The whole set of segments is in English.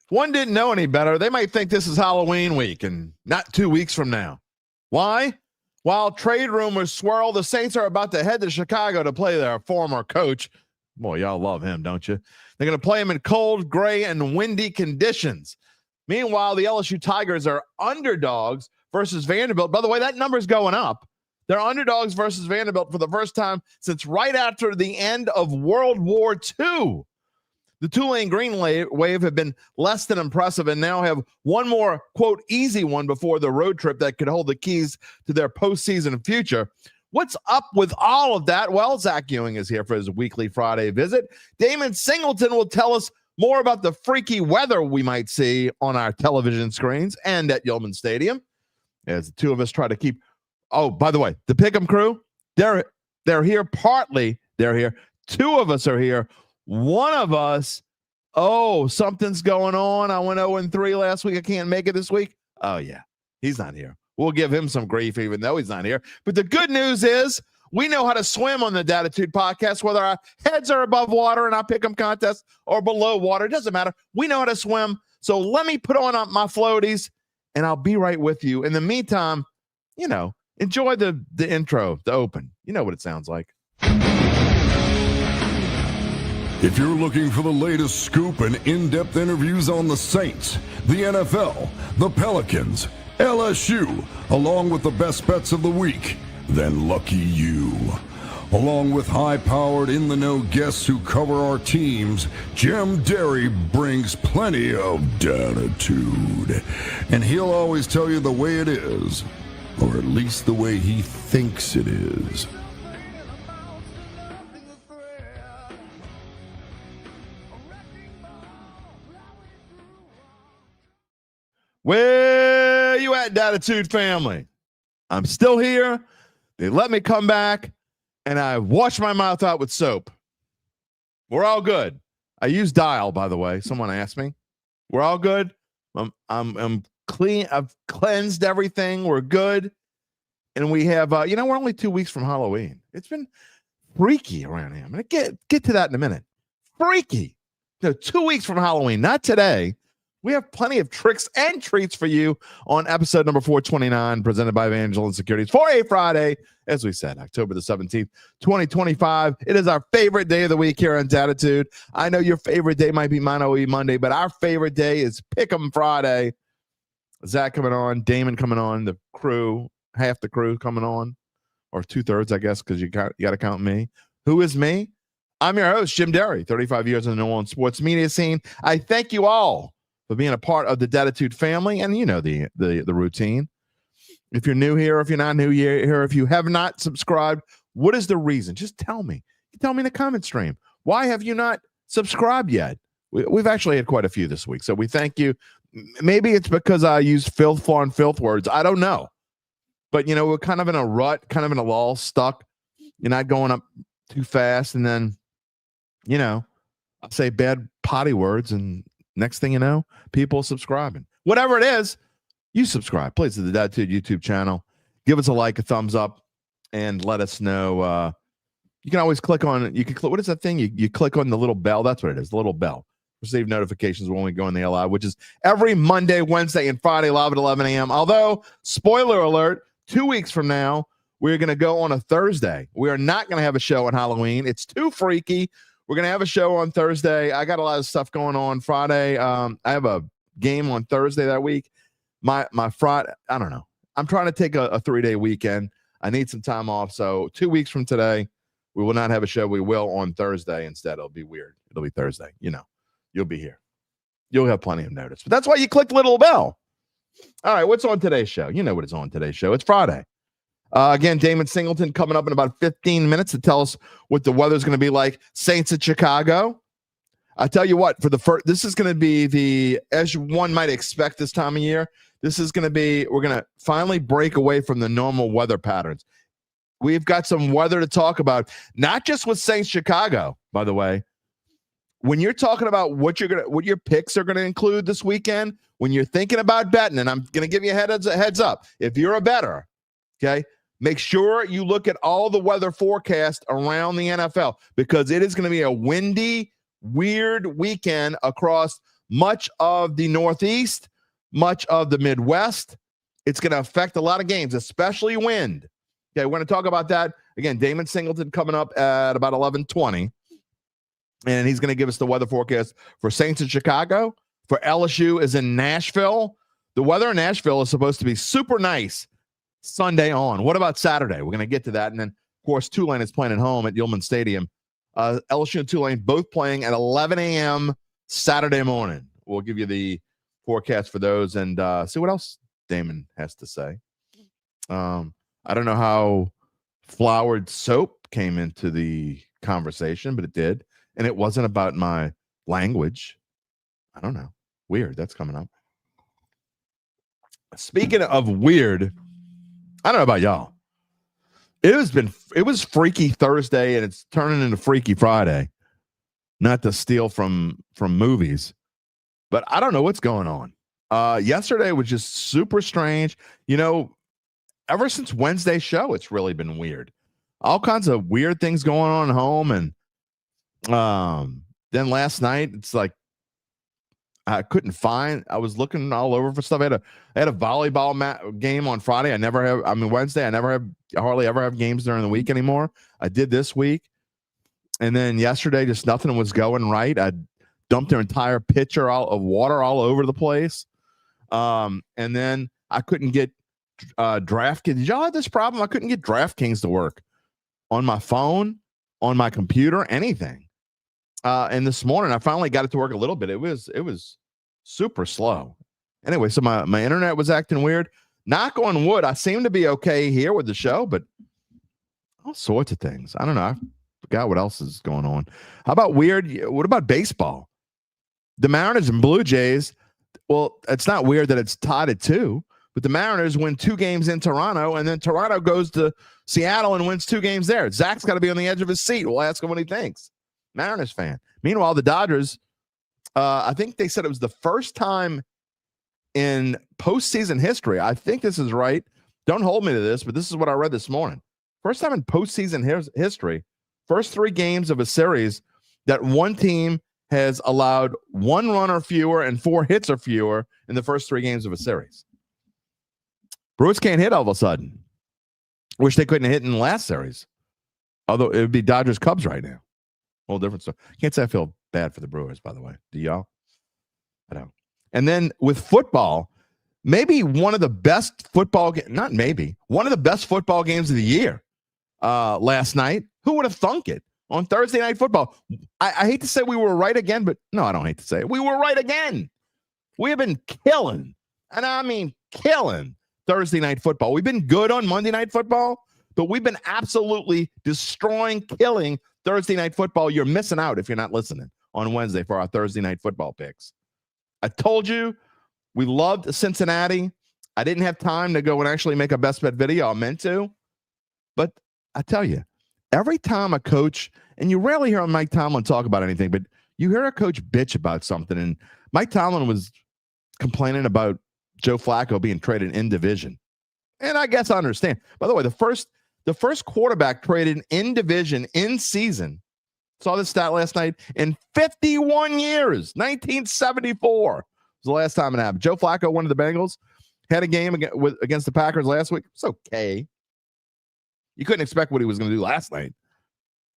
one didn't know any better, they might think this is Halloween week and not 2 weeks from now. Why? While trade rumors swirl, the Saints are about to head to Chicago to play their former coach. Boy, y'all love him, don't you? They're going to play him in cold, gray, and windy conditions. Meanwhile, the LSU Tigers are underdogs versus Vanderbilt. By the way, that number's going up. They're underdogs versus Vanderbilt for the first time since right after the end of World War II. The Tulane Green Wave have been less than impressive and now have one more, quote, easy one before the road trip that could hold the keys to their postseason future. What's up with all of that? Well, Zach Ewing is here for his weekly Friday visit. Damon Singleton will tell us more about the freaky weather we might see on our television screens and at Yeoman Stadium. As the two of us try to keep. Oh, by the way, the Pick'em crew, they're here partly. They're here. Two of us are here. One of us, something's going on. I went 0-3 last week. I can't make it this week. Oh, yeah, he's not here. We'll give him some grief even though he's not here. But the good news is we know how to swim on the Dattitude podcast, whether our heads are above water in our Pick'em contest or below water. It doesn't matter. We know how to swim. So let me put on my floaties, and I'll be right with you. In the meantime, enjoy the intro, the open. You know what it sounds like. If you're looking for the latest scoop and in-depth interviews on the Saints, the NFL, the Pelicans, LSU, along with the best bets of the week, then lucky you. Along with high-powered, in-the-know guests who cover our teams, Jim Derry brings plenty of Dattitude. And he'll always tell you the way it is, or at least the way he thinks it is. Where you at, Dattitude family? I'm still here. They let me come back, and I washed my mouth out with soap. We're all good. I use Dial, by the way. Someone asked me. We're all good. I'm clean. I've cleansed everything. We're good. And we have, we're only 2 weeks from Halloween. It's been freaky around here. I'm going to get to that in a minute. Freaky. 2 weeks from Halloween, not today. We have plenty of tricks and treats for you on episode number 429, presented by Evangeline Securities for a Friday, as we said, October the 17th, 2025. It is our favorite day of the week here on Dattitude. I know your favorite day might be Mono Monday, but our favorite day is Pick'em Friday. Zach coming on, Damon coming on, the crew, half the crew coming on, or 2/3, I guess, because you got to count me. Who is me? I'm your host, Jim Derry, 35 years in the New Orleans sports media scene. I thank you all for being a part of the Dattitude family, and the routine. If you're new here, if you're not new here, if you have not subscribed, what is the reason? Just tell me. Tell me in the comment stream. Why have you not subscribed yet? We've actually had quite a few this week, so we thank you. Maybe it's because I use filth words. I don't know. But, we're kind of in a rut, kind of in a lull, stuck. You're not going up too fast, and then, I say bad potty words, and next thing you know, people subscribing. Whatever it is, you subscribe. Please to the Dattitude YouTube channel. Give us a like, a thumbs up, and let us know. You can always click on it. You can click. What is that thing? You click on the little bell. That's what it is, the little bell. Receive notifications when we go in the live, which is every Monday, Wednesday, and Friday, live at 11 a.m. Although, spoiler alert, 2 weeks from now, we're going to go on a Thursday. We are not going to have a show on Halloween. It's too freaky. We're going to have a show on Thursday. I got a lot of stuff going on Friday. I have a game on Thursday that week. My Friday, I don't know. I'm trying to take a 3-day weekend. I need some time off. So 2 weeks from today, we will not have a show. We will on Thursday instead. It'll be weird. It'll be Thursday. You'll be here. You'll have plenty of notice. But that's why you click the little bell. All right, what's on today's show? You know what is on today's show. It's Friday. Again, Damon Singleton coming up in about 15 minutes to tell us what the weather's going to be like. Saints at Chicago. I tell you what, for the first, this is going to be as one might expect this time of year, this is going to be, we're going to finally break away from the normal weather patterns. We've got some weather to talk about, not just with Saints Chicago, by the way. When you're talking about what your picks are going to include this weekend, when you're thinking about betting, and I'm going to give you a heads up, if you're a bettor, okay, make sure you look at all the weather forecast around the NFL, because it is going to be a windy, weird weekend across much of the Northeast, much of the Midwest. It's going to affect a lot of games, especially wind. Okay, we're going to talk about that. Again, Damon Singleton coming up at about 11:20. And he's going to give us the weather forecast for Saints in Chicago. For LSU is in Nashville. The weather in Nashville is supposed to be super nice Sunday on. What about Saturday? We're going to get to that. And then, of course, Tulane is playing at home at Yulman Stadium. LSU and Tulane both playing at 11 a.m. Saturday morning. We'll give you the forecast for those and see what else Damon has to say. I don't know how flowered soap came into the conversation, but it did. And it wasn't about my language. I don't know. Weird. That's coming up. Speaking of weird, I don't know about y'all. It was Freaky Thursday and it's turning into Freaky Friday. Not to steal from movies, but I don't know what's going on. Yesterday was just super strange. You know, ever since Wednesday's show, it's really been weird. All kinds of weird things going on at home. And then last night, it's like I couldn't find. I was looking all over for stuff. I had a volleyball game on Friday. Wednesday. I hardly ever have games during the week anymore. I did this week, and then yesterday, just nothing was going right. I dumped an entire pitcher of water all over the place, and then I couldn't get DraftKings. Did y'all have this problem? I couldn't get DraftKings to work on my phone, on my computer, anything. And this morning I finally got it to work a little bit. It was super slow. Anyway, so my internet was acting weird. Knock on wood, I seem to be okay here with the show, but all sorts of things. I don't know. I forgot what else is going on. How about weird? What about baseball? The Mariners and Blue Jays. Well, it's not weird that it's tied at 2, but the Mariners win 2 games in Toronto, and then Toronto goes to Seattle and wins 2 games there. Zach's got to be on the edge of his seat. We'll ask him what he thinks. Mariners fan. Meanwhile, the Dodgers, I think they said it was the first time in postseason history. I think this is right. Don't hold me to this, but this is what I read this morning. First time in postseason history, first 3 games of a series that one team has allowed 1 run or fewer and 4 hits or fewer in the first 3 games of a series. Brewers can't hit all of a sudden. Wish they couldn't hit in the last series. Although it would be Dodgers Cubs right now. Whole different stuff. Can't say I feel bad for the Brewers, by the way. Do y'all? I don't. And then with football, maybe one of the best football one of the best football games of the year last night. Who would have thunk it on Thursday Night Football? I hate to say we were right again, but no, I don't hate to say it. We were right again. We have been killing, and I mean killing Thursday Night Football. We've been good on Monday Night Football, but we've been absolutely destroying, killing Thursday Night Football. You're missing out if you're not listening on Wednesday for our Thursday Night Football picks. I told you we loved Cincinnati. I didn't have time to go and actually make a best bet video. I meant to. But I tell you, every time a coach, and you rarely hear Mike Tomlin talk about anything, but you hear a coach bitch about something. And Mike Tomlin was complaining about Joe Flacco being traded in division. And I guess I understand. By the way, the first quarterback traded in division in season, saw this stat last night, in 51 years. 1974 was the last time it happened. Joe Flacco, one of the Bengals, had a game against the Packers last week. It's okay. You couldn't expect what he was going to do last night.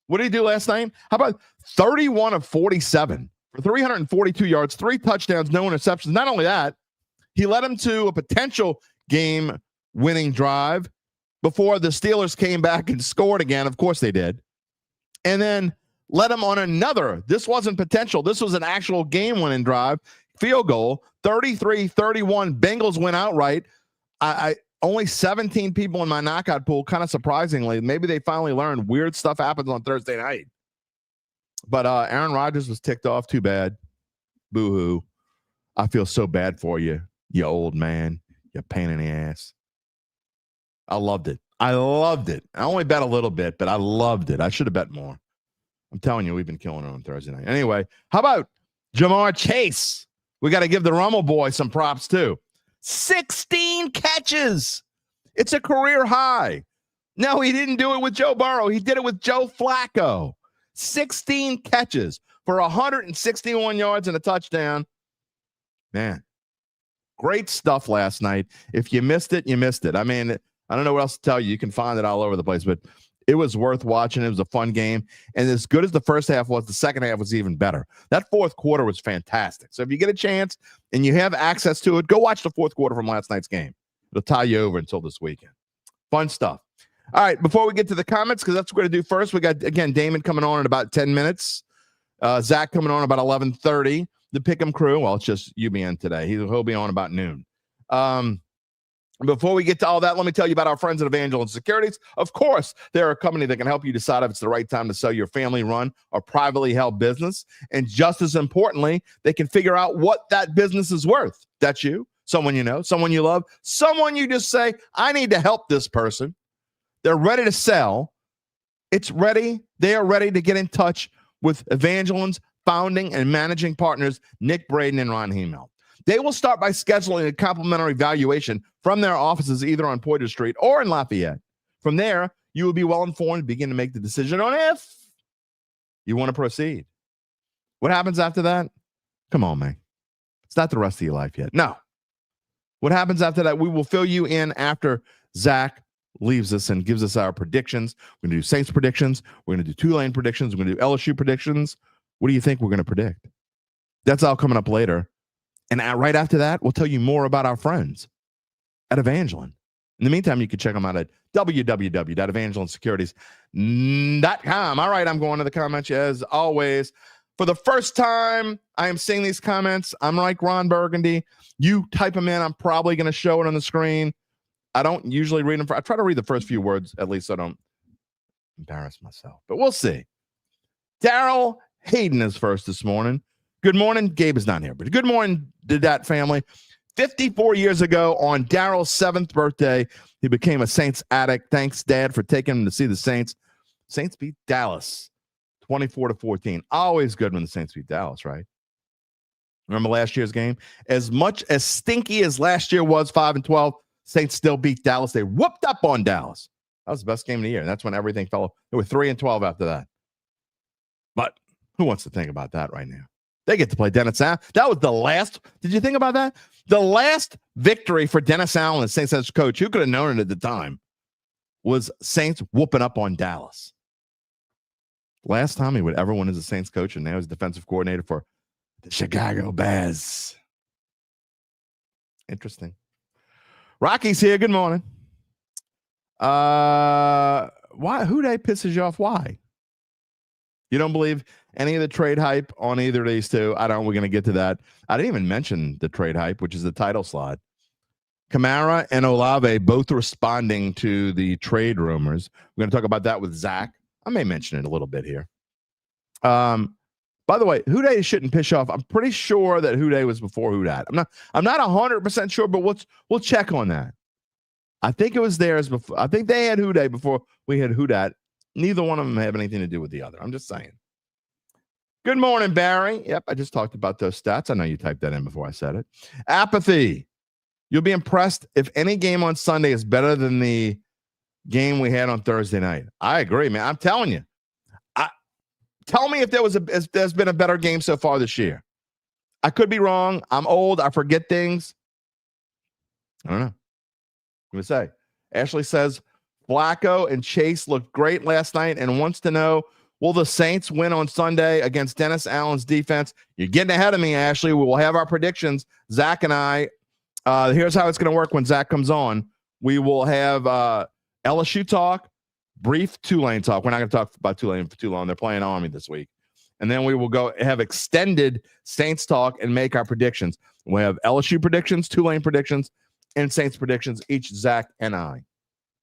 What did he do last night? How about 31 of 47 for 342 yards, 3 touchdowns, no interceptions. Not only that, he led him to a potential game-winning drive before the Steelers came back and scored again. Of course they did. And then led him on another. This wasn't potential. This was an actual game-winning drive. Field goal, 33-31. Bengals went outright. I only 17 people in my knockout pool, kind of surprisingly. Maybe they finally learned weird stuff happens on Thursday night. But Aaron Rodgers was ticked off. Too bad. Boo-hoo. I feel so bad for you, you old man. You pain in the ass. I loved it. I only bet a little bit, but I loved it. I should have bet more. I'm telling you, we've been killing it on Thursday night. Anyway, how about Jamar Chase? We got to give the Rummel boy some props, too. 16 catches. It's a career high. No, he didn't do it with Joe Burrow. He did it with Joe Flacco. 16 catches for 161 yards and a touchdown. Man, great stuff last night. If you missed it, you missed it. I mean, I don't know what else to tell you. You can find it all over the place, but it was worth watching. It was a fun game. And as good as the first half was, the second half was even better. That fourth quarter was fantastic. So if you get a chance and you have access to it, go watch the fourth quarter from last night's game. It'll tie you over until this weekend. Fun stuff. All right, before we get to the comments, because that's what we're going to do first, we got, again, Damon coming on in about 10 minutes. Zach coming on about 11:30. The Pick'em crew, well, it's just UBN today. He'll be on about noon. Before we get to all that, let me tell you about our friends at Evangeline Securities. Of course, they're a company that can help you decide if it's the right time to sell your family-run or privately held business. And just as importantly, they can figure out what that business is worth. That's you, someone you know, someone you love, someone you just say, I need to help this person. They're ready to sell. It's ready. They are ready to get in touch with Evangeline's founding and managing partners, Nick Braden and Ron Hemel. They will start by scheduling a complimentary valuation from their offices either on Poydras Street or in Lafayette. From there, you will be well informed and begin to make the decision on if you want to proceed. What happens after that? Come on, man. It's not the rest of your life yet. No. What happens after that? We will fill you in after Zach leaves us and gives us our predictions. We're going to do Saints predictions. We're going to do Tulane predictions. We're going to do LSU predictions. What do you think we're going to predict? That's all coming up later. And right after that, we'll tell you more about our friends at Evangeline. In the meantime, you can check them out at www.evangelinesecurities.com. All right, I'm going to the comments as always. For the first time, I am seeing these comments. I'm like Ron Burgundy. You type them in. I'm probably going to show it on the screen. I don't usually read them. I try to read the first few words, at least so I don't embarrass myself. But we'll see. Daryl Hayden is first this morning. Good morning. Gabe is not here, but good morning to Dat Family. 54 years ago on Daryl's 7th birthday, he became a Saints addict. Thanks, Dad, for taking him to see the Saints. Saints beat Dallas 24-14. Always good when the Saints beat Dallas, right? Remember last year's game? As much as stinky as last year was, 5-12, Saints still beat Dallas. They whooped up on Dallas. That was the best game of the year. And that's when everything fell. They were 3-12 after that. But who wants to think about that right now? They get to play Dennis Allen. That was the last. Did you think about that? The last victory for Dennis Allen as Saints head coach, who could have known it at the time, was Saints whooping up on Dallas. Last time he would ever win as a Saints coach, and now he's defensive coordinator for the Chicago Bears. Interesting. Rocky's here. Good morning. Why? Who day pisses you off? Why? You don't believe any of the trade hype on either of these two? I don't. We're going to get to that. I didn't even mention the trade hype, which is the title slot. Kamara and Olave both responding to the trade rumors. We're going to talk about that with Zach. I may mention it a little bit here. By the way, Who Day shouldn't piss you off. I'm pretty sure that Who Day was before Who Dat. I'm not 100% sure, but we'll check on that. I think it was theirs before. I think they had Who Day before we had Who Dat. Neither one of them have anything to do with the other. I'm just saying. Good morning, Barry. Yep, I just talked about those stats. I know you typed that in before I said it. Apathy. You'll be impressed if any game on Sunday is better than the game we had on Thursday night. I agree, man. I'm telling you. Tell me if there's been a better game so far this year. I could be wrong. I'm old. I forget things. I don't know. I'm going to say. Ashley says, Flacco and Chase looked great last night and wants to know, will the Saints win on Sunday against Dennis Allen's defense? You're getting ahead of me, Ashley. We will have our predictions. Zach and I, here's how it's going to work when Zach comes on. We will have LSU talk, brief Tulane talk. We're not going to talk about Tulane for too long. They're playing Army this week. And then we will go have extended Saints talk and make our predictions. We'll have LSU predictions, Tulane predictions, and Saints predictions, each Zach and I,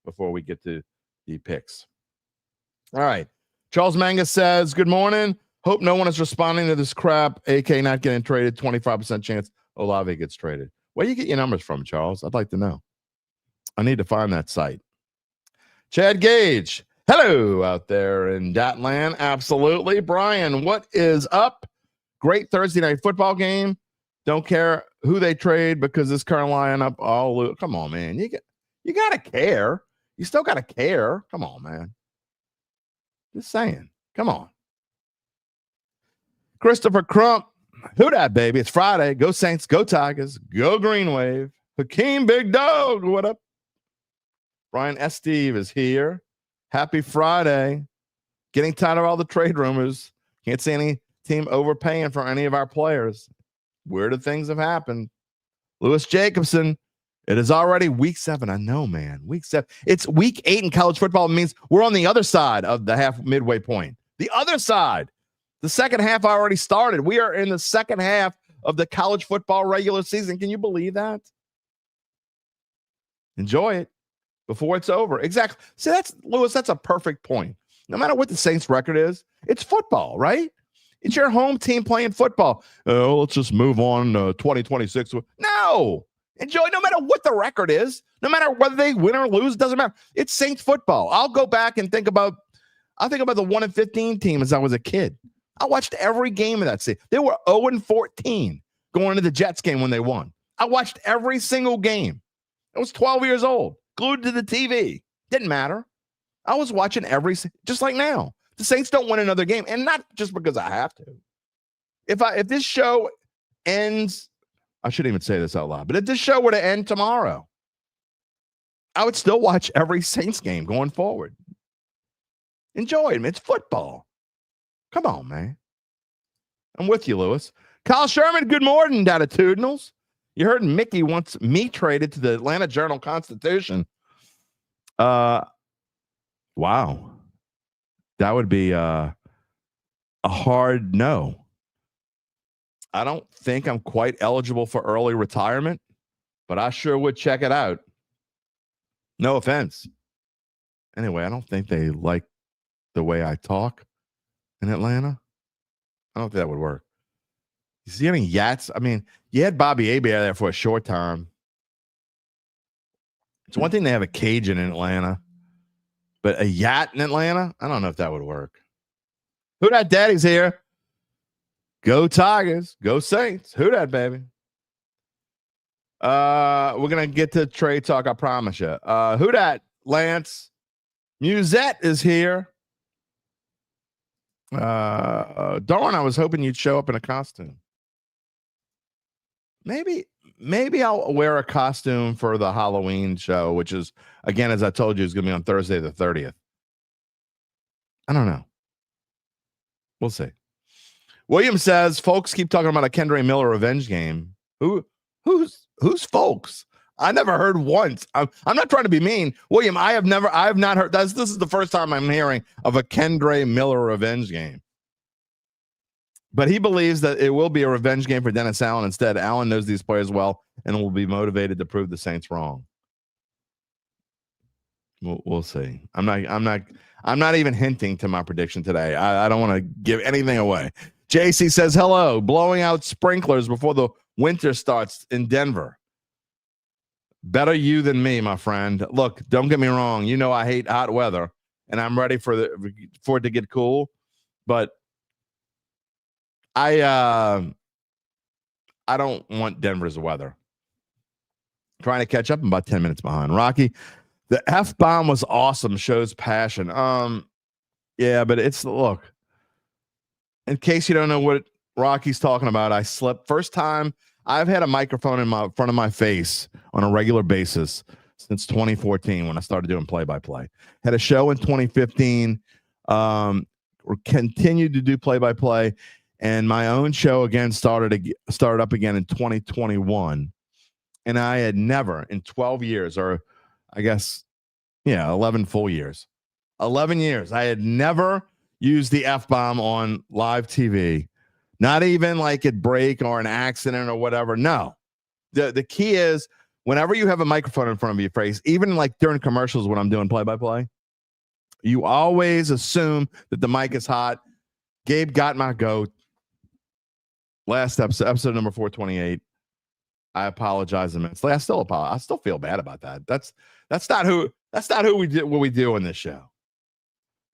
before we get to the picks. All right. Charles Mangus says, good morning. Hope no one is responding to this crap. AK not getting traded. 25% chance Olave gets traded. Where do you get your numbers from, Charles? I'd like to know. I need to find that site. Chad Gage. Hello out there in Datland. Absolutely. Brian, what is up? Great Thursday night football game. Don't care who they trade because this current lineup all come on, man. You got to care. You still got to care. Come on, man. Just saying. Come on. Christopher Crump. Who dat, baby? It's Friday. Go Saints. Go Tigers. Go Green Wave. Hakeem Big Dog. What up? Brian S. Steve is here. Happy Friday. Getting tired of all the trade rumors. Can't see any team overpaying for any of our players. Weirder things have happened. Lewis Jacobson. It is already week 7. I know, man. Week 7. It's week 8 in college football. It means we're on the other side of the midway point. The other side. The second half already started. We are in the second half of the college football regular season. Can you believe that? Enjoy it before it's over. Exactly. See, Lewis, that's a perfect point. No matter what the Saints record is, it's football, right? It's your home team playing football. Oh, let's just move on to 2026. No. Enjoy no matter what the record is. No matter whether they win or lose, doesn't matter. It's Saints football. I'll go back and think about the 1-15 team as I was a kid. I watched every game of that season. They were 0-14 going into the Jets game when they won. I watched every single game. I was 12 years old, glued to the TV. Didn't matter. I was watching just like now. The Saints don't win another game, and not just because I have to. If this show ends, I shouldn't even say this out loud, but if this show were to end tomorrow, I would still watch every Saints game going forward. Enjoy it. It's football. Come on, man. I'm with you, Lewis. Kyle Sherman, good morning, Dattitudinals. You heard Mickey wants me traded to the Atlanta Journal-Constitution. Wow. That would be a hard no. I don't think I'm quite eligible for early retirement, but I sure would check it out. No offense. Anyway, I don't think they like the way I talk in Atlanta. I don't think that would work. You see any Yats? I mean, you had Bobby Abear there for a short term. It's one thing to have a Cajun in Atlanta, but a Yat in Atlanta? I don't know if that would work. Who dat daddy's here? Go Tigers. Go Saints. Who dat, baby? We're going to get to trade talk, I promise you. Who dat, Lance? Musette is here. Darn, I was hoping you'd show up in a costume. Maybe I'll wear a costume for the Halloween show, which is, again, as I told you, is going to be on Thursday the 30th. I don't know. We'll see. William says, folks keep talking about a Kendre Miller revenge game. Who's folks? I never heard once. I'm not trying to be mean. William, I have not heard. This is the first time I'm hearing of a Kendre Miller revenge game. But he believes that it will be a revenge game for Dennis Allen. Instead, Allen knows these players well and will be motivated to prove the Saints wrong. We'll see. I'm not even hinting to my prediction today. I don't want to give anything away. JC says, hello, blowing out sprinklers before the winter starts in Denver. Better you than me, my friend. Look, don't get me wrong. You know I hate hot weather, and I'm ready for it to get cool. But I don't want Denver's weather. Trying to catch up. I'm about 10 minutes behind. Rocky, the F-bomb was awesome. Shows passion. Yeah, but look. In case you don't know what Rocky's talking about, I slept. First time I've had a microphone in front of my face on a regular basis since 2014 when I started doing play-by-play. Had a show in 2015. Continued to do play-by-play, and my own show again started up again in 2021. And I had never in 12 years, or I guess, 11 full years, 11 years, I had never used the F-bomb on live TV. Not even like at break or an accident or whatever. No. The key is whenever you have a microphone in front of your face, even like during commercials when I'm doing play-by-play, you always assume that the mic is hot. Gabe got my goat. Last episode number 428. I apologize immensely. I still apologize. I still feel bad about that. That's not who we do what we do in this show.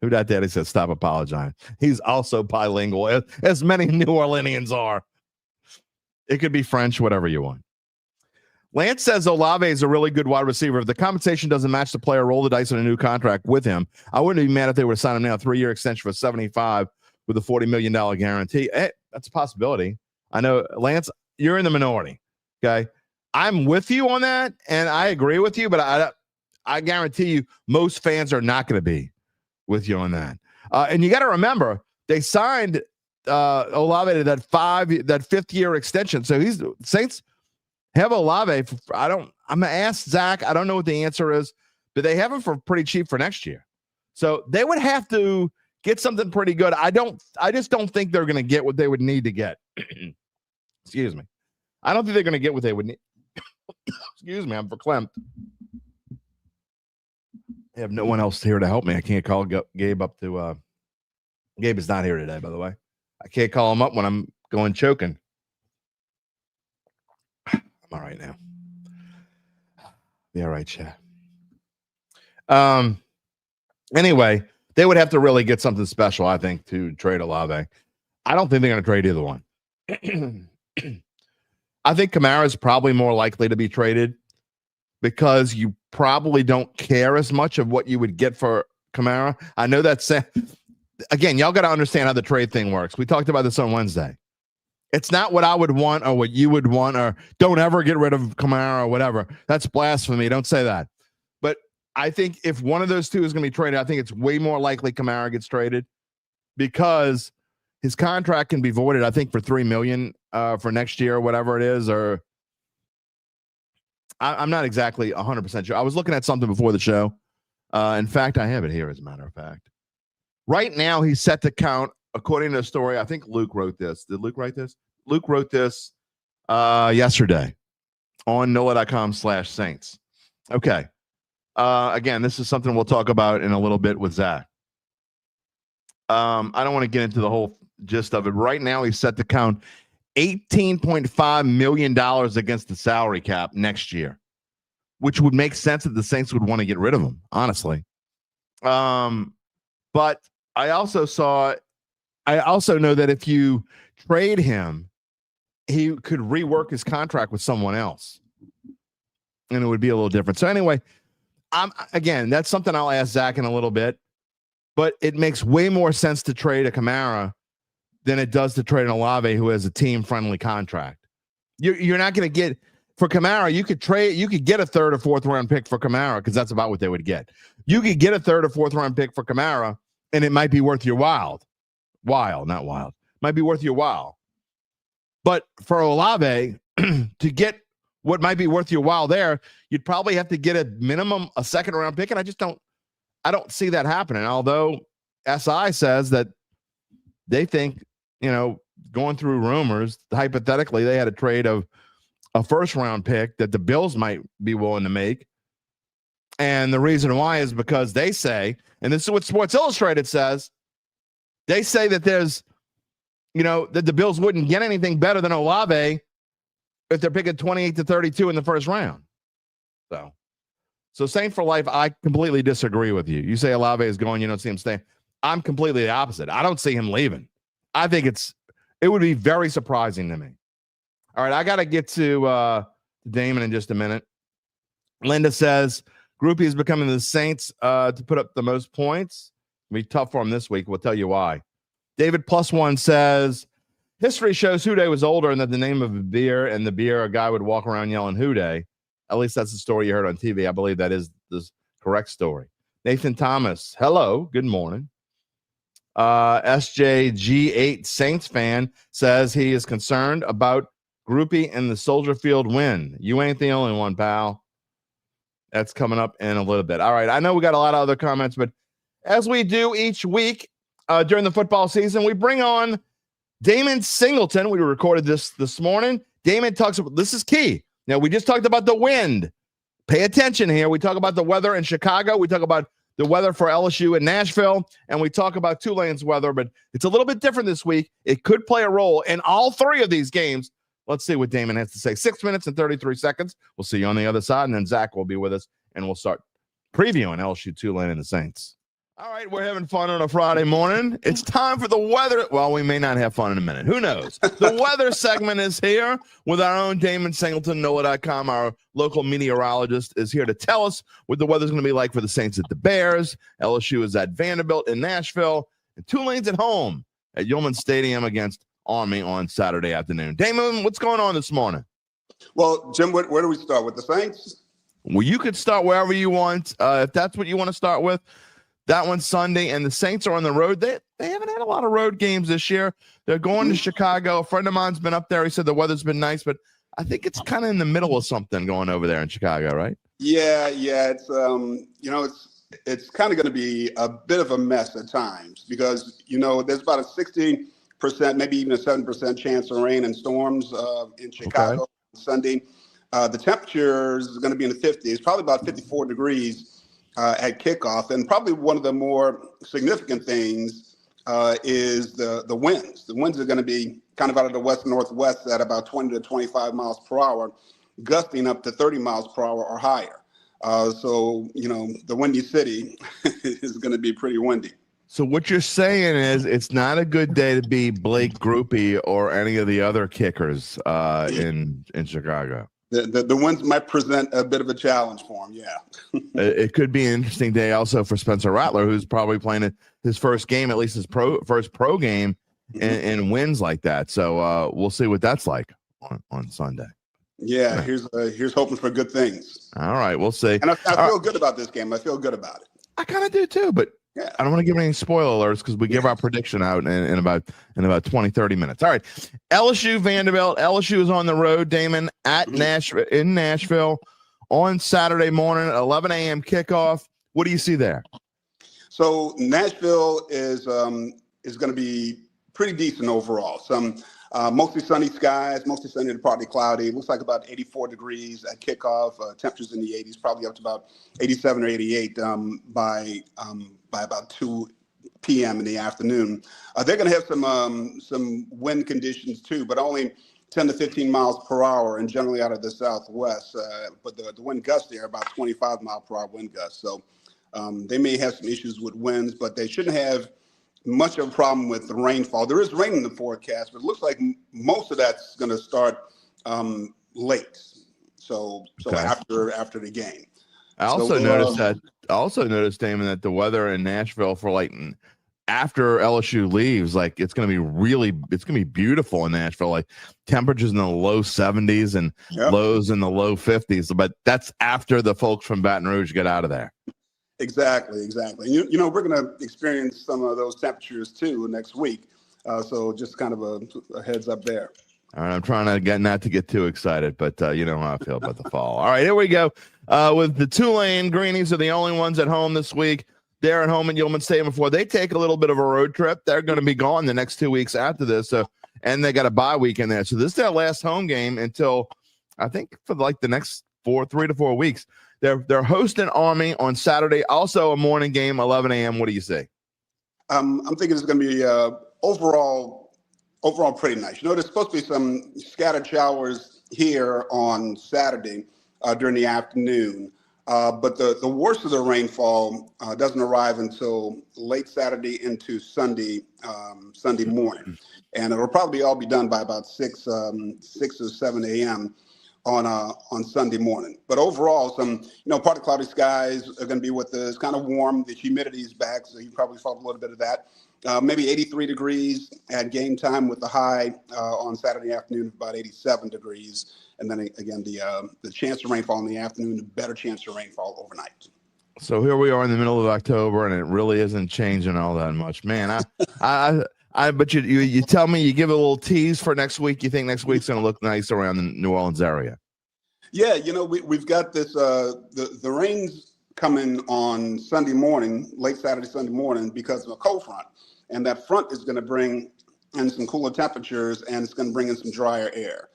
Who dat daddy says stop apologizing. He's also bilingual, as many New Orleanians are. It could be French, whatever you want. Lance says Olave is a really good wide receiver. If the compensation doesn't match the player, roll the dice on a new contract with him. I wouldn't be mad if they were to sign him now, 3-year extension for $75 with a $40 million guarantee. That's a possibility. I know, Lance, you're in the minority. Okay. I'm with you on that, and I agree with you, but I guarantee you most fans are not going to be with you on that. And you got to remember, they signed Olave to that 5th-year extension. So Saints have Olave. I'm going to ask Zach. I don't know what the answer is, but they have him for pretty cheap for next year. So they would have to get something pretty good. I just don't think they're going to get what they would need to get. Excuse me. I don't think they're going to get what they would need. Excuse me. I'm verklempt. I have no one else here to help me. I can't call Gabe up to. Gabe is not here today, by the way. I can't call him up when I'm going choking. I'm all right now. Be all right, chat. Anyway, they would have to really get something special, I think, to trade Olave. I don't think they're going to trade either one. I think Kamara is probably more likely to be traded because you probably don't care as much of what you would get for Kamara. I know that's again, y'all got to understand how the trade thing works. We talked about this on Wednesday. It's not what I would want or what you would want, or don't ever get rid of Kamara or whatever. That's blasphemy. Don't say that. But I think if one of those two is going to be traded, I think it's way more likely Kamara gets traded because his contract can be voided, I think, for $3 million for next year or whatever it is. Or I'm not exactly 100% sure. I was looking at something before the show. In fact, I have it here, as a matter of fact. Right now, he's set to count, according to the story. I think Luke wrote this. Did Luke write this? Luke wrote this yesterday on NOLA.com/Saints. Okay. Again, this is something we'll talk about in a little bit with Zach. I don't want to get into the whole gist of it. Right now, he's set to count $18.5 million against the salary cap next year, which would make sense that the Saints would want to get rid of him, honestly. But I also know that if you trade him, he could rework his contract with someone else, and it would be a little different. So anyway, again, that's something I'll ask Zach in a little bit, but it makes way more sense to trade a Kamara than it does to trade an Olave who has a team-friendly contract. You're not going to get for Kamara. You could get a 3rd or 4th round pick for Kamara because that's about what they would get. You could get a 3rd or 4th round pick for Kamara, and it might be worth your while. Might be worth your while. But for Olave to get what might be worth your while there, you'd probably have to get a minimum a 2nd round pick, and I don't see that happening. Although SI says that they think, going through rumors, hypothetically, they had a trade of a 1st round pick that the Bills might be willing to make. And the reason why is because they say, and this is what Sports Illustrated says, they say that there's, that the Bills wouldn't get anything better than Olave if they're picking 28 to 32 in the 1st round. So Saint for life, I completely disagree with you. You say Olave is going, you don't see him staying. I'm completely the opposite. I don't see him leaving. I think it would be very surprising to me. All right, I got to get to Damon in just a minute. Linda says, Groupie is becoming the Saints to put up the most points. It'll be tough for him this week. We'll tell you why. David +1 says, history shows Houday was older and that the name of a beer and the beer, a guy would walk around yelling Houday. At least that's the story you heard on TV. I believe that is the correct story. Nathan Thomas, hello, good morning. SJG8 Saints fan says he is concerned about Groupie and the Soldier Field win. You ain't the only one, pal. That's coming up in a little bit. All right, I know we got a lot of other comments, but as we do each week during the football season, we bring on Damon Singleton. We recorded this morning. Damon talks about, this is key. Now, we just talked about the wind. Pay attention here. We talk about the weather in Chicago. We talk about the weather for LSU in Nashville, and we talk about Tulane's weather, but it's a little bit different this week. It could play a role in all 3 of these games. Let's see what Damon has to say. 6 minutes and 33 seconds. We'll see you on the other side, and then Zach will be with us, and we'll start previewing LSU, Tulane, and the Saints. All right, we're having fun on a Friday morning. It's time for the weather. Well, we may not have fun in a minute. Who knows? The weather segment is here with our own Damon Singleton, NOLA.com. Our local meteorologist is here to tell us what the weather's going to be like for the Saints at the Bears. LSU is at Vanderbilt in Nashville, and Tulane's at home at Yulman Stadium against Army on Saturday afternoon. Damon, what's going on this morning? Well, Jim, where do we start with the Saints? Well, you could start wherever you want. If that's what you want to start with, that one's Sunday, and the Saints are on the road. They haven't had a lot of road games this year. They're going to Chicago. A friend of mine's been up there. He said the weather's been nice, but I think it's kind of in the middle of something going over there in Chicago, right? Yeah. It's it's kind of going to be a bit of a mess at times because there's about a 60%, maybe even a 7% chance of rain and storms in Chicago Sunday. The temperature is going to be in the 50s, probably about 54 degrees at kickoff, and probably one of the more significant things is the winds. The winds are going to be kind of out of the west-northwest at about 20 to 25 miles per hour, gusting up to 30 miles per hour or higher. So the Windy City is going to be pretty windy. So what you're saying is it's not a good day to be Blake Groupie or any of the other kickers in Chicago. The winds might present a bit of a challenge for him, yeah. It could be an interesting day also for Spencer Rattler, who's probably playing his first game, at least his first pro game, and wins like that. So we'll see what that's like on Sunday. Yeah, here's hoping for good things. All right, we'll see. And I feel good about this game. I feel good about it. I kind of do too, but yeah. I don't want to give any spoiler alerts because we give our prediction out in about 20, 30 minutes. All right. LSU Vanderbilt. LSU is on the road, Damon, in Nashville on Saturday morning at 11 a.m. kickoff. What do you see there? So Nashville is going to be pretty decent overall. Some mostly sunny skies, mostly sunny to partly cloudy. It looks like about 84 degrees at kickoff. Temperatures in the 80s, probably up to about 87 or 88 by about 2 p.m. in the afternoon. They're going to have some wind conditions too, but only 10 to 15 miles per hour and generally out of the southwest. But the wind gusts there are about 25 mile per hour wind gusts. So they may have some issues with winds, but they shouldn't have much of a problem with the rainfall. There is rain in the forecast, but it looks like most of that's going to start late. So after the game. I also noticed, Damon, that the weather in Nashville for after LSU leaves, it's going to be beautiful in Nashville. Like temperatures in the low 70s and lows in the low 50s. But that's after the folks from Baton Rouge get out of there. Exactly. We're going to experience some of those temperatures too next week. So just kind of a heads up there. All right, I'm trying to not to get too excited, but you know how I feel about the fall. All right, here we go. With the Tulane Greenies are the only ones at home this week. They're at home in Yulman Stadium before they take a little bit of a road trip. They're going to be gone the next 2 weeks after this. And they got a bye week in there. So this is their last home game until I think for the next 3 to 4 weeks. They're hosting Army on Saturday. Also a morning game, 11 a.m. What do you say? I'm thinking it's going to be overall pretty nice. There's supposed to be some scattered showers here on Saturday during the afternoon. But the worst of the rainfall doesn't arrive until late Saturday into Sunday morning. And it'll probably all be done by about 6 or 7 a.m. on Sunday morning. But overall, some partly cloudy skies are going to be with us. It's kind of warm. The humidity is back, so you probably felt a little bit of that. Maybe 83 degrees at game time with the high on Saturday afternoon of about 87 degrees. And then again, the chance of rainfall in the afternoon, the better chance of rainfall overnight. So here we are in the middle of October, and it really isn't changing all that much, man. But you tell me, you give a little tease for next week. You think next week's going to look nice around the New Orleans area? Yeah, we've got this the rains coming on Sunday morning, late Saturday, Sunday morning, because of a cold front, and that front is going to bring in some cooler temperatures, and it's going to bring in some drier air.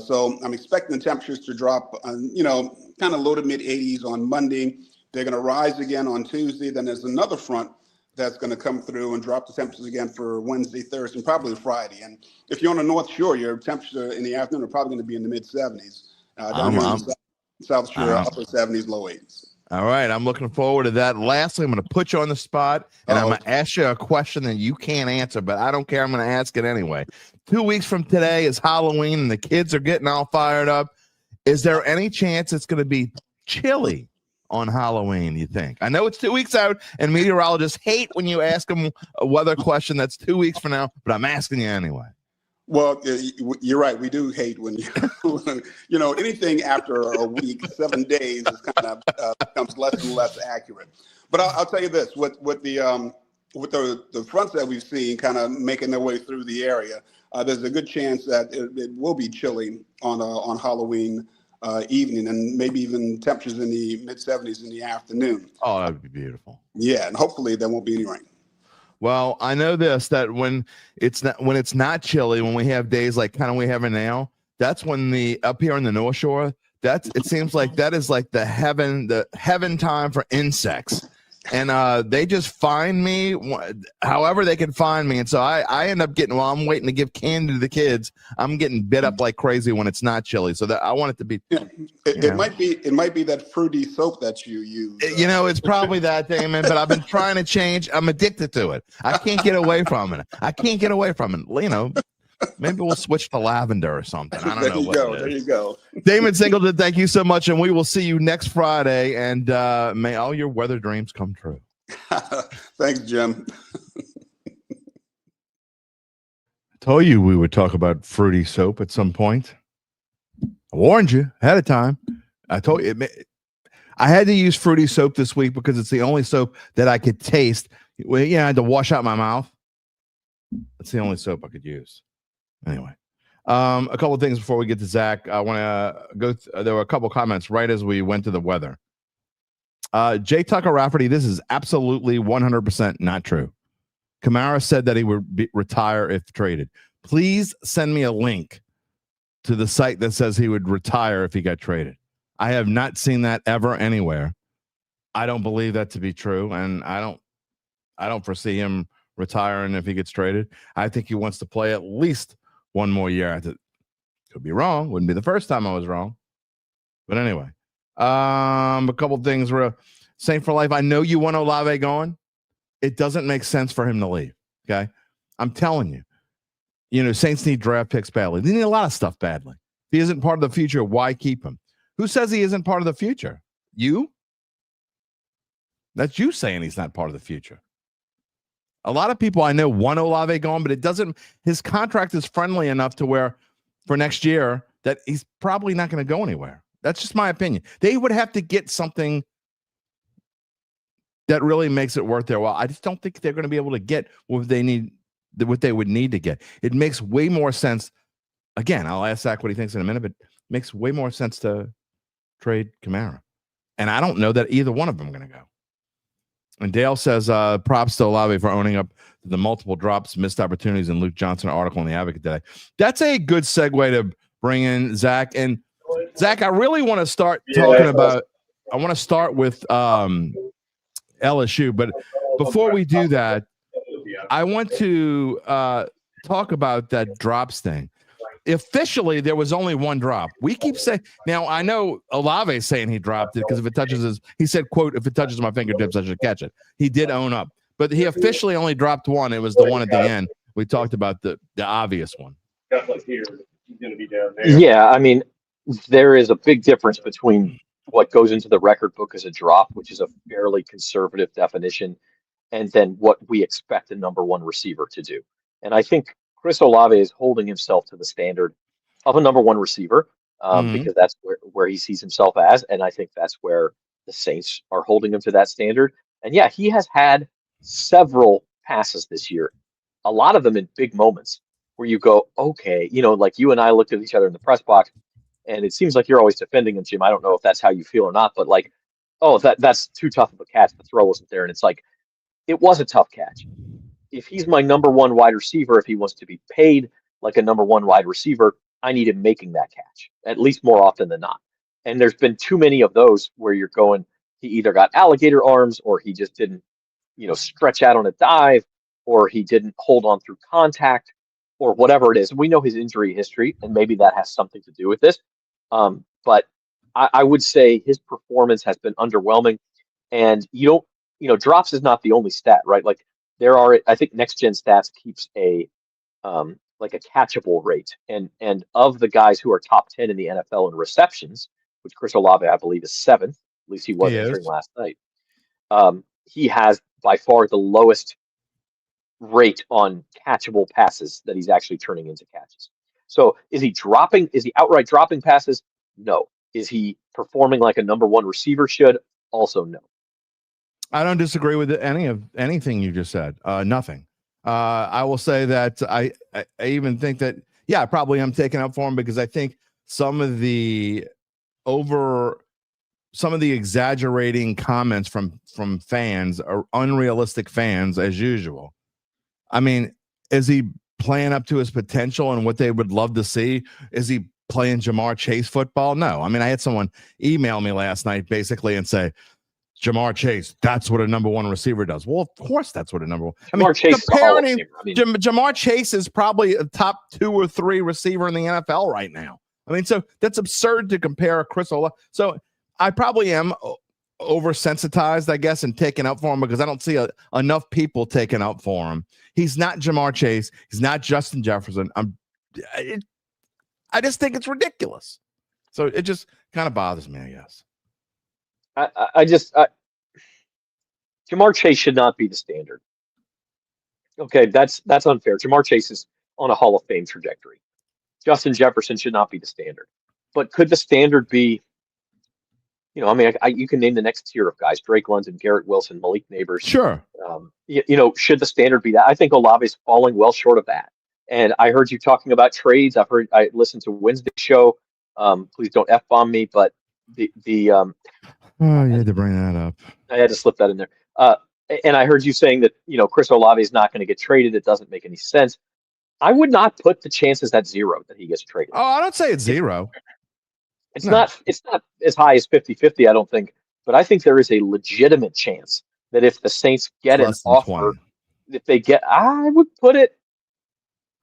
So I'm expecting the temperatures to drop, kind of low to mid 80s on Monday. They're going to rise again on Tuesday. Then there's another front that's going to come through and drop the temperatures again for Wednesday, Thursday, and probably Friday. And if you're on the North Shore, your temperature in the afternoon are probably going to be in the mid 70s. Down here in the South Shore, upper 70s, low 80s. All right, I'm looking forward to that. Lastly, I'm going to put you on the spot, and I'm going to ask you a question that you can't answer, but I don't care. I'm going to ask it anyway. 2 weeks from today is Halloween, and the kids are getting all fired up. Is there any chance it's going to be chilly on Halloween, you think? I know it's 2 weeks out, and meteorologists hate when you ask them a weather question that's 2 weeks from now, but I'm asking you anyway. Well, you're right. We do hate when anything after a week, 7 days is kind of becomes less and less accurate. But I'll tell you this: with the fronts that we've seen kind of making their way through the area, there's a good chance that it will be chilly on Halloween evening, and maybe even temperatures in the mid-70s in the afternoon. Oh, that would be beautiful. Yeah, and hopefully there won't be any rain. Well, I know that when it's not chilly, when we have days like kind of we have now, that's when up here on the North Shore, it seems like that is like the heaven time for insects. And they just find me however they can find me. And so I end up getting, while I'm waiting to give candy to the kids, I'm getting bit up like crazy when it's not chilly. So that I want it to be. Yeah. It might be that fruity soap that you use. It's probably that, Damon, but I've been trying to change. I'm addicted to it. I can't get away from it. Maybe we'll switch to lavender or something. I don't know. There you go. Damon Singleton, thank you so much, and we will see you next Friday. And may all your weather dreams come true. Thanks, Jim. I told you we would talk about fruity soap at some point. I warned you ahead of time. I told you I had to use fruity soap this week because it's the only soap that I could taste. I had to wash out my mouth. That's the only soap I could use. Anyway, a couple of things before we get to Zach. I want to go. There were a couple comments right as we went to the weather. Jay Tucker Rafferty, this is absolutely 100% not true. Kamara said that he would retire if traded. Please send me a link to the site that says he would retire if he got traded. I have not seen that ever anywhere. I don't believe that to be true, and I don't foresee him retiring if he gets traded. I think he wants to play at least one more year. Could be wrong. Wouldn't be the first time I was wrong. But anyway, a couple things. Saint for life. I know you want Olave gone. It doesn't make sense for him to leave. Okay, I'm telling you. Saints need draft picks badly. They need a lot of stuff badly. If he isn't part of the future, why keep him? Who says he isn't part of the future? You? That's you saying he's not part of the future. A lot of people I know want Olave gone, but it doesn't. His contract is friendly enough to where for next year that he's probably not going to go anywhere. That's just my opinion. They would have to get something that really makes it worth their while. I just don't think they're going to be able to get what they would need to get. It makes way more sense. Again, I'll ask Zach what he thinks in a minute, but it makes way more sense to trade Kamara. And I don't know that either one of them are going to go. And Dale says, props to Olave for owning up to the multiple drops, missed opportunities in Luke Johnson article in the Advocate today. That's a good segue to bring in Zach. And Zach, I really want to start talking about, I want to start with LSU. But before we do that, I want to talk about that drops thing. Officially, there was only one drop. We keep saying, now I know Olave is saying he dropped it because if it touches he said, quote, if it touches my fingertips, I should catch it. He did own up, but he officially only dropped one. It was the one at the end. We talked about the obvious one. He's going to be down there. Yeah, I mean, there is a big difference between what goes into the record book as a drop, which is a fairly conservative definition, and then what we expect a number one receiver to do. And I think Chris Olave is holding himself to the standard of a number one receiver because that's where he sees himself as. And I think that's where the Saints are holding him to that standard. And yeah, he has had several passes this year, a lot of them in big moments where you go, okay, like you and I looked at each other in the press box and it seems like you're always defending him, Jim. I don't know if that's how you feel or not, but like, oh, that's too tough of a catch. The throw wasn't there. And it's like, it was a tough catch. If he's my number one wide receiver, if he wants to be paid like a number one wide receiver, I need him making that catch, at least more often than not. And there's been too many of those where you're going, he either got alligator arms or he just didn't, stretch out on a dive, or he didn't hold on through contact or whatever it is. We know his injury history, and maybe that has something to do with this. But I would say his performance has been underwhelming. And drops is not the only stat, right? Like, there are, I think Next Gen Stats keeps a catchable rate, and of the guys who are top 10 in the NFL in receptions, which Chris Olave I believe is 7th, at least he was entering last night. He has by far the lowest rate on catchable passes that he's actually turning into catches. So is he outright dropping passes? No. Is he performing like a number one receiver should? Also no. I don't disagree with anything you just said. Nothing. I will say that I even think that, yeah, I probably am taking up for him because I think some of the exaggerating comments from fans are unrealistic fans as usual. I mean, is he playing up to his potential and what they would love to see? Is he playing Jamar Chase football? No. I mean, I had someone email me last night basically and say, Jamar Chase, that's what a number one receiver does. Well, of course that's what a number one. Jamar Chase Jamar Chase is probably a top 2 or 3 receiver in the NFL right now. I mean, so that's absurd to compare a Chris Olave. So I probably am oversensitized, I guess, and taking up for him because I don't see enough people taking up for him. He's not Jamar Chase. He's not Justin Jefferson. I just think it's ridiculous. So it just kind of bothers me, I guess. Jamar Chase should not be the standard. Okay, that's unfair. Jamar Chase is on a Hall of Fame trajectory. Justin Jefferson should not be the standard. But could the standard be, you can name the next tier of guys: Drake London, Garrett Wilson, Malik Neighbors. Sure. Should the standard be that? I think Olave is falling well short of that. And I heard you talking about trades. I listened to Wednesday's show. Please don't F-bomb me, but Oh, you had to bring that up. I had to slip that in there. And I heard you saying that, Chris Olave is not going to get traded. It doesn't make any sense. I would not put the chances at 0 that he gets traded. Oh, I don't say it's 0. It's not as high as 50-50, I don't think. But I think there is a legitimate chance that if the Saints get an offer, 20.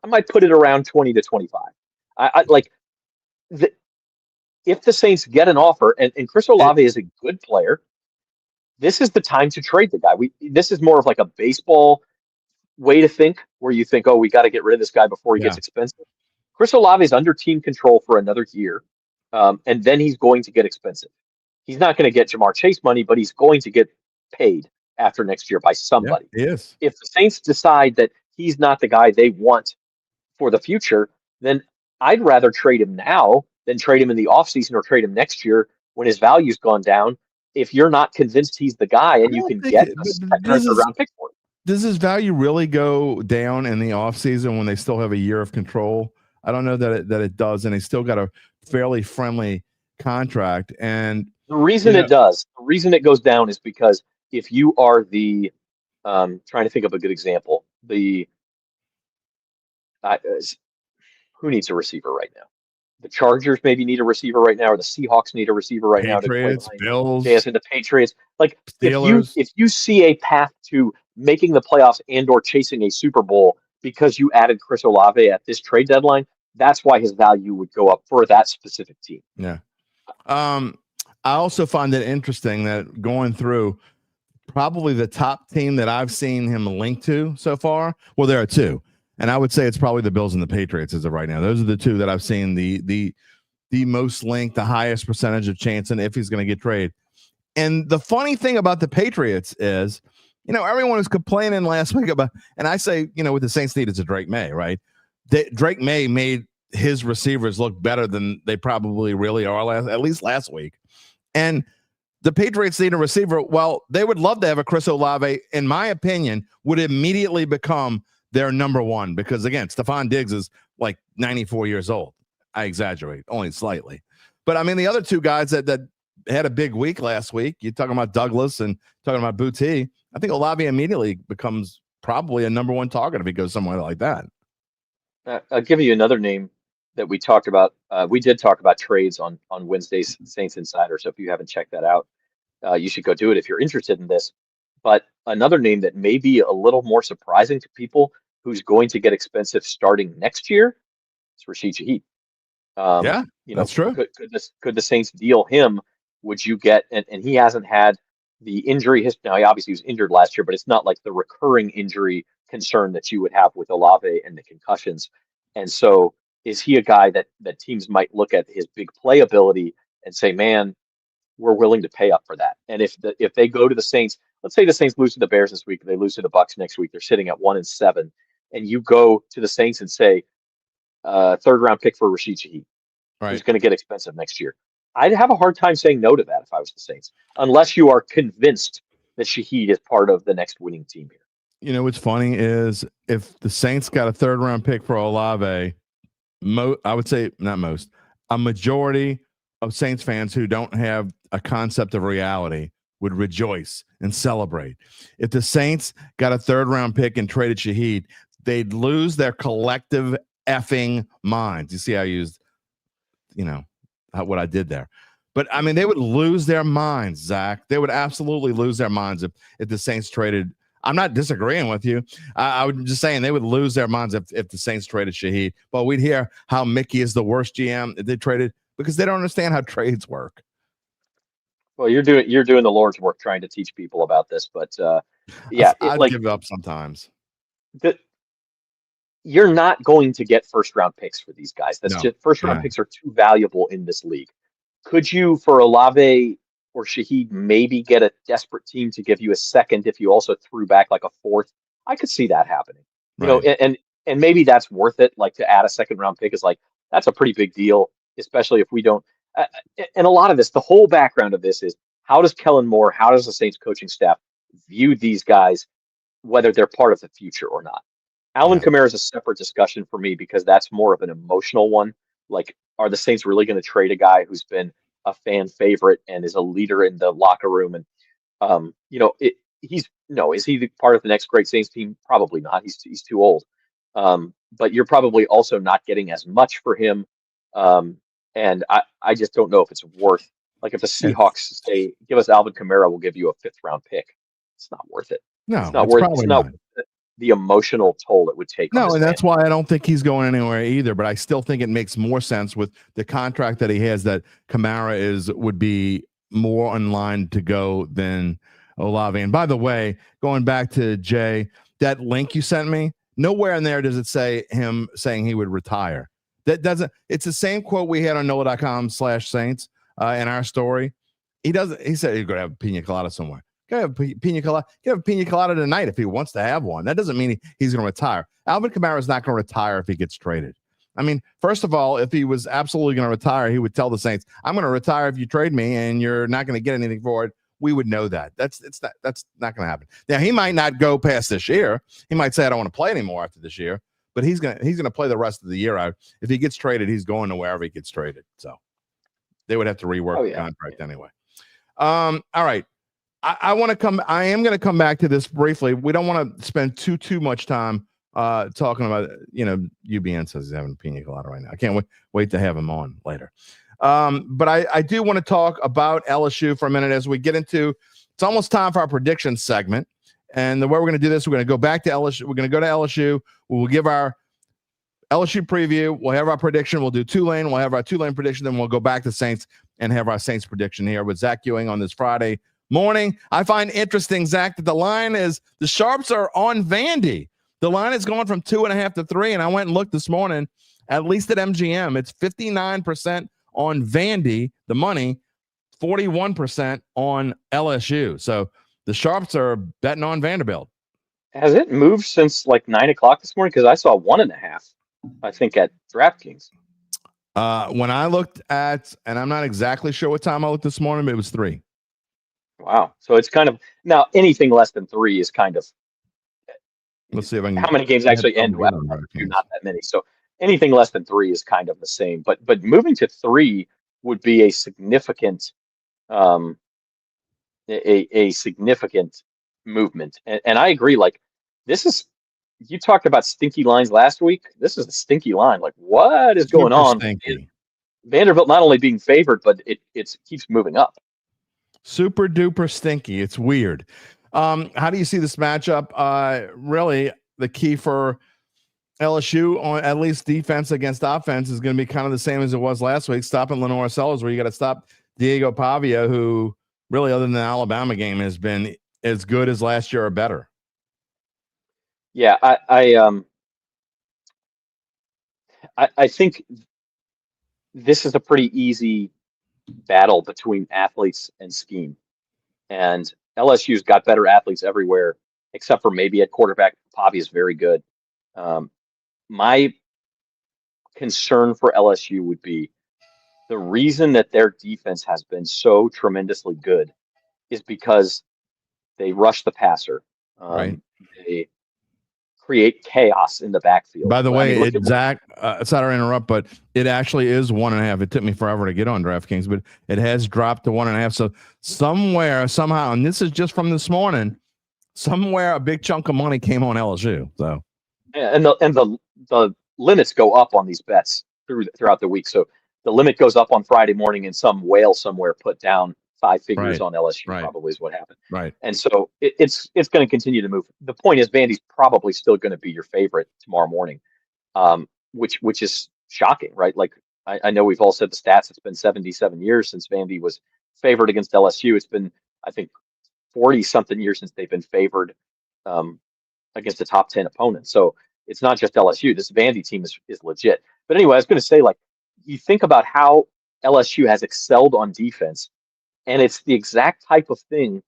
I might put it around 20 to 25. If the Saints get an offer, and Chris Olave is a good player, this is the time to trade the guy. This is more of like a baseball way to think, where you think, oh, we got to get rid of this guy before he gets expensive. Chris Olave is under team control for another year, and then he's going to get expensive. He's not going to get Jamar Chase money, but he's going to get paid after next year by somebody. Yeah, he is. If the Saints decide that he's not the guy they want for the future, then I'd rather trade him now than trade him in the offseason or trade him next year when his value's gone down. If you're not convinced he's the guy and you can get a second-round pick for him. Does his value really go down in the offseason when they still have a year of control? I don't know that it does, and they still got a fairly friendly contract. And the reason it goes down is because if you are the trying to think of a good example, who needs a receiver right now? The Chargers maybe need a receiver right now, or the Seahawks need a receiver right now. Patriots, Bills, and the Patriots. Like Steelers. if you see a path to making the playoffs and/or chasing a Super Bowl because you added Chris Olave at this trade deadline, that's why his value would go up for that specific team. Yeah. I also find it interesting that going through probably the top team that I've seen him linked to so far. Well, there are 2. And I would say it's probably the Bills and the Patriots as of right now. Those are the 2 that I've seen the most linked, the highest percentage of chance, and if he's going to get traded. And the funny thing about the Patriots is, everyone was complaining last week about, and I say, what the Saints need is a Drake May, right? Drake May made his receivers look better than they probably really are at least last week. And the Patriots need a receiver. Well, they would love to have a Chris Olave, in my opinion, would immediately become their number one because, again, Stephon Diggs is like 94 years old. I exaggerate only slightly. But, I mean, the other 2 guys that had a big week last week, you're talking about Douglas and talking about Boutte, I think Olave immediately becomes probably a number 1 target if he goes somewhere like that. I'll give you another name that we talked about. We did talk about trades on Wednesday's Saints Insider, so if you haven't checked that out, you should go do it if you're interested in this. But another name that may be a little more surprising to people, who's going to get expensive starting next year, is Rashid Shaheed. That's true. Could the Saints deal him? Would you get, and he hasn't had the injury history. Now, he obviously was injured last year, but it's not like the recurring injury concern that you would have with Olave and the concussions. And so is he a guy that teams might look at his big playability and say, man, we're willing to pay up for that? And if they go to the Saints, let's say the Saints lose to the Bears this week, they lose to the Bucs next week, they're sitting at 1-7, and you go to the Saints and say, third round pick for Rashid Shaheed, who's going to get expensive next year. I'd have a hard time saying no to that if I was the Saints, unless you are convinced that Shaheed is part of the next winning team here. You know what's funny is if the Saints got a third round pick for Olave, I would say not most, a majority of Saints fans who don't have a concept of reality would rejoice and celebrate. If the Saints got a third round pick and traded Shaheed, they'd lose their collective effing minds. You see how I used, what I did there. But I mean, they would lose their minds, Zach. They would absolutely lose their minds if the Saints traded. I'm not disagreeing with you. I was just saying they would lose their minds if the Saints traded Shaheed. But we'd hear how Mickey is the worst GM if they traded, because they don't understand how trades work. Well, you're doing the Lord's work trying to teach people about this, but I'd give up sometimes. You're not going to get first round picks for these guys. Just first round picks are too valuable in this league. Could you, for Olave or Shaheed, maybe get a desperate team to give you a second if you also threw back like a fourth? I could see that happening. And maybe that's worth it. Like to add a second round pick is like, that's a pretty big deal, especially if we don't. And a lot of this, the whole background of this is, how does Kellen Moore, how does the Saints coaching staff view these guys, whether they're part of the future or not? Alvin Kamara is a separate discussion for me because that's more of an emotional one. Like, are the Saints really going to trade a guy who's been a fan favorite and is a leader in the locker room? And, is he part of the next great Saints team? Probably not. He's too old. But you're probably also not getting as much for him. And I just don't know if it's worth, like if the Seahawks say, give us Alvin Kamara, we'll give you a 5th round pick. It's not worth it. No, it's not worth the emotional toll it would take. No, and that's why I don't think he's going anywhere either. But I still think it makes more sense with the contract that he has that Kamara would be more in line to go than Olave. And by the way, going back to Jay, that link you sent me, nowhere in there does it say him saying he would retire. That doesn't. It's the same quote we had on NOLA.com/Saints in our story. He doesn't. He said he's going to have a pina colada somewhere. Can have a pina colada. Can have a pina colada tonight if he wants to have one. That doesn't mean he's going to retire. Alvin Kamara is not going to retire if he gets traded. I mean, first of all, if he was absolutely going to retire, he would tell the Saints, "I'm going to retire if you trade me, and you're not going to get anything for it." We would know that. That's not going to happen. Now he might not go past this year. He might say, "I don't want to play anymore after this year." But he's gonna play the rest of the year out. If he gets traded, he's going to wherever he gets traded. So they would have to rework the contract anyway. All right. I am going to come back to this briefly. We don't want to spend too much time talking about, UBN says he's having a pina colada right now. I can't wait to have him on later. But I do want to talk about LSU for a minute as we get into, it's almost time for our prediction segment. And the way we're going to do this, we're going to go back to LSU. We're going to go to LSU. We'll give our LSU preview. We'll have our prediction. We'll do Tulane. We'll have our Tulane prediction. Then we'll go back to Saints and have our Saints prediction here with Zach Ewing on this Friday morning. I find interesting, Zach, that the Sharps are on Vandy. The line has gone from 2.5 to 3. And I went and looked this morning, at least at MGM. It's 59% on Vandy, the money, 41% on LSU. So the Sharps are betting on Vanderbilt. Has it moved since like 9 o'clock this morning? Because I saw 1.5, I think, at DraftKings. When I looked at, and I'm not exactly sure what time I looked this morning, but it was 3. Wow. So it's kind of, now anything less than 3 is kind of, let's see if I can. How many games actually end? Not that many. So anything less than 3 is kind of the same. But moving to 3 would be a significant a significant movement. And I agree, like, this is, you talked about stinky lines last week. This is a stinky line. Like, what is going on? Vanderbilt not only being favored, but it keeps moving up. Super duper stinky. It's weird. How do you see this matchup? Really, the key for LSU on at least defense against offense is going to be kind of the same as it was last week. Stopping Lenore Sellers, where you got to stop Diego Pavia, who really, other than the Alabama game, has been as good as last year or better. Yeah, I think this is a pretty easy battle between athletes and scheme. And LSU's got better athletes everywhere, except for maybe at quarterback. Pavia is very good. My concern for LSU would be the reason that their defense has been so tremendously good is because they rush the passer. Right. They create chaos in the backfield. By the way, look at Zach, sorry to interrupt, but it actually is 1.5. It took me forever to get on DraftKings, but it has dropped to 1.5. So somewhere, somehow, and this is just from this morning, somewhere a big chunk of money came on LSU. So, and the limits go up on these bets throughout the week. So the limit goes up on Friday morning, and some whale somewhere put down 5 figures on LSU. Probably is what happened. Right. And so it's going to continue to move. The point is, Vandy's probably still going to be your favorite tomorrow morning, which is shocking, right? Like I know we've all said the stats. It's been 77 years since Vandy was favored against LSU. It's been, I think, 40 something years since they've been favored against a top 10 opponent. So it's not just LSU. This Vandy team is legit. But anyway, I was going to say, like, you think about how LSU has excelled on defense, and it's the exact type of thing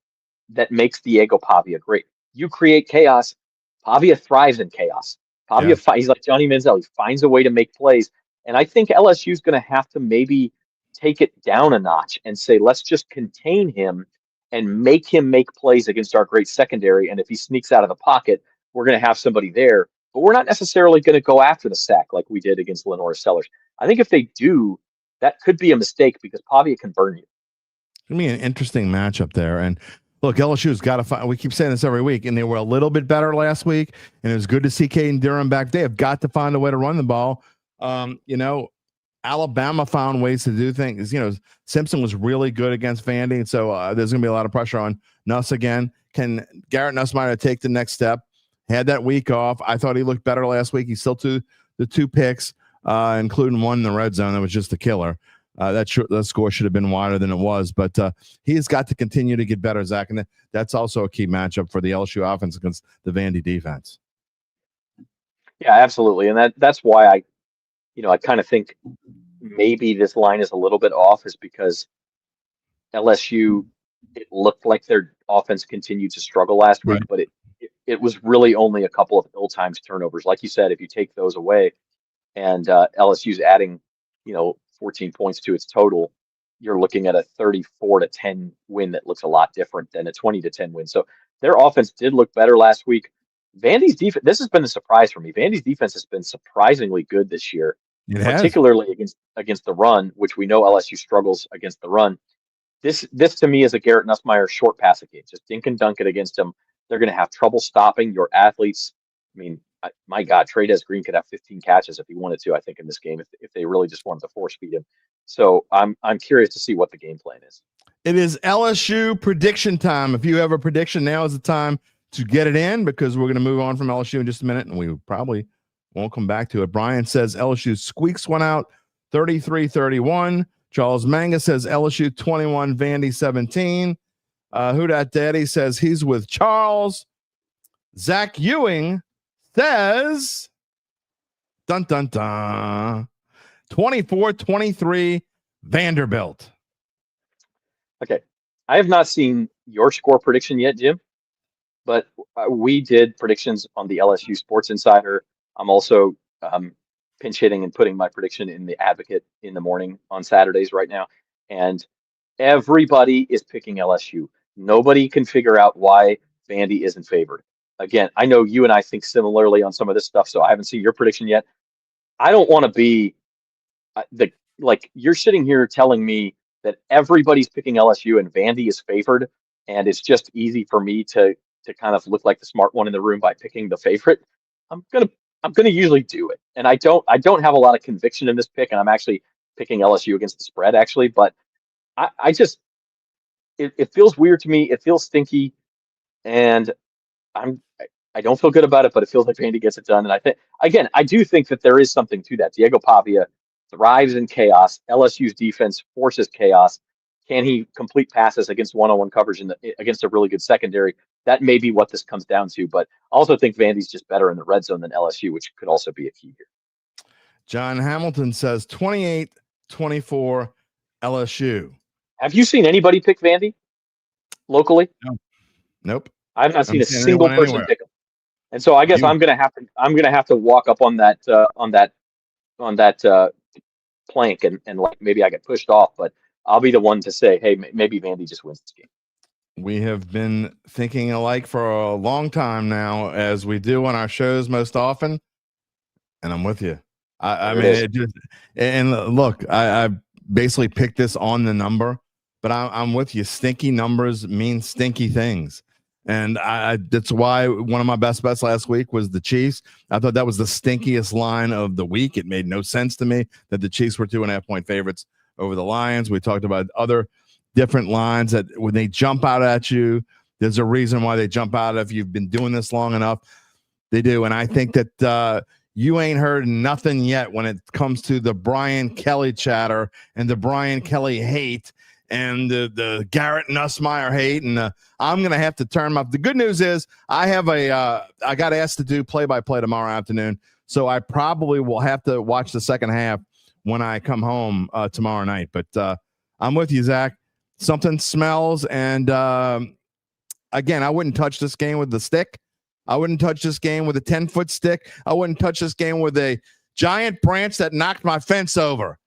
that makes Diego Pavia great. You create chaos. Pavia thrives in chaos. Pavia, he's like Johnny Manziel. He finds a way to make plays. And I think LSU is going to have to maybe take it down a notch and say, let's just contain him and make him make plays against our great secondary. And if he sneaks out of the pocket, we're going to have somebody there. But we're not necessarily going to go after the sack like we did against Lenore Sellers. I think if they do, that could be a mistake because Pavia can burn you. It's going to be an interesting matchup there. And look, LSU's got to find, we keep saying this every week, and they were a little bit better last week, and it was good to see Caden Durham back. They have got to find a way to run the ball. Alabama found ways to do things. Simpson was really good against Vandy, and so there's going to be a lot of pressure on Nuss again. Can Garrett Nussmeier take the next step? Had that week off. I thought he looked better last week. He still the 2 picks, including one in the red zone that was just a killer. That score should have been wider than it was, but he has got to continue to get better, Zach, and that's also a key matchup for the LSU offense against the Vandy defense. Yeah, absolutely, and that's why I kind of think maybe this line is a little bit off, is because LSU, it looked like their offense continued to struggle last week, but it was really only a couple of ill-timed turnovers. Like you said, if you take those away, and LSU's adding, 14 points to its total, you're looking at a 34-10 win that looks a lot different than a 20-10 win. So their offense did look better last week. Vandy's defense, this has been a surprise for me. Vandy's defense has been surprisingly good this year, particularly against the run, which we know LSU struggles against the run. This to me is a Garrett Nussmeier short passing game. Just dink and dunk it against them. They're going to have trouble stopping your athletes. I mean, my God, Trey'Dez Green could have 15 catches if he wanted to, I think, in this game, if they really just wanted to force feed him. So I'm curious to see what the game plan is. It is LSU prediction time. If you have a prediction, now is the time to get it in, because we're going to move on from LSU in just a minute, and we probably won't come back to it. Brian says LSU squeaks one out, 33-31. Charles Manga says LSU 21, Vandy 17. Who Dat Daddy says he's with Charles. Zach Ewing says, dun, dun, dun, 24-23 Vanderbilt. Okay. I have not seen your score prediction yet, Jim, but we did predictions on the LSU Sports Insider. I'm also pinch hitting and putting my prediction in the Advocate in the morning on Saturdays right now. And everybody is picking LSU. Nobody can figure out why Vandy isn't favored. Again, I know you and I think similarly on some of this stuff, so I haven't seen your prediction yet. I don't want to be you're sitting here telling me that everybody's picking LSU and Vandy is favored, and it's just easy for me to kind of look like the smart one in the room by picking the favorite. I'm gonna usually do it, and I don't have a lot of conviction in this pick, and I'm actually picking LSU against the spread actually, but I just it feels weird to me. It feels stinky, and I don't feel good about it, but it feels like Vandy gets it done. And I do think that there is something to that. Diego Pavia thrives in chaos. LSU's defense forces chaos. Can he complete passes against one-on-one coverage against a really good secondary? That may be what this comes down to. But I also think Vandy's just better in the red zone than LSU, which could also be a key here. John Hamilton says 28-24 LSU. Have you seen anybody pick Vandy locally? No. Nope. I have not seen I'm a seeing single anyone person anywhere. pick them. And so I guess You, I'm gonna have to walk up on that plank and like maybe I get pushed off, but I'll be the one to say, hey, maybe Vandy just wins this game. we have been thinking alike for a long time now, as we do on our shows most often. And I'm with you. I mean, it just, and look, I basically picked this on the number, but I'm with you. Stinky numbers mean stinky things. And that's why one of my best bets last week was the Chiefs. I thought that was the stinkiest line of the week. It made no sense to me that the Chiefs were 2.5-point favorites over the Lions. We talked about other different lines that when they jump out at you, there's a reason why they jump out. If you've been doing this long enough, they do. And I think that you ain't heard nothing yet when it comes to the Brian Kelly chatter and the Brian Kelly hate and the Garrett Nussmeier hate. And I'm going to have to turn my. The good news is I have I got asked to do play-by-play tomorrow afternoon. So I probably will have to watch the second half when I come home tomorrow night. But I'm with you, Zach. Something smells. And again, I wouldn't touch this game with the stick. I wouldn't touch this game with a 10-foot stick. I wouldn't touch this game with a giant branch that knocked my fence over.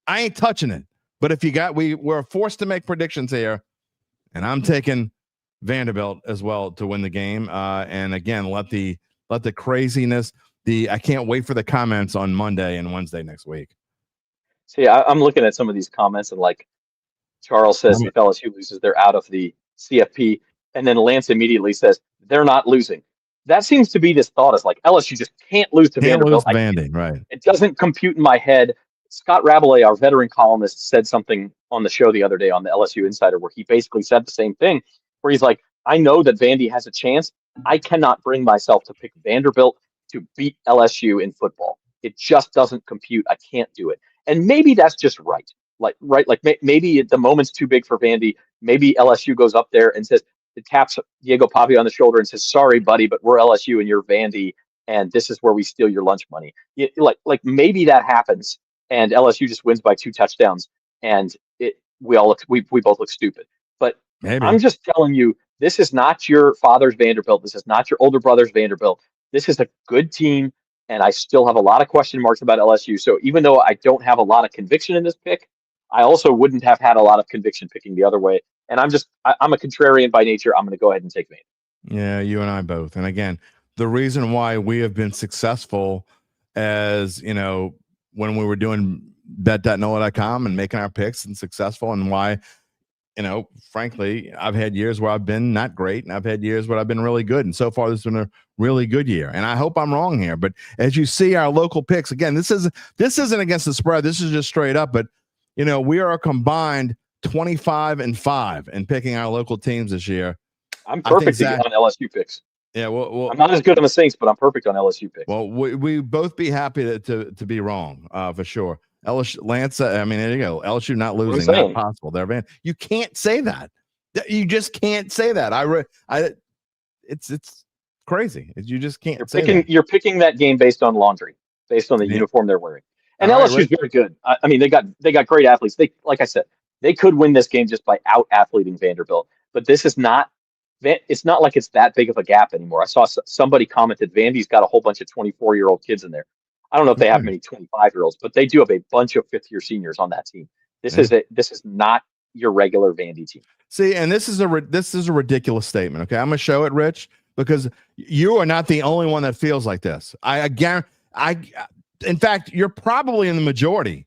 I ain't touching it. But if you got, we're forced to make predictions here, and I'm taking Vanderbilt as well to win the game. And again, let the craziness. I can't wait for the comments on Monday and Wednesday next week. See, I'm looking at some of these comments, and like Charles says, if LSU loses, they're out of the CFP, and then Lance immediately says they're not losing. That seems to be this thought is like LSU just can't lose to Vanderbilt. Vandy, right? It doesn't compute in my head. Scott Rabelais, our veteran columnist, said something on the show the other day on the LSU Insider where he basically said the same thing, where he's like, I know that Vandy has a chance. I cannot bring myself to pick Vanderbilt to beat LSU in football. It just doesn't compute. I can't do it. And maybe that's just right. Maybe the moment's too big for Vandy. Maybe LSU goes up there and says, it taps Diego Pavia on the shoulder and says, sorry, buddy, but we're LSU and you're Vandy, and this is where we steal your lunch money. Like maybe that happens, and LSU just wins by 2 touchdowns, and we both look stupid. But maybe. I'm just telling you, this is not your father's Vanderbilt. This is not your older brother's Vanderbilt. This is a good team, and I still have a lot of question marks about LSU. So even though I don't have a lot of conviction in this pick, I also wouldn't have had a lot of conviction picking the other way. And I'm a contrarian by nature. I'm going to go ahead and take Vandy. Yeah, you and I both. And again, the reason why we have been successful as, when we were doing bet.nola.com and making our picks and successful, and why, frankly, I've had years where I've been not great, and I've had years where I've been really good. And so far, this has been a really good year. And I hope I'm wrong here. But as you see our local picks, again, this isn't against the spread. This is just straight up. But, we are a combined 25-5 in picking our local teams this year. I'm perfect on LSU picks. Yeah, well, I'm not as good on the Saints, but I'm perfect on LSU picks. Well, we both be happy to be wrong, for sure. LSU, Lance, there you go. LSU not losing, not possible. You can't say that. You just can't say that. It's crazy. You just can't say that. You're picking that game based on laundry, based on the uniform they're wearing. And LSU is very good. They got great athletes. Like I said, they could win this game just by out-athleting Vanderbilt. But this is not. It's not like it's that big of a gap anymore. I saw somebody commented Vandy's got a whole bunch of 24-year-old kids in there. I don't know if they have many 25-year-olds, but they do have a bunch of fifth-year seniors on that team. This is not your regular Vandy team. See, and this is a ridiculous statement. Okay, I'm gonna show it, Rich, because you are not the only one that feels like this. In fact, you're probably in the majority.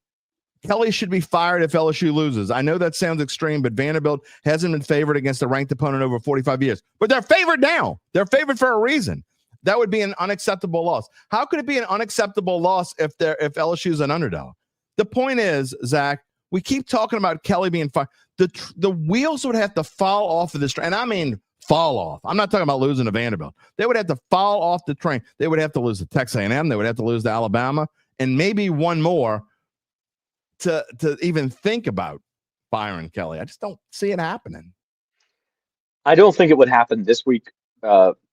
Kelly should be fired if LSU loses. I know that sounds extreme, but Vanderbilt hasn't been favored against a ranked opponent over 45 years. But they're favored now. They're favored for a reason. That would be an unacceptable loss. How could it be an unacceptable loss if LSU is an underdog? The point is, Zach, we keep talking about Kelly being fired. The wheels would have to fall off of this train. And I mean fall off. I'm not talking about losing to Vanderbilt. They would have to fall off the train. They would have to lose to Texas A&M. They would have to lose to Alabama. And maybe one more to even think about firing Kelly. I just don't see it happening. I don't think it would happen this week,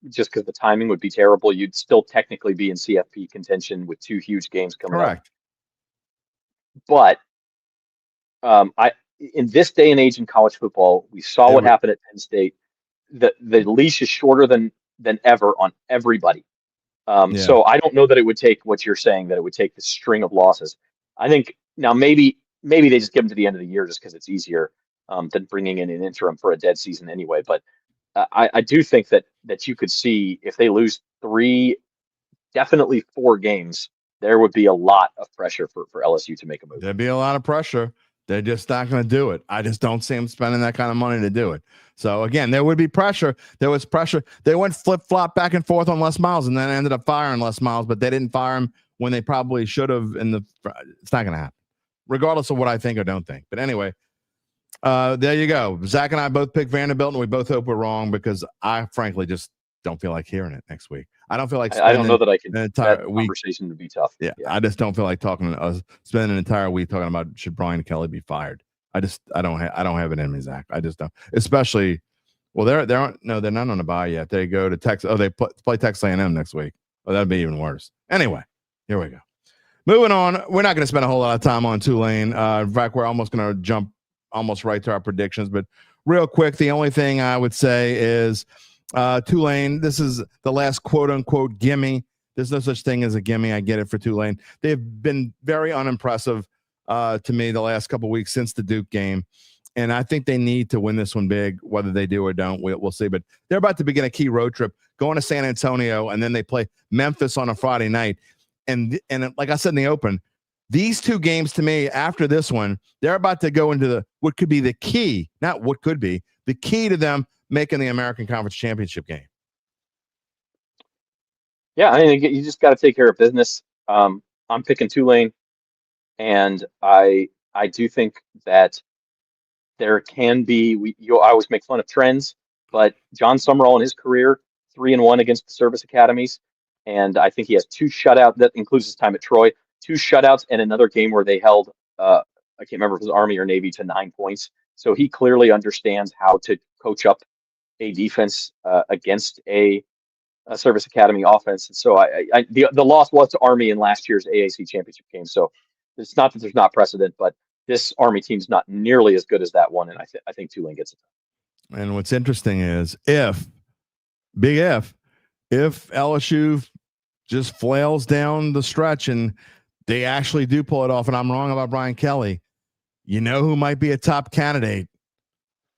just because the timing would be terrible. You'd still technically be in CFP contention with 2 huge games coming up. But in this day and age in college football, we saw what happened at Penn State. the leash is shorter than ever on everybody. So I don't know that it would take what you're saying, that it would take the string of losses. I think now maybe they just give them to the end of the year just because it's easier than bringing in an interim for a dead season anyway. But I do think that you could see if they lose 3, definitely 4 games, there would be a lot of pressure for LSU to make a move. There'd be a lot of pressure. They're just not going to do it. I just don't see them spending that kind of money to do it. So, again, there would be pressure. There was pressure. They went flip-flop back and forth on Les Miles and then ended up firing Les Miles, but they didn't fire him when they probably should have. It's not going to happen, regardless of what I think or don't think. But anyway, there you go. Zach and I both picked Vanderbilt, and we both hope we're wrong because I, frankly, just don't feel like hearing it next week. I don't feel like I don't know that I can. An entire that week. Conversation would be tough. Yeah, I just don't feel like spending an entire week talking about should Brian Kelly be fired. I don't have it in me, Zach. I just don't. Especially, well, they're not on the bye yet. They go to Texas. Oh, they play Texas A&M next week. Oh, that'd be even worse. Anyway, here we go. Moving on. We're not going to spend a whole lot of time on Tulane. In fact, we're almost going to jump almost right to our predictions. But real quick, the only thing I would say is Tulane. This is the last quote unquote gimme. There's no such thing as a gimme. I get it for Tulane. They've been very unimpressive to me the last couple of weeks since the Duke game. And I think they need to win this one big, whether they do or don't. We'll see. But they're about to begin a key road trip, going to San Antonio, and then they play Memphis on a Friday night. And like I said in the open, these 2 games to me after this one, they're about to go into what could be the key, not what could be, the key to them making the American Conference Championship game. Yeah, I mean, you just got to take care of business. I'm picking Tulane, and I do think that there can be. I always make fun of trends, but John Summerall in his career 3-1 against the service academies, and I think he has 2 shutouts. That includes his time at Troy, 2 shutouts, and another game where they held I can't remember if it was Army or Navy to 9 points. So he clearly understands how to coach up a defense against a service academy offense. And so the loss was to Army in last year's AAC championship game. So it's not that there's not precedent, but this Army team's not nearly as good as that one. And I think Tulane gets it. And what's interesting is if LSU just flails down the stretch and they actually do pull it off, and I'm wrong about Brian Kelly, you know who might be a top candidate?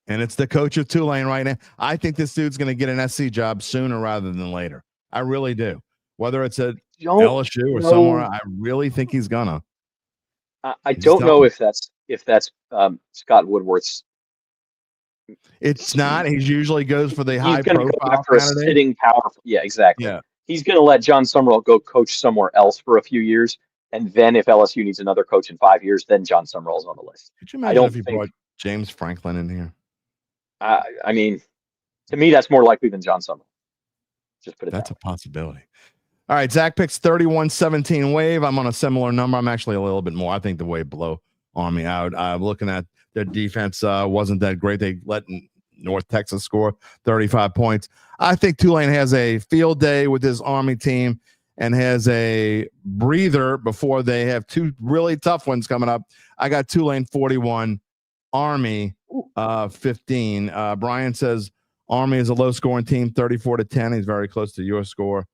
And it's the coach of Tulane right now. I think this dude's going to get an SC job sooner rather than later. I really do. Whether it's at LSU or somewhere, I really think he's gonna. I don't know if that's Scott Woodward's. It's not. He usually goes for the high profile go after candidate. A sitting powerful. Yeah, exactly. Yeah. He's going to let John Summerall go coach somewhere else for a few years, and then if LSU needs another coach in 5 years, then John Summerall's on the list. Could you imagine if he brought James Franklin in here? I mean, to me, that's more likely than John Summerall. Just put it. That's a possibility. All right, Zach picks 31-17 Wave. I'm on a similar number. I'm actually a little bit more. I think the Wave blow Army out. I'm looking at their defense wasn't that great. They let North Texas score 35 points. I think Tulane has a field day with this Army team and has a breather before they have 2 really tough ones coming up. I got Tulane 41, Army 15. Brian says Army is a low-scoring team, 34-10. He's very close to your score.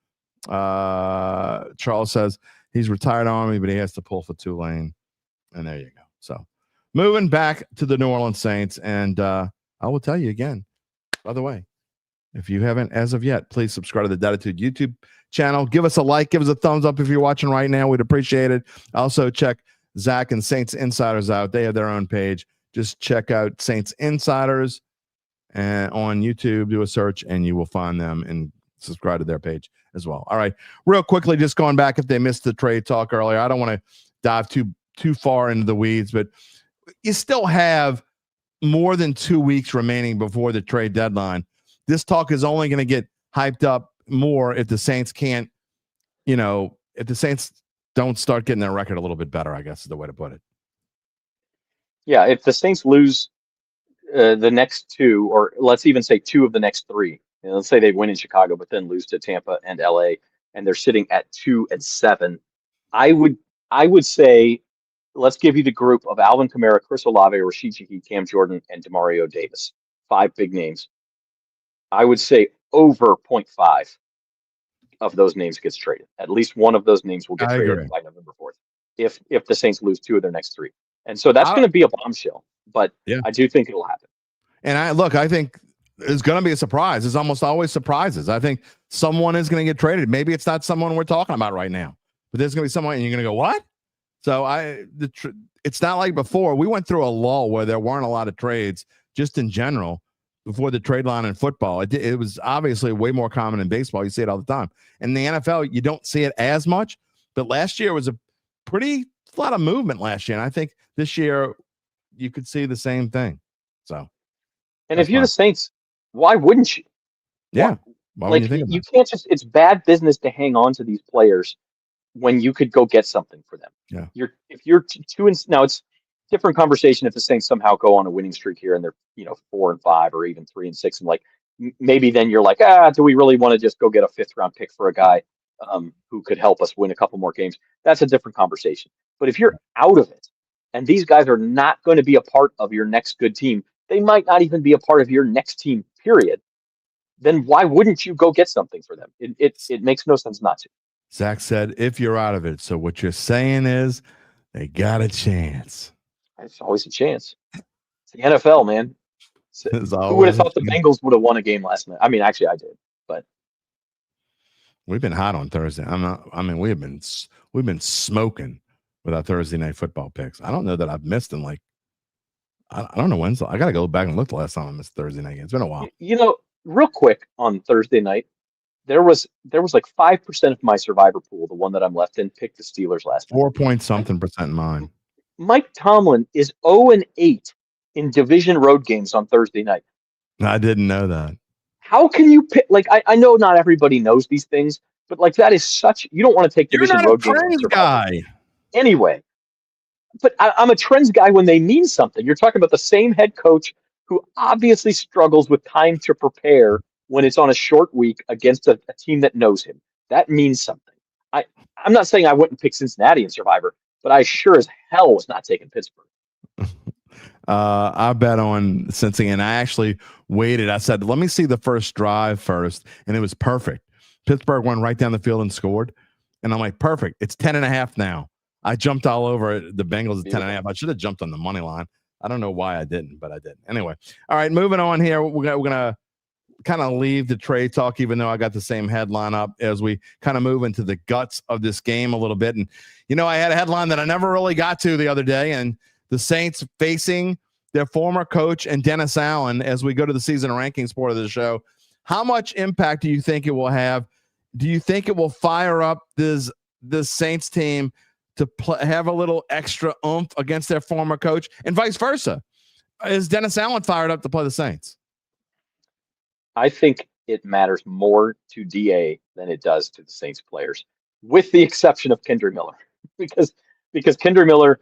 Charles says he's retired Army, but he has to pull for Tulane. And there you go. So moving back to the New Orleans Saints, and I will tell you again, by the way, if you haven't as of yet, please subscribe to the Dattitude YouTube channel. Give us a like. Give us a thumbs up if you're watching right now. We'd appreciate it. Also, check Zach and Saints Insiders out. They have their own page. Just check out Saints Insiders and on YouTube. Do a search, and you will find them and subscribe to their page as well. All right. Real quickly, just going back if they missed the trade talk earlier. I don't want to dive too far into the weeds, but you still have more than 2 weeks remaining before the trade deadline. This talk is only going to get hyped up more if the Saints can't, if the Saints don't start getting their record a little bit better, I guess is the way to put it. Yeah, if the Saints lose the next 2, or let's even say 2 of the next 3, let's say they win in Chicago, but then lose to Tampa and LA, and they're sitting at 2-7, I would say, let's give you the group of Alvin Kamara, Chris Olave, Rashid Shaheed, Cam Jordan, and Demario Davis. 5 big names. I would say over 0.5 of those names gets traded. At least one of those names will get I traded agree. by November 4th if the Saints lose 2 of their next 3. And so that's I, going to be a bombshell, but yeah. I do think it'll happen. And I think it's going to be a surprise. It's almost always surprises. I think someone is going to get traded. Maybe it's not someone we're talking about right now, but there's going to be someone and you're going to go, what? So it's not like before. We went through a lull where there weren't a lot of trades just in general before the trade line in football. It was obviously way more common in baseball. You see it all the time. In the NFL, you don't see it as much, but last year was a lot of movement last year. And I think this year you could see the same thing. So, and if you're the Saints, why wouldn't you? Yeah. Why would you think you can't just, it's bad business to hang on to these players when you could go get something for them. Yeah. If you're now it's different conversation if the Saints somehow go on a winning streak here and they're 4-5 or even 3-6 and like maybe then you're like, do we really want to just go get a 5th round pick for a guy who could help us win a couple more games? That's a different conversation. But if you're out of it and these guys are not going to be a part of your next good team, they might not even be a part of your next team, period. Then why wouldn't you go get something for them? It makes no sense not to. Zach said, if you're out of it. So what you're saying is they got a chance. It's always a chance. It's the NFL, man. Who would have thought the Bengals would have won a game last night? I mean, actually, I did, but we've been hot on Thursday. We've been smoking with our Thursday night football picks. I don't know that I've missed in I don't know when's. I got to go back and look the last time I missed Thursday night game. It's been a while. Real quick on Thursday night, there was like 5% of my survivor pool, the one that I'm left in, picked the Steelers last night. 4-point-something% mine. Mike Tomlin is 0-8 in division road games on Thursday night. I didn't know that. How can you pick? I know not everybody knows these things, but that is such. You don't want to take division road games. You're not a trends guy. Anyway, but I'm a trends guy when they mean something. You're talking about the same head coach who obviously struggles with time to prepare when it's on a short week against a team that knows him. That means something. I'm not saying I wouldn't pick Cincinnati in Survivor, but I sure as hell was not taking Pittsburgh. I bet on Cincy, and I actually waited. I said, let me see the first drive first, and it was perfect. Pittsburgh went right down the field and scored, and I'm like, perfect. It's 10.5 now. I jumped all over the Bengals at 10.5. I should have jumped on the money line. I don't know why I didn't, but I did. Anyway, all right, moving on here. We're gonna kind of leave the trade talk, even though I got the same headline up, as we kind of move into the guts of this game a little bit. And I had a headline that I never really got to the other day, and the Saints facing their former coach and Dennis Allen as we go to the season rankings part of the show. How much impact do you think it will have? Do you think it will fire up this Saints team to have a little extra oomph against their former coach, and vice versa? Is Dennis Allen fired up to play the Saints? I think it matters more to DA than it does to the Saints players, with the exception of Kendry Miller, because Kendry Miller,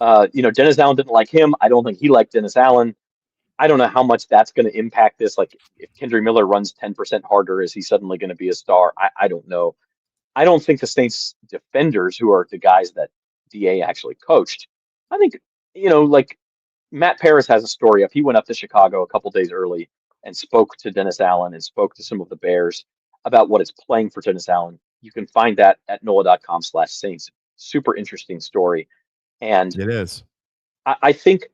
Dennis Allen didn't like him. I don't think he liked Dennis Allen. I don't know how much that's going to impact this. Like, if Kendry Miller runs 10% harder, is he suddenly going to be a star? I don't know. I don't think the Saints defenders, who are the guys that DA actually coached, I think, Matt Paris has a story up. He went up to Chicago a couple days early and spoke to Dennis Allen and spoke to some of the Bears about what it's playing for Dennis Allen. You can find that at NOLA.com/Saints. Super interesting story. And it is. I think,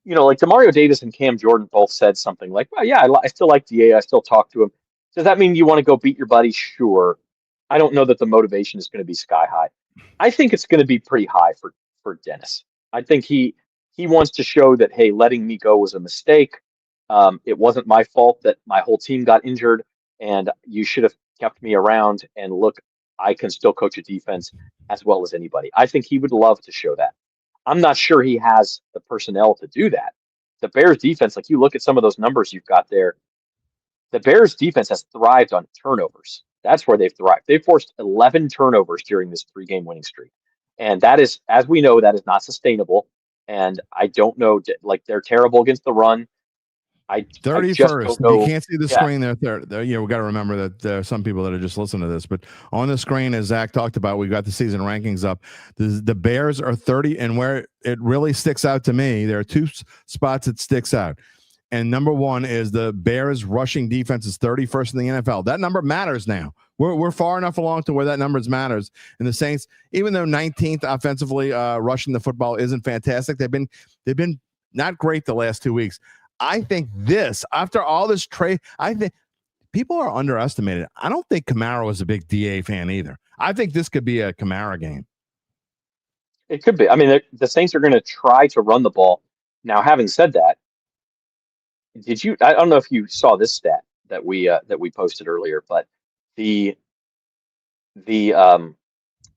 Demario Davis and Cam Jordan both said something like, well, yeah, I still like DA. I still talk to him. Does that mean you want to go beat your buddy? Sure. I don't know that the motivation is going to be sky high. I think it's going to be pretty high for Dennis. I think he wants to show that, hey, letting me go was a mistake. It wasn't my fault that my whole team got injured, and you should have kept me around. And look, I can still coach a defense as well as anybody. I think he would love to show that. I'm not sure he has the personnel to do that. The Bears defense, like, you look at some of those numbers you've got there, the Bears defense has thrived on turnovers. That's where they've thrived. They forced 11 turnovers during this 3-game winning streak. And that is, as we know, that is not sustainable. And I don't know, they're terrible against the run. 31st. You can't see the screen there. We got to remember that there are some people that are just listening to this, but on the screen, as Zach talked about, we've got the season rankings up. The Bears are 30, and where it really sticks out to me, there are two spots that sticks out. And number one is the Bears rushing defense is 31st in the NFL. That number matters now. We're far enough along to where that number matters. And the Saints, even though 19th offensively rushing the football isn't fantastic, they've been not great the last 2 weeks. I think after all this trade, I think people are underestimated. I don't think Kamara was a big DA fan either. I think this could be a Kamara game. It could be. I mean, the Saints are going to try to run the ball. Now, having said that, I don't know if you saw this stat that we posted earlier, but the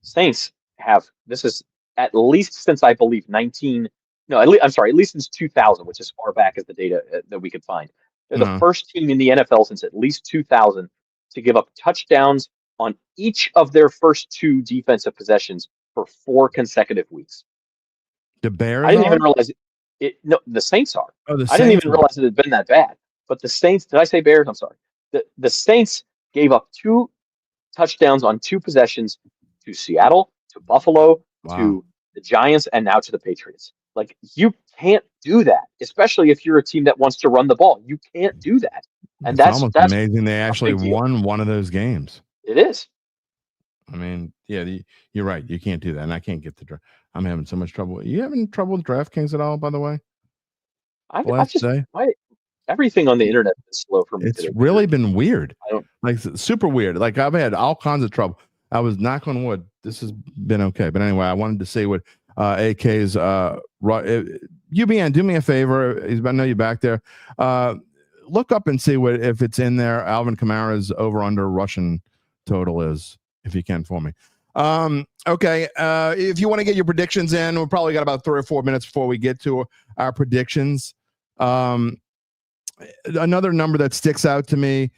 Saints have, this is at least since I believe at least since 2000, which is as far back as the data that we could find. They're the first team in the NFL since at least 2000 to give up touchdowns on each of their first 2 defensive possessions for 4 consecutive weeks. The Bears? I didn't even realize it. No, the Saints are. Oh, I didn't even realize it had been that bad. But the Saints, did I say Bears? I'm sorry. The Saints gave up 2 touchdowns on 2 possessions to Seattle, to Buffalo, to the Giants, and now to the Patriots. Like, you can't do that, especially if you're a team that wants to run the ball. You can't do that. And that's amazing. They actually won one of those games. It is. I mean, yeah, you're right. You can't do that, and I can't get the draft. I'm having so much trouble. You having trouble with DraftKings at all, by the way? Everything on the internet is slow for me. It's really been weird. Super weird. Like, I've had all kinds of trouble. I was knock on wood. This has been okay. But anyway, I wanted to say what AK's UBN, do me a favor. I know you're back there. Look up and see if it's in there. Alvin Kamara's over under Russian total is, if you can, for me. Okay. If you want to get your predictions in, we've probably got about 3 or 4 minutes before we get to our predictions. Another number that sticks out to me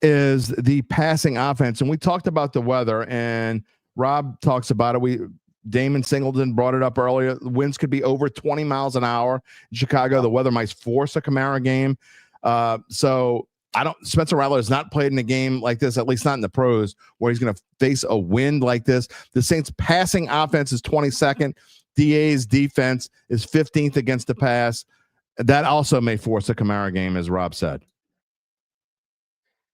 is the passing offense. And we talked about the weather, and Rob talks about it. Damon Singleton brought it up earlier. The winds could be over 20 miles an hour in Chicago. The weather might force a Kamara game. So Spencer Rattler has not played in a game like this, at least not in the pros, where he's going to face a wind like this. The Saints passing offense is 22nd. DA's defense is 15th against the pass. That also may force a Kamara game, as Rob said.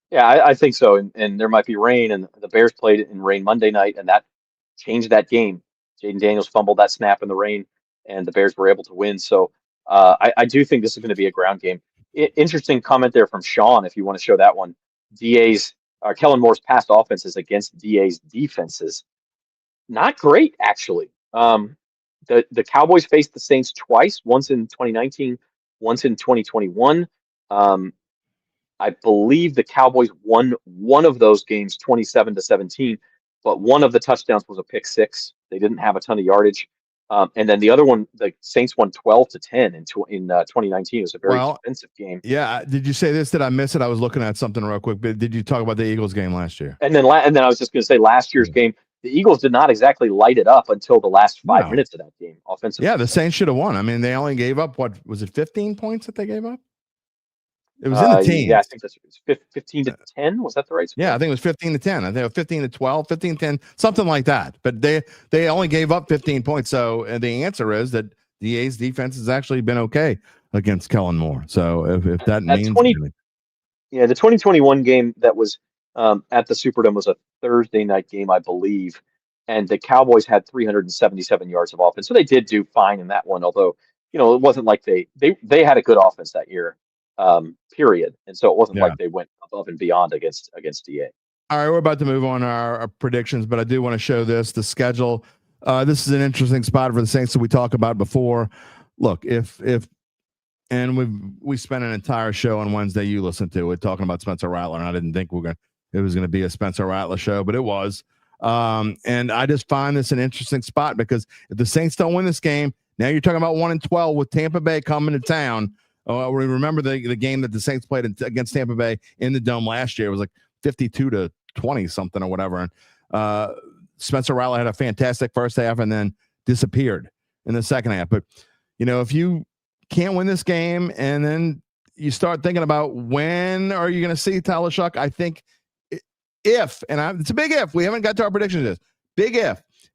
Yeah, I think so. And there might be rain, and the Bears played in rain Monday night, and that changed that game. Jaden Daniels fumbled that snap in the rain, and the Bears were able to win. So I do think this is going to be a ground game. Interesting comment there from Sean, if you want to show that one. Kellen Moore's past offenses against DA's defenses. Not great, actually. The Cowboys faced the Saints twice, once in 2019, once in 2021. I believe the Cowboys won one of those games 27-17, but one of the touchdowns was a pick six. They didn't have a ton of yardage. And then the other one, the Saints won 12-10 in 2019. It was a very expensive game. Yeah. Did you say this? Did I miss it? I was looking at something real quick, but did you talk about the Eagles game last year? And then I was just going to say last year's game, the Eagles did not exactly light it up until the last 5 minutes of that game offensively. Yeah, the Saints should have won. I mean, they only gave up, what was it, 15 points that they gave up? It was in the team. Yeah, I think that's 15-10. Was that the right score? Yeah, I think it was 15-10. I think it was 15-12, 15-10, something like that. But they only gave up 15 points. So the answer is that DA's defense has actually been okay against Kellen Moore. So if that means anything. Yeah, the 2021 game that was at the Superdome was a Thursday night game, I believe, and the Cowboys had 377 yards of offense. So they did do fine in that one, although it wasn't like they had a good offense that year. Period. And so it wasn't like they went above and beyond against DA. All right, we're about to move on our predictions, but I do want to show the schedule. This is an interesting spot for the Saints that we talked about before. Look, and we spent an entire show on Wednesday you listened to it talking about Spencer Rattler, and I didn't think it was going to be a Spencer Rattler show, but it was. And I just find this an interesting spot because if the Saints don't win this game, now you're talking about 1-12 with Tampa Bay coming to town. We remember the game that the Saints played against Tampa Bay in the Dome last year. It was like 52-20 something or whatever. And Spencer Rattler had a fantastic first half and then disappeared in the second half. But, if you can't win this game and then you start thinking about when are you going to see Tyler Shuck, I think it's a big if. We haven't got to our predictions yet. Big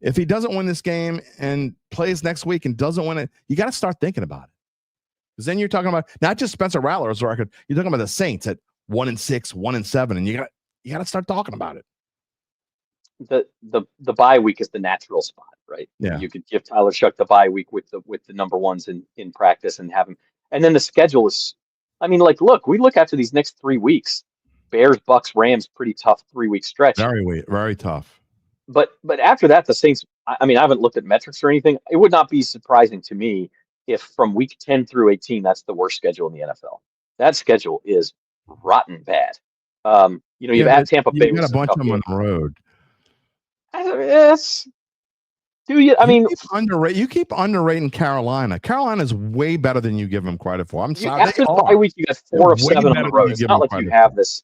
if he doesn't win this game and plays next week and doesn't win it, you got to start thinking about it. Because then you're talking about not just Spencer Rattler's record, you're talking about the Saints at 1-6, 1-7, and you got to start talking about it. The bye week is the natural spot, right? Yeah. You could give Tyler Shuck the bye week with the number ones in practice and have him. And then the schedule is, I mean, like, look, we look after these next 3 weeks. Bears, Bucks, Rams, pretty tough 3-week stretch. Very tough. But after that, the Saints, I mean, I haven't looked at metrics or anything. It would not be surprising to me if from week 10 through 18, that's the worst schedule in the NFL. That schedule is rotten bad. You've had Tampa Bay. You got a bunch of them on the road. Yes. Do you? I mean, you keep underrating Carolina. Carolina's way better than you give them credit for. I'm sorry. After the bye week, you got 4 of 7 on the road. It's not like you have this.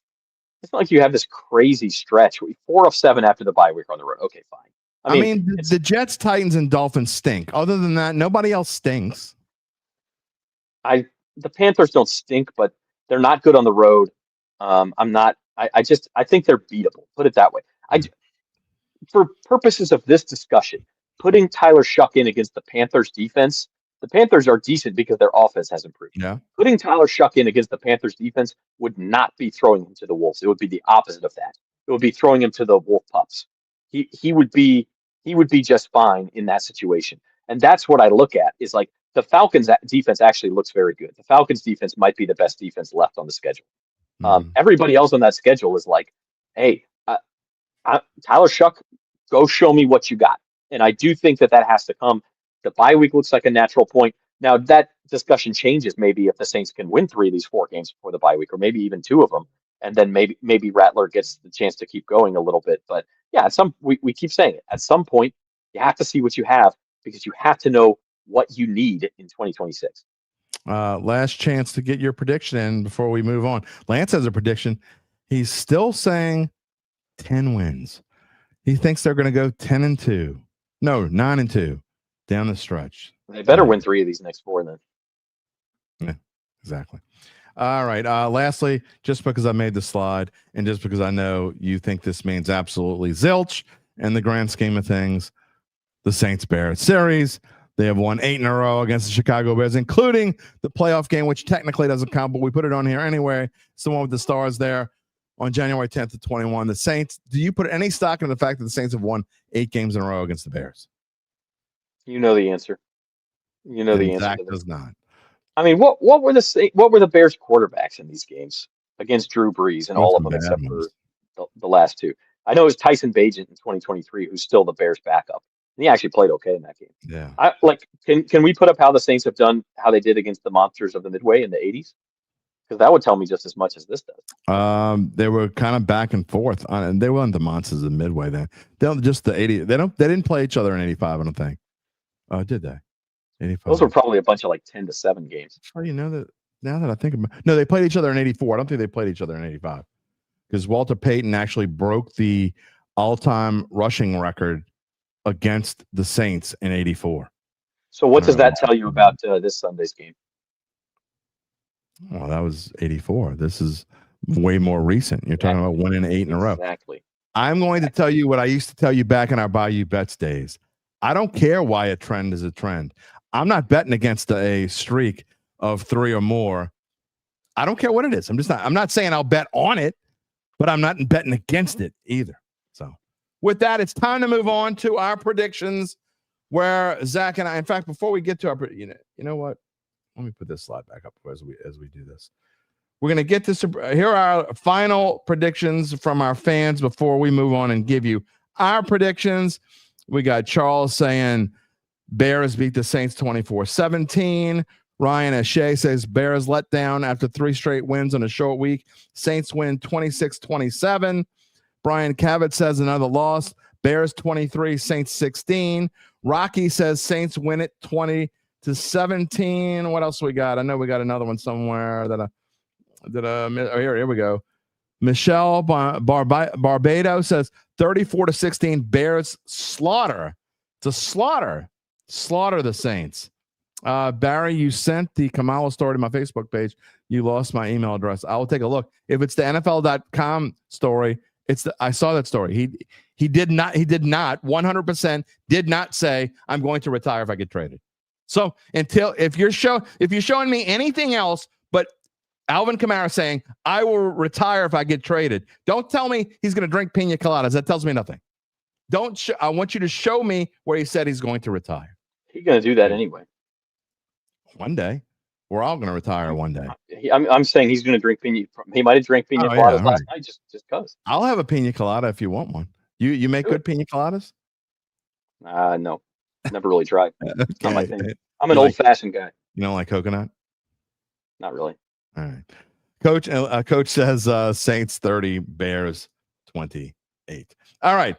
It's not like you have this crazy stretch. 4 of 7 after the bye week on the road. Okay, fine. I mean the Jets, Titans, and Dolphins stink. Other than that, nobody else stinks. The Panthers don't stink, but they're not good on the road. I think they're beatable. Put it that way. For purposes of this discussion, putting Tyler Shuck in against the Panthers defense, the Panthers are decent because their offense has improved. Yeah. Putting Tyler Shuck in against the Panthers defense would not be throwing him to the Wolves. It would be the opposite of that. It would be throwing him to the Wolf Pups. He would be just fine in that situation. And that's what I look at is like the Falcons defense actually looks very good. The Falcons defense might be the best defense left on the schedule. Everybody else on that schedule is like, hey, Tyler Shuck, go show me what you got. And I do think that has to come. The bye week looks like a natural point. Now, that discussion changes maybe if the Saints can win 3 of these 4 games before the bye week, or maybe even 2 of them. And then maybe Rattler gets the chance to keep going a little bit. But yeah, we keep saying it. At some point, you have to see what you have because you have to know what you need in 2026. Last chance to get your prediction in before we move on. Lance has a prediction. He's still saying 10 wins. He thinks they're going to go 10-2. No, 9-2 down the stretch. They better win 3 of these next 4 then. Yeah, exactly. All right. Lastly, just because I made the slide and just because I know you think this means absolutely zilch in the grand scheme of things, the Saints-Bears series, they have won 8 in a row against the Chicago Bears, including the playoff game, which technically doesn't count, but we put it on here anyway. It's the one with the stars there on January 10th to 21. The Saints, do you put any stock in the fact that the Saints have won 8 games in a row against the Bears? You know the answer. The answer. Zach does not. I mean, what were the Bears quarterbacks in these games against Drew Brees and all of them except for the last 2? I know it was Tyson Bagent in 2023, who's still the Bears' backup. And he actually played okay in that game. Yeah. Can we put up how the Saints have done, how they did against the monsters of the Midway in the 80s? Because that would tell me just as much as this does. They were kind of back and forth, and they weren't the monsters of the Midway then. They're just the 80. They didn't play each other in 85. I don't think. Oh, did they? 85. Those were probably a bunch of 10-7 games. Oh, you know that now that I think about, no, they played each other in 84. I don't think they played each other in 85 because Walter Payton actually broke the all-time rushing record against the Saints in 84. So what does that tell you about this Sunday's game? Well, that was 84. This is way more recent. You're talking about winning 8 in a row. Exactly. I'm going to tell you what I used to tell you back in our Bayou Bets days. I don't care why a trend is a trend. I'm not betting against a streak of 3 or more. I don't care what it is. I'm not saying I'll bet on it, but I'm not betting against it either. So with that, it's time to move on to our predictions where Zach and I, in fact, before we get to our, you know what? Let me put this slide back up as we do this. We're going to get this. Here are our final predictions from our fans before we move on and give you our predictions. We got Charles saying Bears beat the Saints 24-17. Ryan Ashe says Bears let down after 3 straight wins on a short week. Saints win 26-27. Brian Cavett says another loss. Bears 23, Saints 16. Rocky says Saints win it 20-17. What else we got? I know we got another one somewhere here we go. Michelle Barbado says 34-16. Bears slaughter the Saints. Barry, you sent the Kamala story to my Facebook page. You lost my email address. I will take a look. If it's the NFL.com story, I saw that story. He did not 100% did not say I'm going to retire if I get traded. So if you're showing me anything else but Alvin Kamara saying, I will retire if I get traded, don't tell me he's going to drink pina coladas. That tells me nothing. I want you to show me where he said he's going to retire. He's going to do that anyway. One day. We're all going to retire one day. I'm saying he's going to drink pina. He might have drank pina coladas last night just because. I'll have a pina colada if you want one. You make good pina coladas? No. Never really tried. Okay. It's not my thing. I'm an old-fashioned guy. You don't like coconut? Not really. All right. Coach says Saints 30, Bears 28. All right.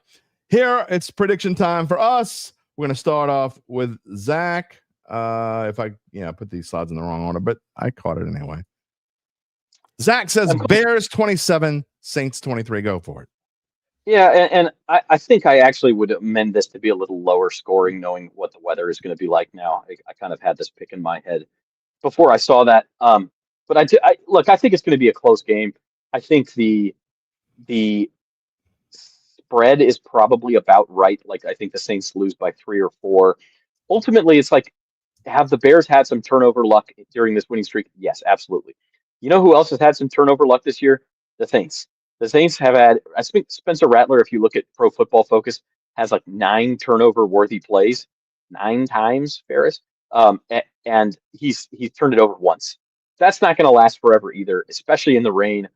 Here it's prediction time for us. We're going to start off with Zach. If I put these slides in the wrong order, but I caught it anyway. Zach says Bears 27, Saints 23. Go for it. Yeah, and I think I actually would amend this to be a little lower scoring, knowing what the weather is going to be like now. I kind of had this pick in my head before I saw that. But I think it's going to be a close game. I think the spread is probably about right. Like, I think the Saints lose by 3 or 4. Ultimately, it's like, have the Bears had some turnover luck during this winning streak? Yes, absolutely. You know who else has had some turnover luck this year? The Saints. The Saints have had, I think Spencer Rattler, if you look at Pro Football Focus, has like 9 turnover-worthy plays, 9 times, Ferris. And he's turned it over once. That's not going to last forever either, especially in the rain.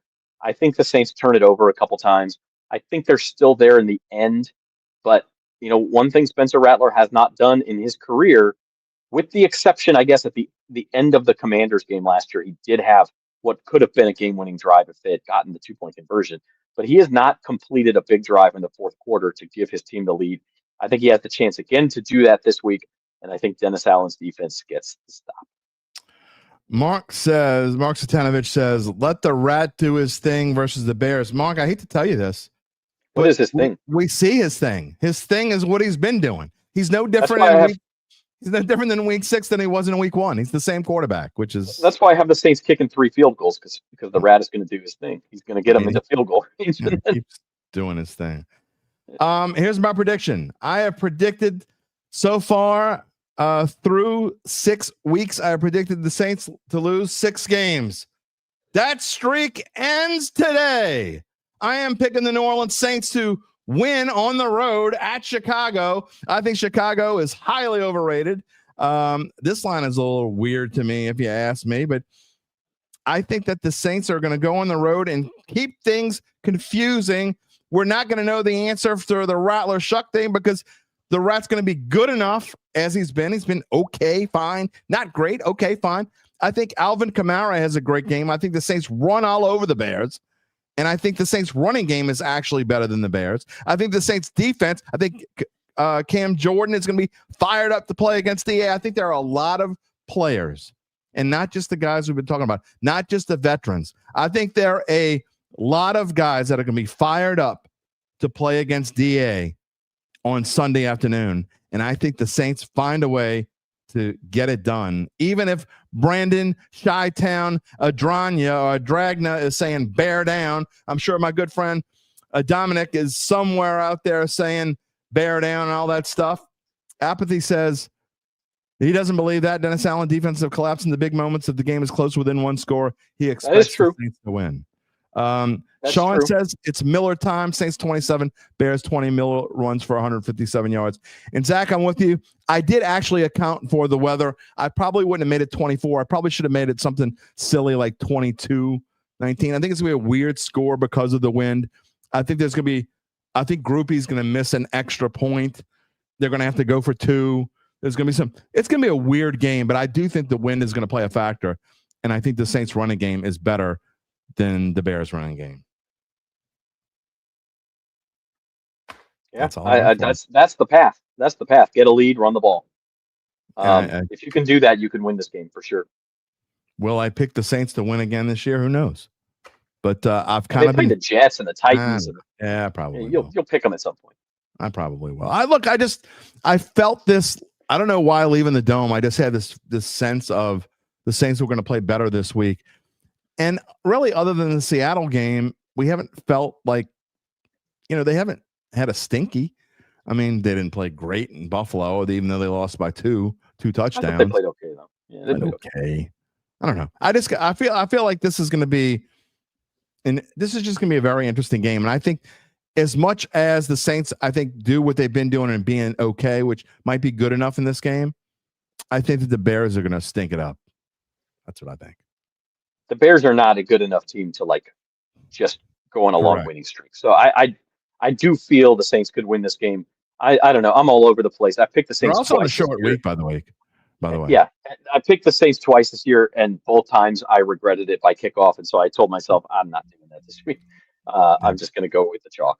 I think the Saints turn it over a couple times. I think they're still there in the end. But, one thing Spencer Rattler has not done in his career, with the exception, I guess, at the end of the Commanders game last year, he did have what could have been a game-winning drive if they had gotten the 2-point conversion. But he has not completed a big drive in the fourth quarter to give his team the lead. I think he has the chance again to do that this week, and I think Dennis Allen's defense gets the stop. Mark Satanovich says, let the Rat do his thing versus the Bears. Mark, I hate to tell you this. What is his thing? We see his thing. His thing is what he's been doing. He's no different He's no different than week 6 than he was in week 1. He's the same quarterback, which is. That's why I have the Saints kicking 3 field goals because the Rat is going to do his thing. He's going to get him into field goal range. He keeps doing his thing. Here's my prediction. I have predicted so far through 6 weeks. I have predicted the Saints to lose 6 games. That streak ends today. I am picking the New Orleans Saints to win on the road at Chicago. I think Chicago is highly overrated. This line is a little weird to me, if you ask me, but I think that the Saints are going to go on the road and keep things confusing. We're not going to know the answer for the Rattler Shuck thing because the Rat's going to be good enough as he's been. He's been okay, fine, not great, okay, fine. I think Alvin Kamara has a great game. I think the Saints run all over the Bears. And I think the Saints running game is actually better than the Bears. I think the Saints defense, I think Cam Jordan is going to be fired up to play against DA. I think there are a lot of players and not just the guys we've been talking about, not just the veterans. I think there are a lot of guys that are going to be fired up to play against DA on Sunday afternoon. And I think the Saints find a way to get it done. Even if Brandon Chi-Town Dragna is saying bear down, I'm sure my good friend Dominic is somewhere out there saying bear down and all that stuff. Apathy says he doesn't believe that. Dennis Allen defense have collapsed in the big moments. If the game is close within 1 score, he expects the Saints to win. Sean says it's Miller time. Saints 27, Bears 20. Miller runs for 157 yards. And Zach, I'm with you. I did actually account for the weather. I probably wouldn't have made it 24. I probably should have made it something silly like 22-19. I think it's going to be a weird score because of the wind. I think Groupie's going to miss an extra point. They're going to have to go for 2. There's going to be it's going to be a weird game, but I do think the wind is going to play a factor. And I think the Saints running game is better than the Bears running game. Yeah, that's the path. That's the path. Get a lead, run the ball. If you can do that, you can win this game for sure. Will I pick the Saints to win again this year? Who knows? But I've kind of been the Jets and the Titans. Probably. You'll pick them at some point. I probably will. I felt this. I don't know why leaving the dome. I just had this sense of the Saints were going to play better this week. And really, other than the Seattle game, we haven't felt like, they haven't had a stinky. I mean, they didn't play great in Buffalo, even though they lost by 2 2 I thought touchdowns. they played okay though. Yeah, they played okay. I don't know. I feel like this is going to be, and this is just going to be a very interesting game. And I think as much as the Saints, I think, do what they've been doing and being okay, which might be good enough in this game, I think that the Bears are going to stink it up. That's what I think. The Bears are not a good enough team to like just go on a long winning streak. So I do feel the Saints could win this game. I don't know. I'm all over the place. I picked the Saints. They're also on a twice short week, by the way. Yeah, I picked the Saints twice this year, and both times I regretted it by kickoff. And so I told myself, I'm not doing that this week. I'm just going to go with the chalk.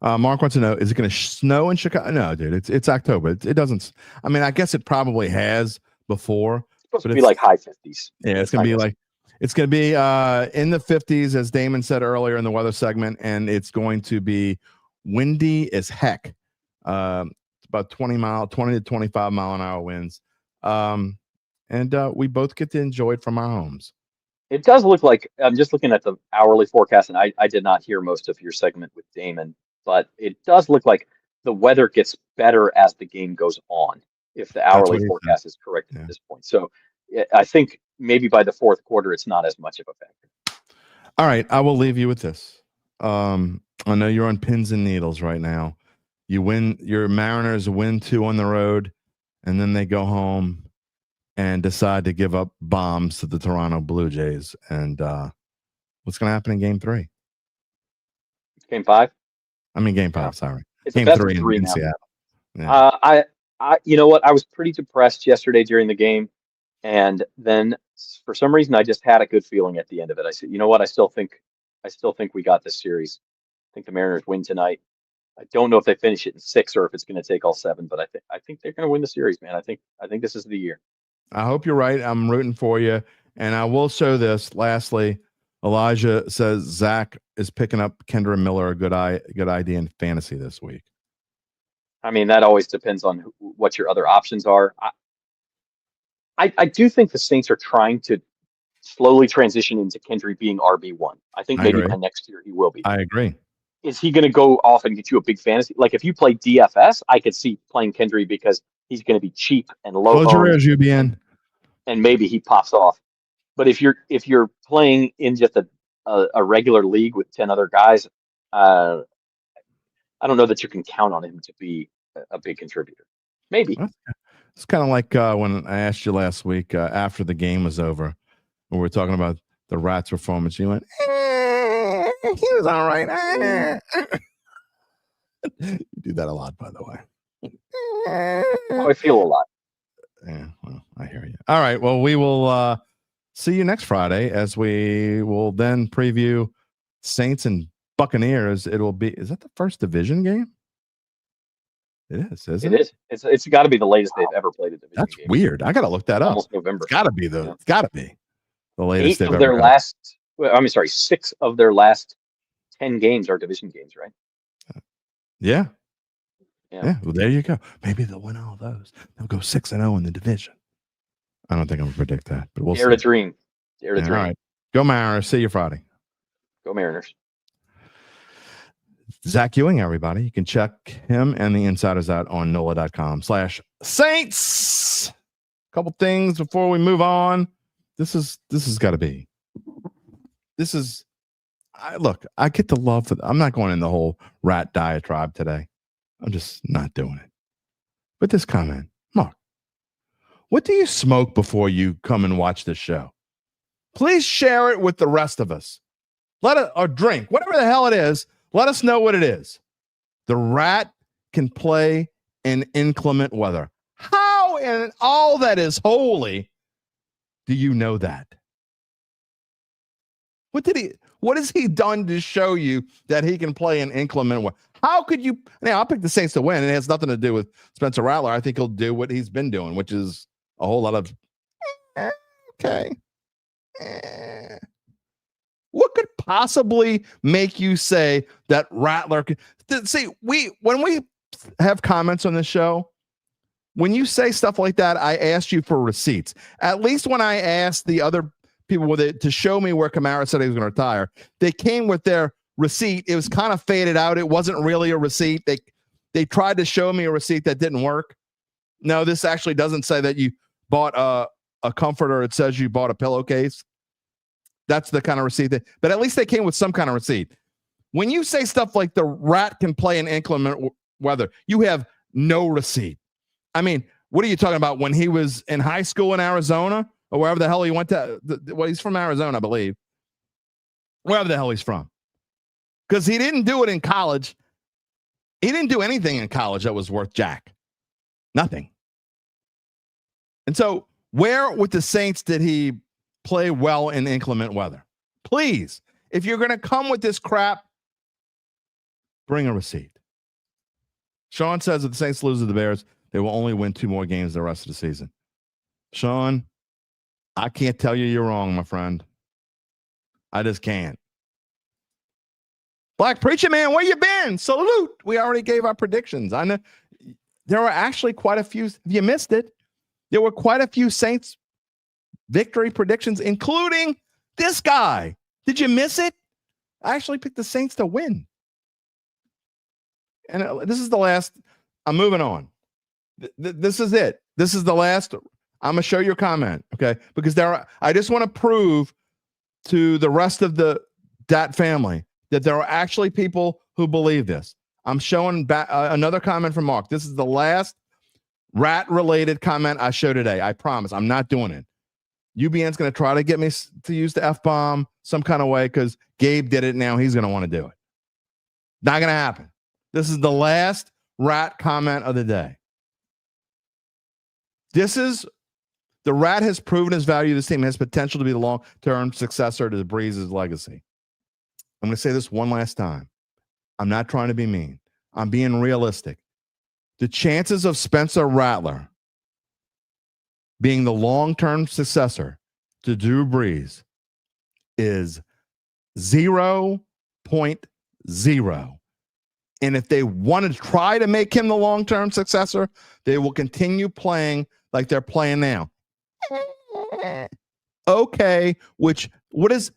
Mark wants to know, is it going to snow in Chicago? No, dude, it's October. It doesn't. I mean, I guess it probably has before. It's supposed to be like high 50s. Yeah, it's going to be like, it's going to be in the 50s, as Damon said earlier in the weather segment, and it's going to be windy as heck. About 20 to 25 mile an hour winds. And we both get to enjoy it from our homes. It does look like, I'm just looking at the hourly forecast, and I did not hear most of your segment with Damon, but it does look like the weather gets better as the game goes on, if the hourly forecast is correct at this point. So I think maybe by the fourth quarter, it's not as much of a factor. All right, I will leave you with this. I know you're on pins and needles right now. Your Mariners win 2 on the road, and then they go home and decide to give up bombs to the Toronto Blue Jays. And what's going to happen in Game 3? Game 5? I mean, Game 5, sorry. It's Game 3 in Seattle. Yeah. I you know what? I was pretty depressed yesterday during the game. And then for some reason, I just had a good feeling at the end of it. I said, you know what? I still think we got this series. I think the Mariners win tonight. I don't know if they finish it in 6 or if it's going to take all 7, but I think they're going to win the series, man. I think this is the year. I hope you're right. I'm rooting for you. And I will show this. Lastly, Elijah says Zach is picking up Kendra Miller, a good idea in fantasy this week. I mean, that always depends on what your other options are. I do think the Saints are trying to slowly transition into Kendry being RB1. I think maybe by next year he will be. I agree. Is he going to go off and get you a big fantasy? Like if you play DFS, I could see playing Kendry because he's going to be cheap and low. And maybe he pops off. But if you're playing in just a regular league with 10 other guys, I don't know that you can count on him to be a big contributor. Maybe. It's kind of like when I asked you last week after the game was over, when we were talking about the Rats' performance. You went, he was all right. You do that a lot, by the way. I feel a lot. Yeah, well, I hear you. All right. Well, we will see you next Friday as we will then preview Saints and Buccaneers. Is that the first division game? It is, isn't it? It is. It's got to be the latest they've ever played a division game. That's weird. I got to look that up. Almost November. It's got to be It's got to be the latest. 6 of their last 10 games are division games, right? Yeah. Well, there you go. Maybe they'll win all those. They'll go 6-0 in the division. I don't think I'm gonna predict that, but we'll see. Dare to dream. All right. Go Mariners. See you Friday. Go Mariners. Zach Ewing, everybody. You can check him and the insiders out on NOLA.com/Saints. Couple things before we move on. This has got to be. I get the love for. I'm not going in the whole rat diatribe today. I'm just not doing it. But this comment, Mark, what do you smoke before you come and watch this show? Please share it with the rest of us. Or drink, whatever the hell it is. Let us know what it is. The rat can play in inclement weather. How in all that is holy do you know that? What has he done to show you that he can play in inclement weather? How could you? Now, I'll pick the Saints to win, and it has nothing to do with Spencer Rattler. I think he'll do what he's been doing, which is a whole lot of okay. What could possibly make you say that Rattler could see? When we have comments on the show, when you say stuff like that, I asked you for receipts. At least when I asked the other people with it to show me where Kamara said he was going to retire, they came with their receipt. It was kind of faded out. It wasn't really a receipt. They tried to show me a receipt that didn't work. No, this actually doesn't say that you bought a comforter. It says you bought a pillowcase. That's the kind of receipt but at least they came with some kind of receipt. When you say stuff like the rat can play in inclement weather, you have no receipt. I mean, what are you talking about? When he was in high school in Arizona or wherever the hell he went to? Well, he's from Arizona, I believe. Wherever the hell he's from. Because he didn't do it in college. He didn't do anything in college that was worth jack. Nothing. And so where with the Saints did he play well in inclement weather? Please, if you're going to come with this crap, bring a receipt. Sean says if the Saints lose to the Bears, they will only win 2 more games the rest of the season. Sean, I can't tell you you're wrong, my friend. I just can't. Black Preacher Man, where you been? Salute. We already gave our predictions. I know there were actually quite a few. If you missed it, there were quite a few Saints victory predictions, including this guy. Did you miss it? I actually picked the Saints to win. And this is the last. I'm moving on. This is it. This is the last. I'm going to show your comment, okay? Because I just want to prove to the rest of the Dat family that there are actually people who believe this. I'm showing back another comment from Mark. This is the last rat-related comment I show today. I promise. I'm not doing it. UBN's going to try to get me to use the F-bomb some kind of way because Gabe did it. Now he's going to want to do it. Not going to happen. This is the last rat comment of the day. The rat has proven his value. This team has potential to be the long-term successor to the Breeze's legacy. I'm going to say this one last time. I'm not trying to be mean. I'm being realistic. The chances of Spencer Rattler being the long-term successor to Drew Brees is 0.0. And if they want to try to make him the long-term successor, they will continue playing like they're playing now. Okay, what is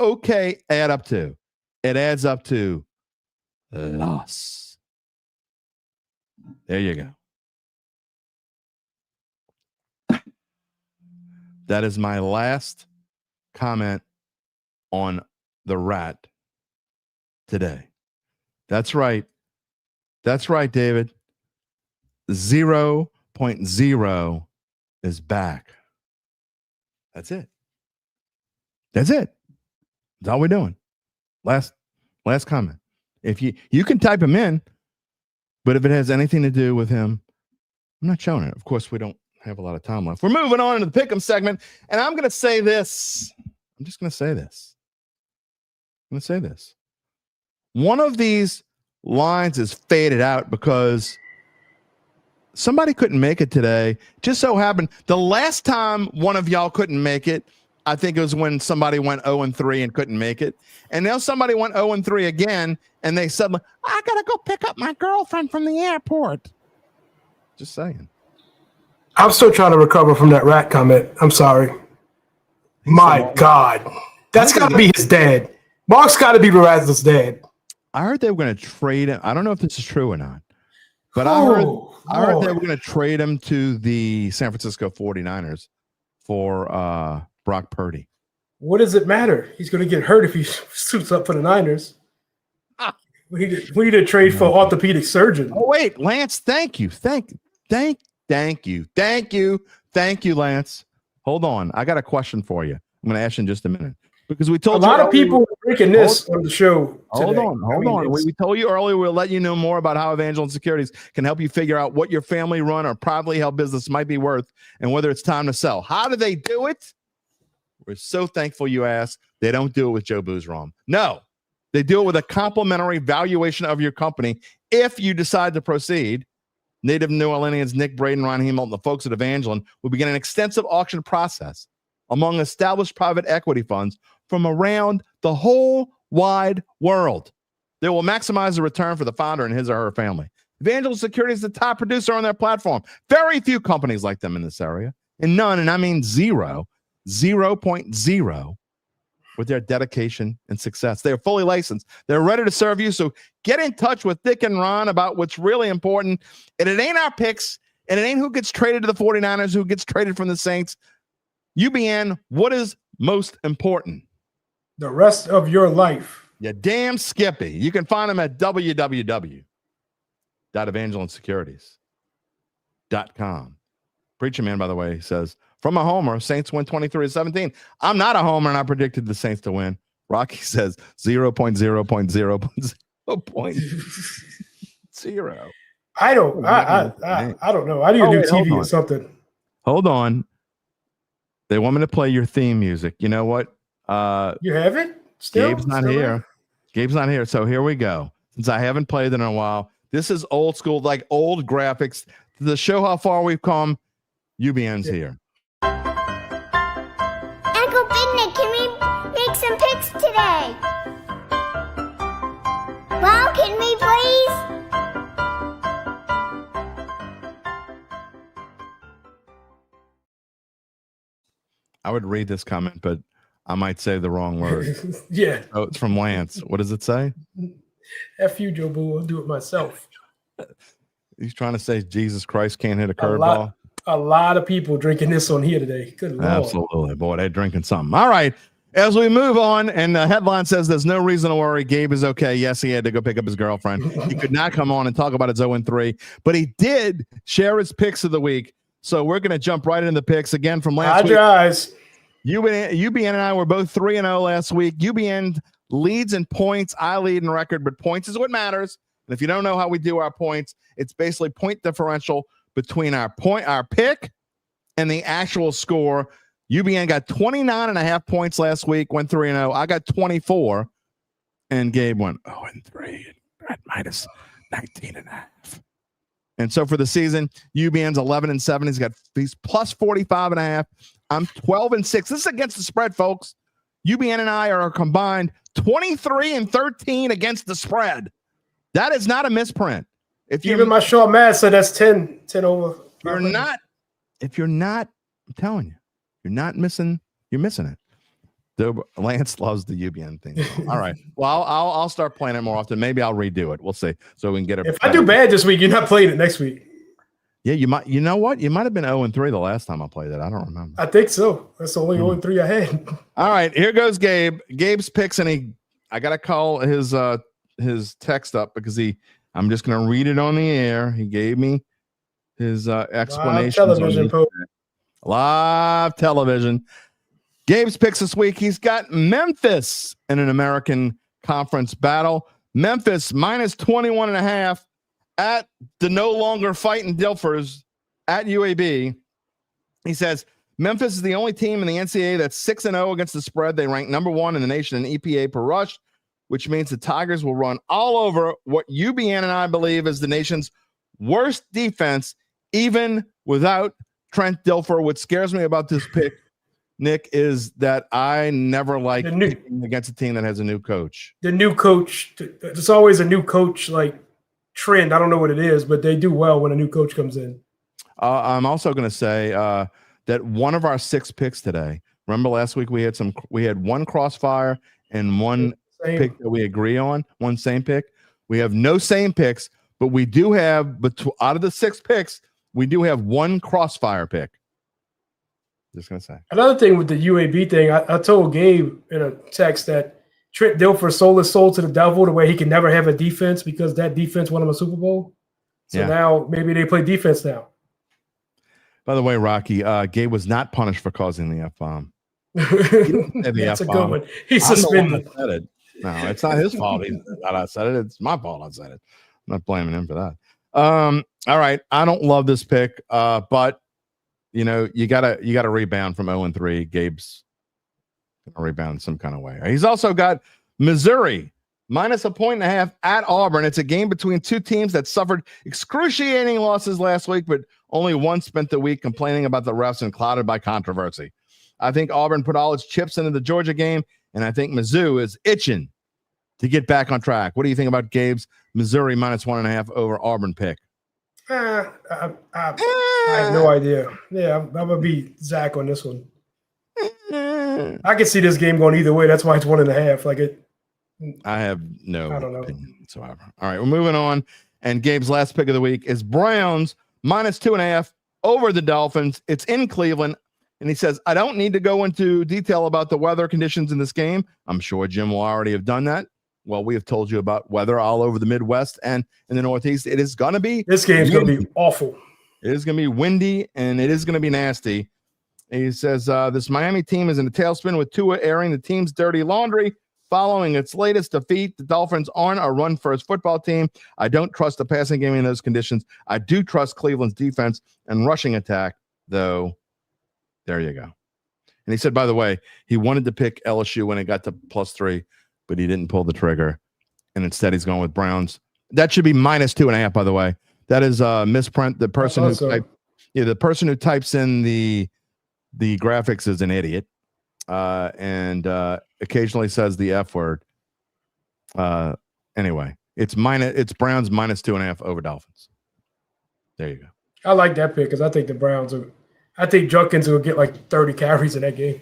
okay add up to? It adds up to loss. There you go. That is my last comment on the rat today. That's right. That's right, David. 0.0 is back. That's it. That's it. That's all we're doing. Last comment. If you can type him in, but if it has anything to do with him, I'm not showing it. Of course, we don't have a lot of time left. We're moving on into the pick'em segment, and I'm going to say this. I'm just going to say this. I'm going to say this. One of these lines is faded out because somebody couldn't make it today. Just so happened the last time one of y'all couldn't make it, I think it was when somebody went 0-3 and couldn't make it. And now somebody went 0-3 again, and they said, I got to go pick up my girlfriend from the airport. Just saying. I'm still trying to recover from that rat comment. I'm sorry. My God. That's got to be his dad. Mark's got to be Razzle's dad. I heard they were going to trade him. I don't know if this is true or not. But I heard they were going to trade him to the San Francisco 49ers for Brock Purdy. What does it matter? He's going to get hurt if he suits up for the Niners. We need to trade for orthopedic surgeon. Oh, wait, Lance, thank you. Thank you, Lance. Hold on. I got a question for you. I'm going to ask you in just a minute. Because we told a lot of people are breaking this on the show today. Hold on. We told you earlier we'll let you know more about how Evangeline Securities can help you figure out what your family run or privately held business might be worth and whether it's time to sell. How do they do it? We're so thankful you asked. They don't do it with Joe Boozrom. No, they do it with a complimentary valuation of your company if you decide to proceed. Native New Orleanians Nick Braden, Ron Hemelt, and the folks at Evangeline will begin an extensive auction process among established private equity funds from around the whole wide world. They will maximize the return for the founder and his or her family. Evangeline Securities is the top producer on their platform. Very few companies like them in this area, and none, and I mean 0.0, with their dedication and success. They are fully licensed. They're ready to serve you, so get in touch with Dick and Ron about what's really important. And it ain't our picks. And it ain't who gets traded to the 49ers, who gets traded from the Saints. UBN, what is most important? The rest of your life. Yeah, damn Skippy. You can find them at www.evangelinesecurities.com. Preacher Man, by the way, says, from a homer, Saints win 23-17. I'm not a homer, and I predicted the Saints to win. Rocky says 0.0.0.0. I don't know. I need a new TV or something. Hold on. They want me to play your theme music. You know what? You have it? Still? Gabe's not here. There? Gabe's not here. So here we go. Since I haven't played it in a while, this is old school, like old graphics. To show how far we've come, UBN's here. Uncle Picnic, can we make some picks today? Mom, can we please? I would read this comment, but I might say the wrong word. Yeah. Oh, it's from Lance. What does it say? F you, Joe Boo. I'll do it myself. He's trying to say Jesus Christ can't hit a curveball. A lot of people drinking this on here today. Good Lord. Absolutely. Boy, they're drinking something. All right. As we move on, and the headline says there's no reason to worry. Gabe is okay. Yes, he had to go pick up his girlfriend. He could not come on and talk about his 0-3, but he did share his picks of the week. So we're going to jump right into the picks again from last week. Your eyes. UBN and I were both 3-0 last week. UBN leads in points. I lead in record, but points is what matters. And if you don't know how we do our points, it's basically point differential between our pick and the actual score. UBN got 29.5 points last week, went 3-0. I got 24, and Gabe went 0-3 at minus 19.5. And so for the season, UBN's 11-7. He's plus 45.5. I'm 12-6. This is against the spread, folks. UBN and I are combined 23-13 against the spread. That is not a misprint. Even my short math said that's 10 over. If you're not, I'm telling you, you're not missing. You're missing it. Lance loves the UBN thing. All right. Well, I'll start playing it more often. Maybe I'll redo it. We'll see. So we can get it. If I do bad this week, you're not playing it next week. Yeah, you might. You know what? You might have been 0-3 the last time I played it. I don't remember. I think so. That's the only 0-3 I had. All right. Here goes Gabe. Gabe's picks, and I got to call his text up because I'm just going to read it on the air. He gave me his explanation. Live television. Gabe's picks this week. He's got Memphis in an American Conference battle. Memphis minus 21.5 at the no longer fighting Dilfers at UAB. He says Memphis is the only team in the NCAA that's 6-0 against the spread. They rank number 1 in the nation in EPA per rush, which means the Tigers will run all over what UBN and I believe is the nation's worst defense, even without Trent Dilfer. What scares me about this pick, Nick, is that I never like picking against a team that has a new coach. The new coach, there's always a new coach like trend. I don't know what it is, but they do well when a new coach comes in. I'm also going to say that one of our 6 picks today, remember last week we had one crossfire and one pick that we agree on, one same pick. We have no same picks, but we do have, out of the 6 picks, we do have one crossfire pick. Just going to say. Another thing with the UAB thing, I told Gabe in a text that Trent Dilfer sold his soul to the devil the way he can never have a defense because that defense won him a Super Bowl. So now maybe they play defense now. By the way, Rocky, Gabe was not punished for causing the F-bomb. That's a good one. He's suspended. No, it's not his fault. I said it. It's my fault. I said it. I'm not blaming him for that. All right. I don't love this pick, but you know, you gotta rebound from 0-3. Gabe's gonna rebound some kind of way. He's also got Missouri minus 1.5 at Auburn. It's a game between two teams that suffered excruciating losses last week, but only one spent the week complaining about the refs and clouded by controversy. I think Auburn put all its chips into the Georgia game, and I think Mizzou is itching to get back on track. What do you think about Gabe's Missouri minus 1.5 over Auburn pick? I have no idea. Yeah, I'm going to be Zach on this one. I can see this game going either way. That's why it's 1.5. I have no opinion whatsoever. All right, we're moving on. And Gabe's last pick of the week is Browns minus 2.5 over the Dolphins. It's in Cleveland. And he says, I don't need to go into detail about the weather conditions in this game. I'm sure Jim will already have done that. Well, we have told you about weather all over the Midwest and in the Northeast. It is going to be. This game's going to be awful. It is going to be windy, and it is going to be nasty. And he says, this Miami team is in a tailspin with Tua airing the team's dirty laundry. Following its latest defeat, the Dolphins aren't a run-first football team. I don't trust the passing game in those conditions. I do trust Cleveland's defense and rushing attack, though. There you go. And he said, by the way, he wanted to pick LSU when it got to +3, but he didn't pull the trigger. And instead, he's going with Browns. That should be minus 2.5, by the way. That is misprint. The person the person who types in the graphics is an idiot, and occasionally says the F word. Anyway, it's Browns minus 2.5 over Dolphins. There you go. I like that pick because I think the Browns are. I think Judkins will get like 30 carries in that game.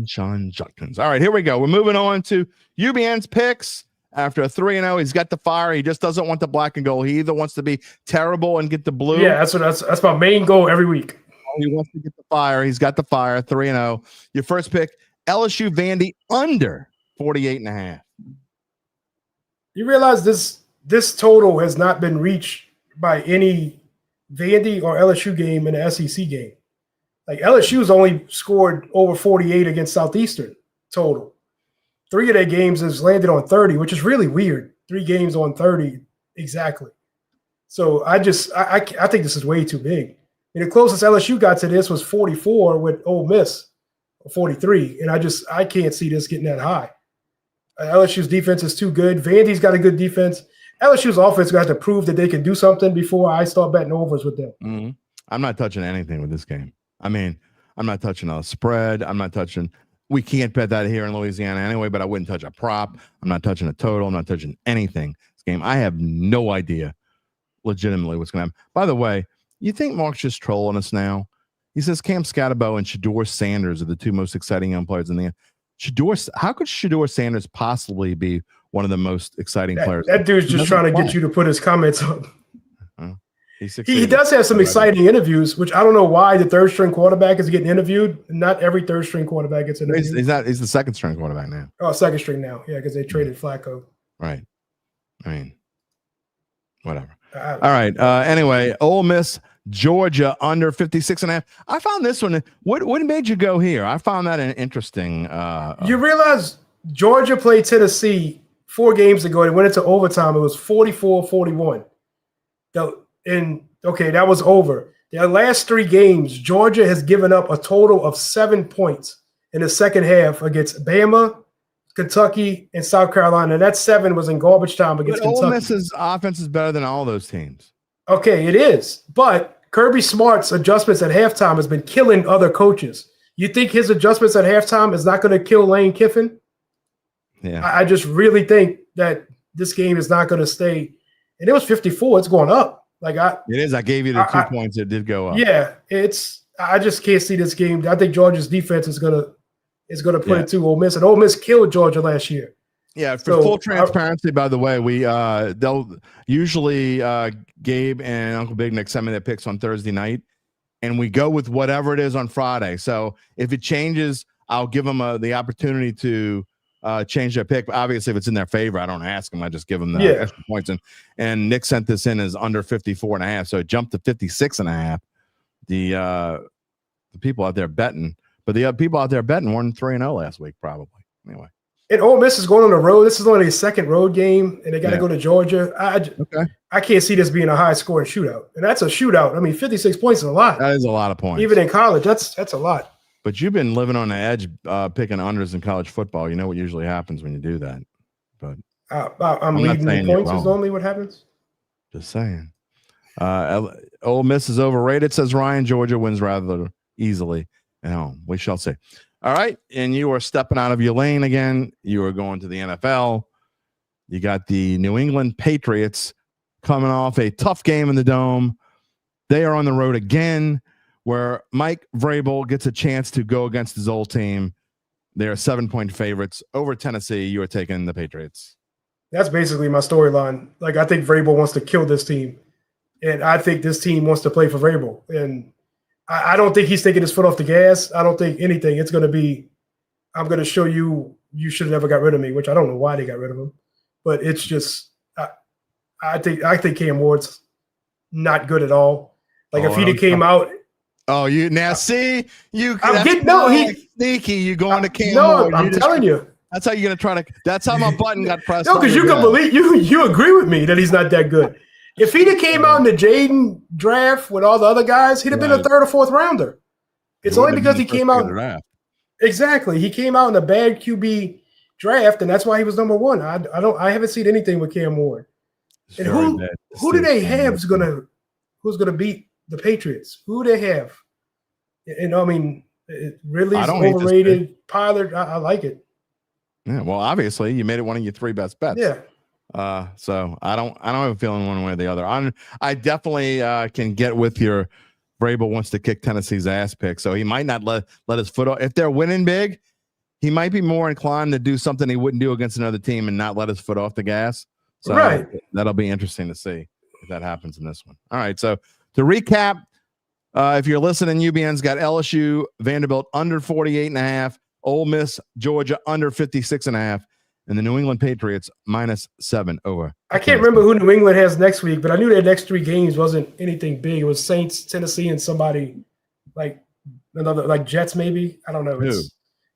Sean Judkins. All right, here we go. We're moving on to UBN's picks. After a 3-0, he's got the fire. He just doesn't want the black and gold. He either wants to be terrible and get the blue. Yeah, that's my main goal every week. He wants to get the fire. He's got the fire. 3-0. Your first pick, LSU-Vandy under 48.5. You realize this total has not been reached by any Vandy or LSU game in the SEC game. Like LSU's only scored over 48 against Southeastern total. 3 of their games has landed on 30, which is really weird. 3 games on 30 exactly. So I think this is way too big. And the closest LSU got to this was 44 with Ole Miss, 43. And I can't see this getting that high. LSU's defense is too good. Vandy's got a good defense. LSU's offense got to prove that they can do something before I start betting overs with them. Mm-hmm. I'm not touching anything with this game. I mean, I'm not touching a spread. We can't bet that here in Louisiana anyway, but I wouldn't touch a prop. I'm not touching a total. I'm not touching anything. This game, I have no idea legitimately what's going to happen. By the way, you think Mark's just trolling us now? He says Cam Scatterbo and Shedeur Sanders are the 2 most exciting young players in the end. How could Shedeur Sanders possibly be one of the most exciting players? That dude's just trying to get you to put his comments up. He does have some exciting interviews, which I don't know why the third-string quarterback is getting interviewed. Not every third-string quarterback gets interviewed. He's the second-string quarterback now. Oh, second-string now. Yeah, because they traded Flacco. Right. I mean, whatever. All right. Anyway, Ole Miss, Georgia, under 56.5. I found this one. What made you go here? I found that an interesting. You realize Georgia played Tennessee 4 games ago. They went into overtime. It was 44-41. That was over. Their last 3 games, Georgia has given up a total of 7 points in the second half against Bama, Kentucky, and South Carolina. And that 7 was in garbage time against Kentucky. Ole Miss's offense is better than all those teams. Okay, it is. But Kirby Smart's adjustments at halftime has been killing other coaches. You think his adjustments at halftime is not going to kill Lane Kiffin? Yeah. I just really think that this game is not going to stay. And it was 54. It's going up. It is. I gave you the 2 points. It did go up. Yeah, I just can't see this game. I think Georgia's defense is gonna put it to Ole Miss, and Ole Miss killed Georgia last year. Yeah, for full transparency, by the way, they'll usually Gabe and Uncle Big Nick send me their picks on Thursday night, and we go with whatever it is on Friday. So if it changes, I'll give them the opportunity to change their pick. Obviously, if it's in their favor, I don't ask them. I just give them the extra points. And Nick sent this in as under 54.5, so it jumped to 56.5. The people out there betting, but the people out there betting won 3-0 last week, probably. Anyway. And Ole Miss is going on the road. This is only their second road game, and they got to go to Georgia. I can't see this being a high-scoring shootout, and that's a shootout. I mean, 56 points is a lot. That is a lot of points. Even in college, that's a lot. But you've been living on the edge, picking unders in college football. You know what usually happens when you do that. But I'm leading the points is only what happens. Just saying. Ole Miss is overrated, says Ryan. Georgia wins rather easily at home. We shall see. All right, and you are stepping out of your lane again. You are going to the NFL. You got the New England Patriots coming off a tough game in the Dome. They are on the road again, where Mike Vrabel gets a chance to go against his old team. They are 7-point favorites over Tennessee. You are taking the Patriots. That's basically my storyline. I think Vrabel wants to kill this team. And I think this team wants to play for Vrabel. And I don't think he's taking his foot off the gas. I don't think anything. It's going to be, I'm going to show you should have never got rid of me, which I don't know why they got rid of him. But it's just, I think Cam Ward's not good at all. Like if he came out. Oh, you now see you. I'm getting sneaky. You going to Cam? No, Ward. I'm telling you. That's how you're gonna try to. That's how my button got pressed. No, because you can believe you agree with me that he's not that good. If he'd have came out in the Jaden draft with all the other guys, he'd have been a third or fourth rounder. It's only because he came out. Exactly, he came out in a bad QB draft, and that's why he was number one. I haven't seen anything with Cam Ward. And who do they have who's gonna beat the Patriots? Who do they have? And I mean, Ridley's overrated. Pollard, I like it. Yeah, well, obviously, you made it one of your three best bets. Yeah. So I don't have a feeling one way or the other. I definitely can get with your Vrabel wants to kick Tennessee's ass pick, so he might not let his foot off. If they're winning big, he might be more inclined to do something he wouldn't do against another team and not let his foot off the gas. So that'll be interesting to see if that happens in this one. All right, so to recap, if you're listening, UBN's got LSU, Vanderbilt under 48.5. Ole Miss, Georgia under 56.5, and the New England Patriots -7 over. I can't remember who New England has next week, but I knew their next three games wasn't anything big. It was Saints, Tennessee, and somebody like another like Jets maybe. I don't know. Who?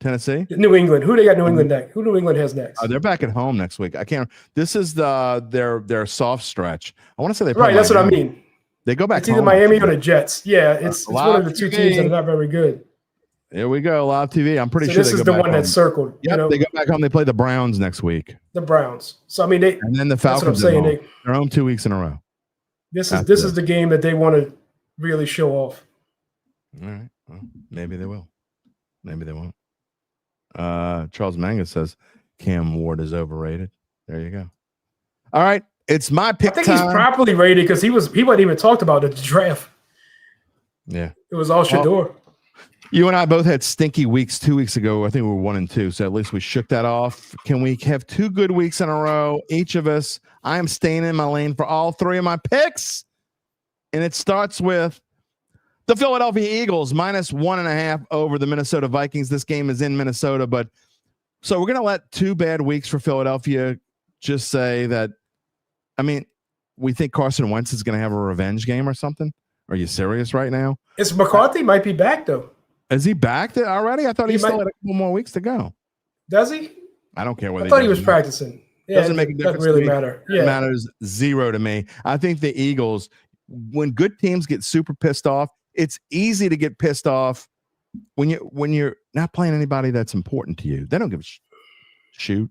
Tennessee? New England. Who they got New England next? Who New England has next? They're back at home next week. I can't. This is their soft stretch. I want to say they play right. That's what I mean. They go back. It's either Miami or the Jets. Yeah, it's one of the two teams that are not very good. Here we go, live TV. I'm pretty sure this is the one that's circled. Yep, they go back home. They play the Browns next week. The Browns. So I mean, and then the Falcons. That's what I'm saying. They're home 2 weeks in a row. This is the game that they want to really show off. All right. Well, maybe they will. Maybe they won't. Charles Mangus says Cam Ward is overrated. There you go. All right, it's my pick. I think he's properly rated because he wasn't even talked about at the draft. Yeah, it was all Shador. You and I both had stinky weeks 2 weeks ago. I think we were 1 and 2, so at least we shook that off. Can we have 2 good weeks in a row? Each of us. I am staying in my lane for all 3 of my picks, and it starts with the Philadelphia Eagles -1.5 over the Minnesota Vikings. This game is in Minnesota, but so we're going to let 2 bad weeks for Philadelphia just say that. I mean, we think Carson Wentz is going to have a revenge game or something. Are you serious right now? It's McCarthy might be back though. Is he back already? I thought he still had a couple more weeks to go. Does he? I don't care whether I thought he was practicing. Yeah, doesn't make a difference. Doesn't really matter. Yeah. It matters zero to me. I think the Eagles, when good teams get super pissed off, it's easy to get pissed off when you're not playing anybody that's important to you. They don't give a shoot.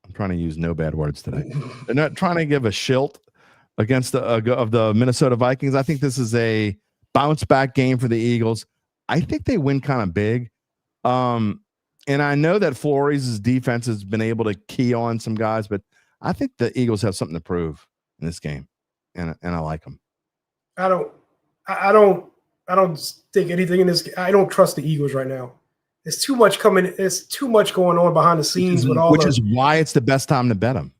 I'm trying to use no bad words today. They're not trying to give a shilt against the Minnesota Vikings. I think this is a bounce back game for the Eagles. I think they win kind of big. And I know that Flores' defense has been able to key on some guys, but I think the Eagles have something to prove in this game. And I like them. I don't think anything in this. I don't trust the Eagles right now. It's too much coming. It's too much going on behind the scenes which is why it's the best time to bet them.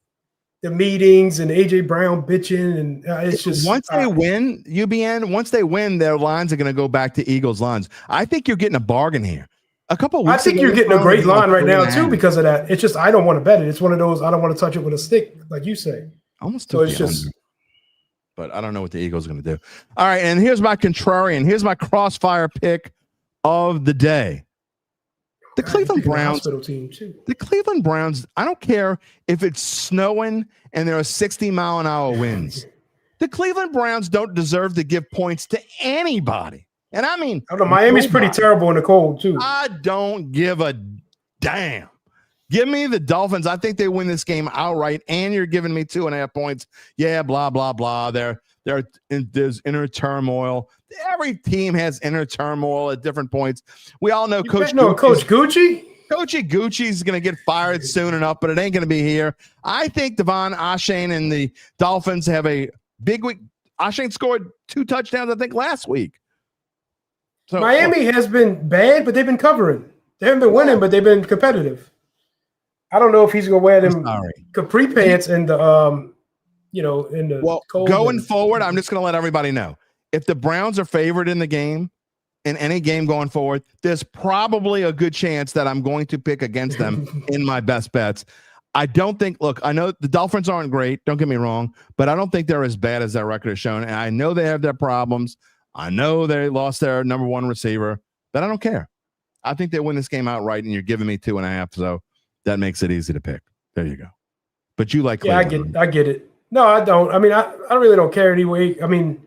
The meetings and AJ Brown bitching, and it's just once they win, UBN. Once they win, their lines are going to go back to Eagles lines. I think you're getting a bargain here. A couple of weeks. I think you're getting a great line right now too because of that. It's just I don't want to bet it. It's one of those I don't want to touch it with a stick, like you say. Almost. So it's just. But I don't know what the Eagles are going to do. All right, and here's my contrarian. Here's my crossfire pick of the day. The Cleveland Browns. The Cleveland Browns. I don't care if it's snowing and there are 60-mile-an-hour winds. The Cleveland Browns don't deserve to give points to anybody. And I mean, I don't know, Miami's pretty terrible in the cold too. I don't give a damn. Give me the Dolphins. I think they win this game outright. And you're giving me 2.5 points. Yeah, blah blah blah. There's inner turmoil. Every team has inner turmoil at different points. We all know Coach Gucci. Coach Gucci's going to get fired soon enough, but it ain't going to be here. I think Devon Achane and the Dolphins have a big week. Achane scored 2 touchdowns, I think, last week. So Miami has been bad, but they've been covering. They haven't been winning, but they've been competitive. I don't know if he's going to wear them capri pants in in the cold. Going forward, I'm just going to let everybody know. If the Browns are favored in the game, in any game going forward, there's probably a good chance that I'm going to pick against them in my best bets. I don't think, look, I know the Dolphins aren't great, don't get me wrong, but I don't think they're as bad as their record has shown. And I know they have their problems. I know they lost their number one receiver, but I don't care. I think they win this game outright, and you're giving me 2.5, so that makes it easy to pick. There you go. But you like Cleveland. I get it. No, I don't. I mean, I really don't care anyway. I mean,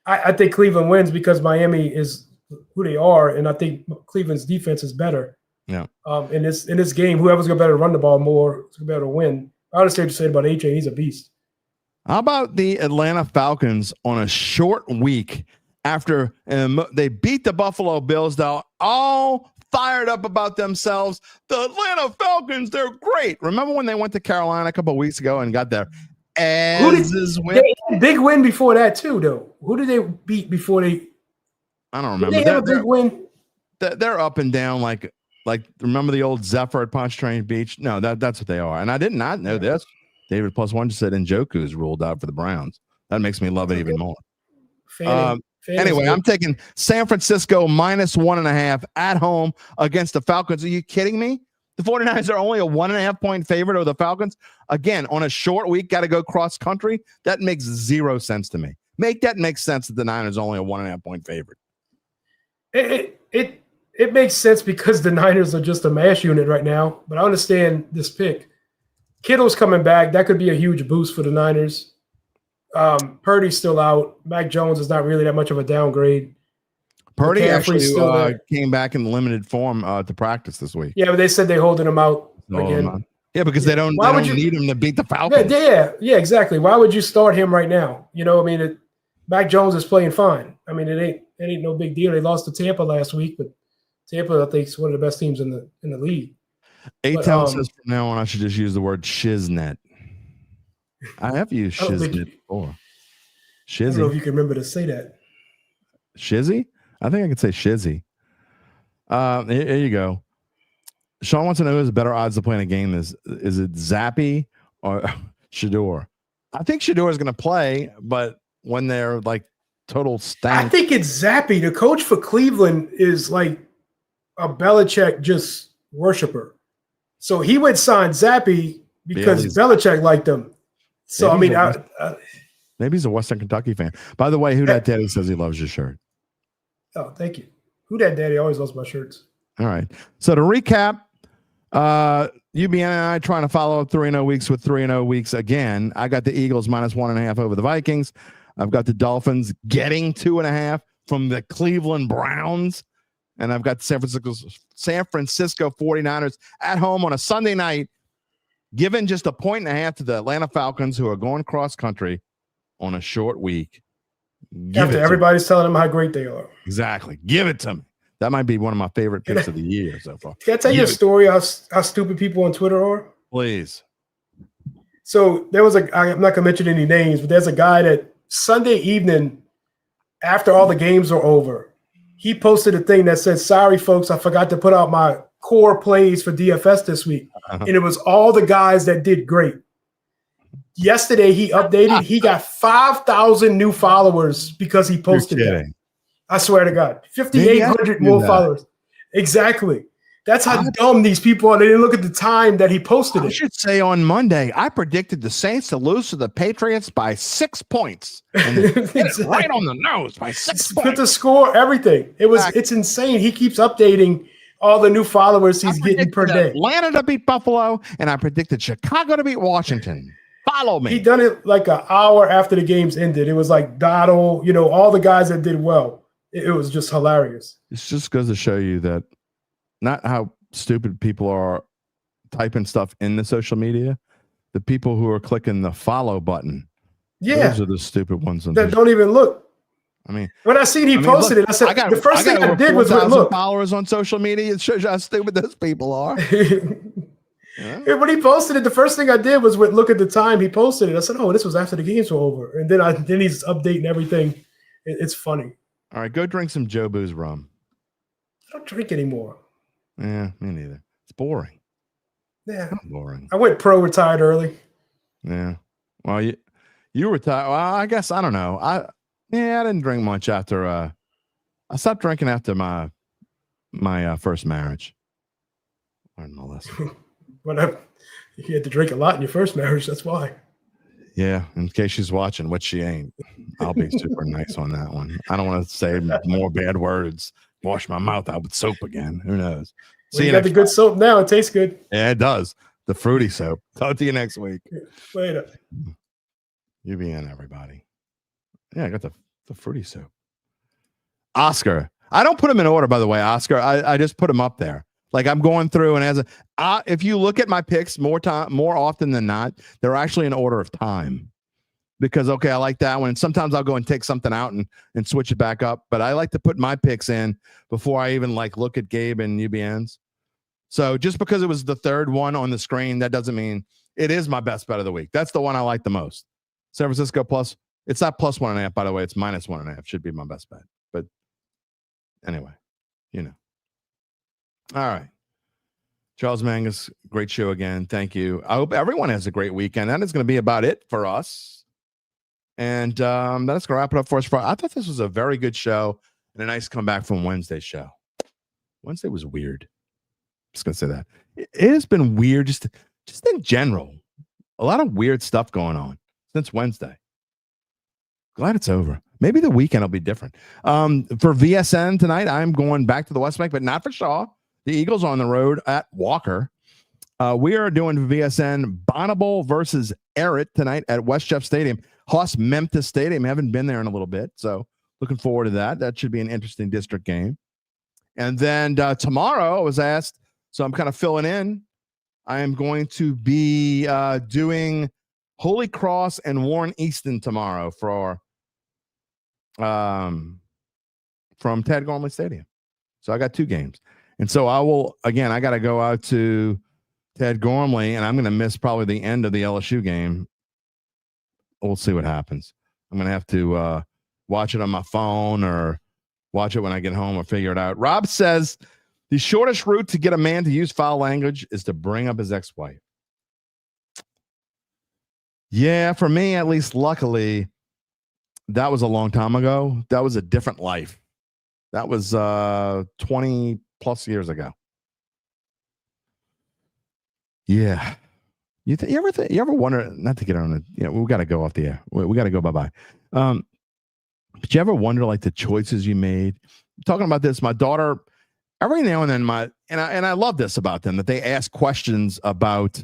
I think Cleveland wins because Miami is who they are, and I think Cleveland's defense is better. Yeah. In this game, whoever's going to better run the ball more is going to better win. I understand what you said about AJ. He's a beast. How about the Atlanta Falcons on a short week after they beat the Buffalo Bills? They're all fired up about themselves. The Atlanta Falcons, they're great. Remember when they went to Carolina a couple of weeks ago and got their asses whipped? They had a big win before that too, though. Who did they beat before they? I don't remember. Did they have a big win? They're up and down like remember the old Zephyr at Pontchartrain Beach? No, that's what they are. And I did not know this. David +1 just said Njoku's ruled out for the Browns. That makes me love it even more. Anyway, I'm taking San Francisco -1.5 at home against the Falcons. Are you kidding me? The 49ers are only a 1.5 point favorite over the Falcons. Again, on a short week, got to go cross country. That makes zero sense to me. Make sense that the Niners are only a 1.5 point favorite. It makes sense because the Niners are just a mash unit right now. But I understand this pick. Kittle's coming back. That could be a huge boost for the Niners. Purdy's still out. Mac Jones is not really that much of a downgrade. Purdy actually came back in limited form to practice this week. Yeah, but they said they're holding him out again. Yeah, because they don't need him to beat the Falcons. Yeah, exactly. Why would you start him right now? Mac Jones is playing fine. I mean, it ain't no big deal. They lost to Tampa last week, but Tampa, I think, is one of the best teams in the league. A-Town says from now on I should just use the word shiznet. I have used shiznet before. Shizzy. I don't know if you can remember to say that. Shizzy? I think I could say shizzy. Here you go. Sean wants to know who's better odds to play in a game. Is it Zappy or Shador? I think Shador is going to play, but when they're like total stank. I think it's Zappy. The coach for Cleveland is like a Belichick just worshiper. So he would sign Zappy because Belichick liked him. So, maybe he's a Western Kentucky fan. By the way, Who Dat Daddy says he loves your shirt. Oh, thank you. Who Dat Daddy always loves my shirts. All right. So to recap, UBN and I trying to follow up 3-0 weeks with 3-0 weeks again. I got the Eagles -1.5 over the Vikings. I've got the Dolphins getting 2.5 from the Cleveland Browns. And I've got San Francisco 49ers at home on a Sunday night, given just 1.5 to the Atlanta Falcons, who are going cross country on a short week. After everybody's telling them how great they are. Exactly. Give it to me. That might be one of my favorite picks of the year so far. Can I tell you a story how stupid people on Twitter are? Please. So there was I'm not going to mention any names, but there's a guy that Sunday evening, after all the games are over, he posted a thing that said, "Sorry, folks, I forgot to put out my core plays for DFS this week." And it was all the guys that did great. Yesterday, he updated. He got 5,000 new followers because he posted that. I swear to God. 5,800 more followers. Exactly. That's how dumb these people are. They didn't look at the time that he posted it. I should say on Monday, I predicted the Saints to lose to the Patriots by 6 points. And it's right on the nose by 6 points. Put the score, everything. It's insane. He keeps updating all the new followers he's getting per day. Atlanta to beat Buffalo, and I predicted Chicago to beat Washington. Follow me. He done it like an hour after the games ended. It was like Dottle, all the guys that did well. It was just hilarious. It just goes to show you that not how stupid people are typing stuff in the social media. The people who are clicking the follow button. Yeah. Those are the stupid ones. That don't even look. I mean, when I seen he posted it, I said, the first thing I did was look. Followers on social media. It shows you how stupid those people are. Yeah. When he posted it, the first thing I did was look at the time he posted it. I said, "Oh, this was after the games were over." And then he's updating everything. It's funny. All right, go drink some Jobu's rum. I don't drink anymore. Yeah, me neither. It's boring. Yeah, boring. I went pro retired early. Yeah. Well, You retired. Well, I guess I don't know. I didn't drink much after. I stopped drinking after my first marriage. Learned my lesson. Well, you had to drink a lot in your first marriage. That's why. Yeah, in case she's watching, which she ain't. I'll be super nice on that one. I don't want to say more bad words. Wash my mouth out with soap again. Who knows? Well, you got the good soap now. It tastes good. Yeah, it does. The fruity soap. Talk to you next week. Later. You be in, everybody. Yeah, I got the fruity soap. Oscar. I don't put them in order, by the way, Oscar. I just put them up there. Like I'm going through, and if you look at my picks more often than not, they're actually in order of time. Because okay, I like that one. And sometimes I'll go and take something out and switch it back up. But I like to put my picks in before I even look at Gabe and UBN's. So just because it was the third one on the screen, that doesn't mean it is my best bet of the week. That's the one I like the most. San Francisco plus. It's not plus 1.5, by the way. It's minus 1.5. Should be my best bet. But anyway, All right. Charles Mangus, great show again. Thank you. I hope everyone has a great weekend. That is going to be about it for us. And that's going to wrap it up for us. I thought this was a very good show and a nice comeback from Wednesday's show. Wednesday was weird. Just going to say that. It has been weird just in general. A lot of weird stuff going on since Wednesday. Glad it's over. Maybe the weekend will be different. For VSN tonight, I'm going back to the West Bank, but not for Shaw. The Eagles are on the road at Walker. We are doing VSN Bonneville versus Errett tonight at West Jeff Stadium. Haas Memphis Stadium. Haven't been there in a little bit, so looking forward to that. That should be an interesting district game. And then tomorrow, I was asked, so I'm kind of filling in. I am going to be doing Holy Cross and Warren Easton tomorrow from Tad Gormley Stadium. So I got two games. And so I got to go out to Ted Gormley, and I'm going to miss probably the end of the LSU game. We'll see what happens. I'm going to have to watch it on my phone or watch it when I get home or figure it out. Rob says the shortest route to get a man to use foul language is to bring up his ex-wife. Yeah, for me, at least, luckily, that was a long time ago. That was a different life. That was 20 plus years ago. Yeah. You ever wonder, not to get on the, we got to go off the air. We got to go bye-bye. But you ever wonder the choices you made? Talking about this, my daughter, every now and then and I love this about them, that they ask questions about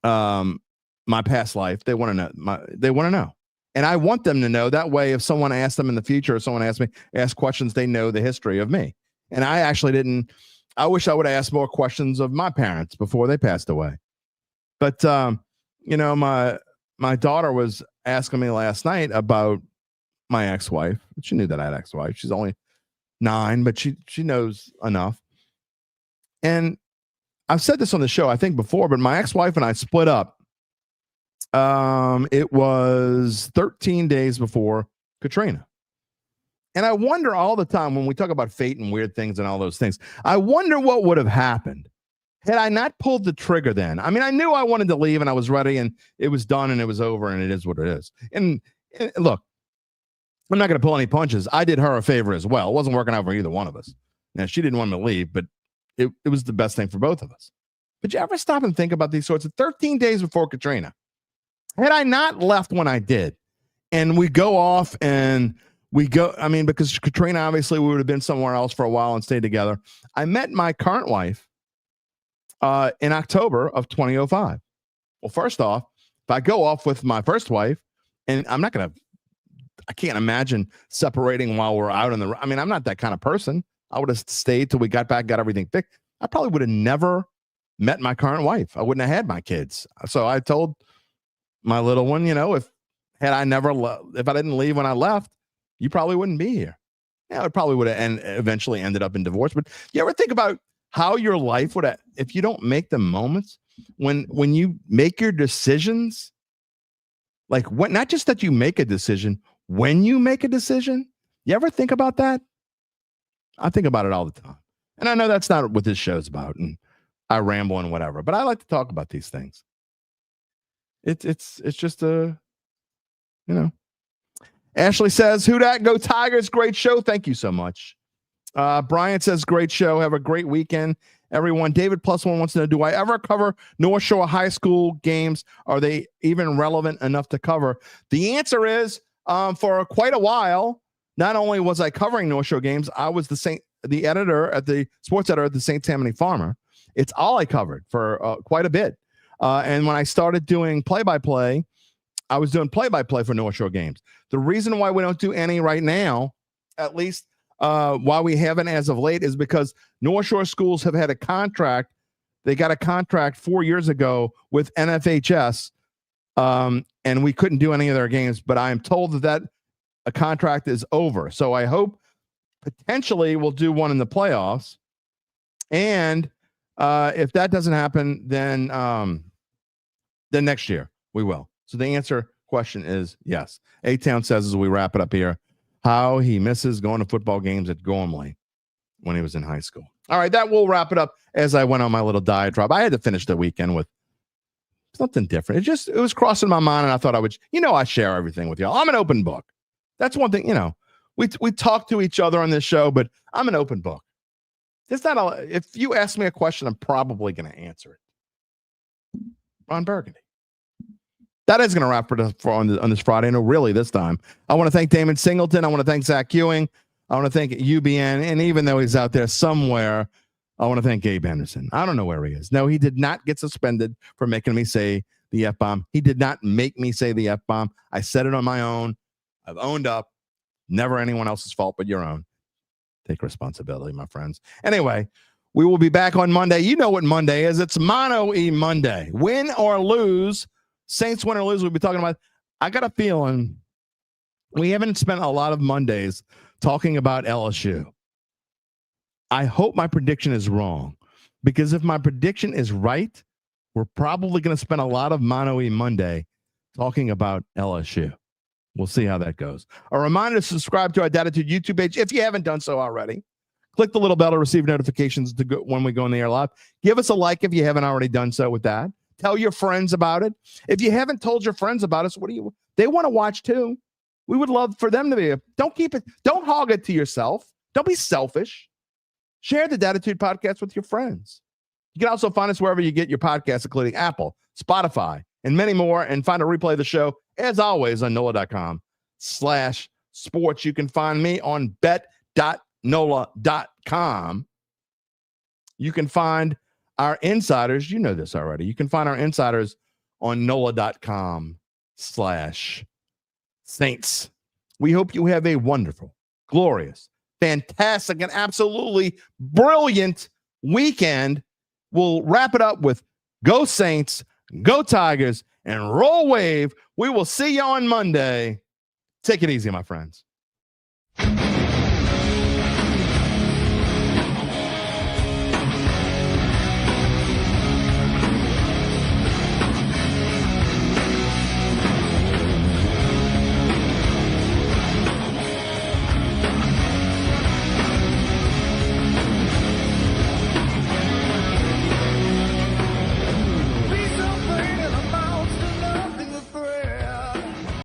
my past life. They want to know. And I want them to know. That way, if someone asks them in the future, or someone ask questions, they know the history of me. And I actually didn't. I wish I would have asked more questions of my parents before they passed away. But my daughter was asking me last night about my ex-wife. She knew that I had ex-wife. She's only 9, but she knows enough. And I've said this on the show, I think, before, but my ex-wife and I split up. It was 13 days before Katrina. And I wonder all the time when we talk about fate and weird things and all those things, I wonder what would have happened had I not pulled the trigger then. I mean, I knew I wanted to leave and I was ready and it was done and it was over and it is what it is. And look, I'm not going to pull any punches. I did her a favor as well. It wasn't working out for either one of us. Now, she didn't want me to leave, but it was the best thing for both of us. But you ever stop and think about these sorts of 13 days before Katrina? Had I not left when I did, and we go off and because Katrina, obviously, we would have been somewhere else for a while and stayed together. I met my current wife in October of 2005. Well, first off, if I go off with my first wife, and I can't imagine separating while we're out I'm not that kind of person. I would have stayed till we got back, got everything fixed. I probably would have never met my current wife. I wouldn't have had my kids. So I told my little one, if I didn't leave when I left, you probably wouldn't be here. Yeah, it probably would have eventually ended up in divorce. But you ever think about how your life would have, if you don't make the moments when you make your decisions, not just that you make a decision, when you make a decision, you ever think about that? I think about it all the time. And I know that's not what this show's about, and I ramble and whatever, but I like to talk about these things. It's just you know. Ashley says, who dat? Go Tigers. Great show. Thank you so much. Brian says, great show. Have a great weekend, everyone. David +1 wants to know, do I ever cover North Shore High School games? Are they even relevant enough to cover? The answer is, for quite a while, not only was I covering North Shore games, I was the sports editor at the St. Tammany Farmer. It's all I covered for quite a bit. And when I started doing play-by-play, I was doing play-by-play for North Shore games. The reason why we don't do any right now, at least why we haven't as of late, is because North Shore schools have had a contract. They got a contract 4 years ago with NFHS, and we couldn't do any of their games. But I am told that a contract is over. So I hope potentially we'll do one in the playoffs. And if that doesn't happen, then next year we will. So the question is yes. A-Town says, as we wrap it up here, how he misses going to football games at Gormley when he was in high school. All right, that will wrap it up as I went on my little diatribe. I had to finish the weekend with something different. It was crossing my mind, and I thought I would, I share everything with y'all. I'm an open book. That's one thing, we talk to each other on this show, but I'm an open book. If you ask me a question, I'm probably going to answer it. Ron Burgundy. That is going to wrap it up on this Friday. No, really, this time. I want to thank Damon Singleton. I want to thank Zach Ewing. I want to thank UBN. And even though he's out there somewhere, I want to thank Gabe Henderson. I don't know where he is. No, he did not get suspended for making me say the F-bomb. He did not make me say the F-bomb. I said it on my own. I've owned up. Never anyone else's fault but your own. Take responsibility, my friends. Anyway, we will be back on Monday. You know what Monday is. It's Mono E Monday. Win or lose. Saints win or lose, we'll be talking about. I got a feeling we haven't spent a lot of Mondays talking about LSU. I hope my prediction is wrong, because if my prediction is right, we're probably going to spend a lot of Mono E Monday talking about LSU. We'll see how that goes. A reminder to subscribe to our Dattitude YouTube page if you haven't done so already. Click the little bell to receive notifications when we go in the air live. Give us a like if you haven't already done so with that. Tell your friends about it. If you haven't told your friends about us, they want to watch too. We would love for them to be. Don't hog it to yourself. Don't be selfish. Share the Dattitude podcast with your friends. You can also find us wherever you get your podcasts, including Apple, Spotify, and many more. And find a replay of the show, as always, on NOLA.com/sports. You can find me on bet.nola.com. You can find our insiders, you know this already. You can find our insiders on NOLA.com/Saints. We hope you have a wonderful, glorious, fantastic, and absolutely brilliant weekend. We'll wrap it up with Go Saints, Go Tigers, and Roll Wave. We will see you on Monday. Take it easy, my friends.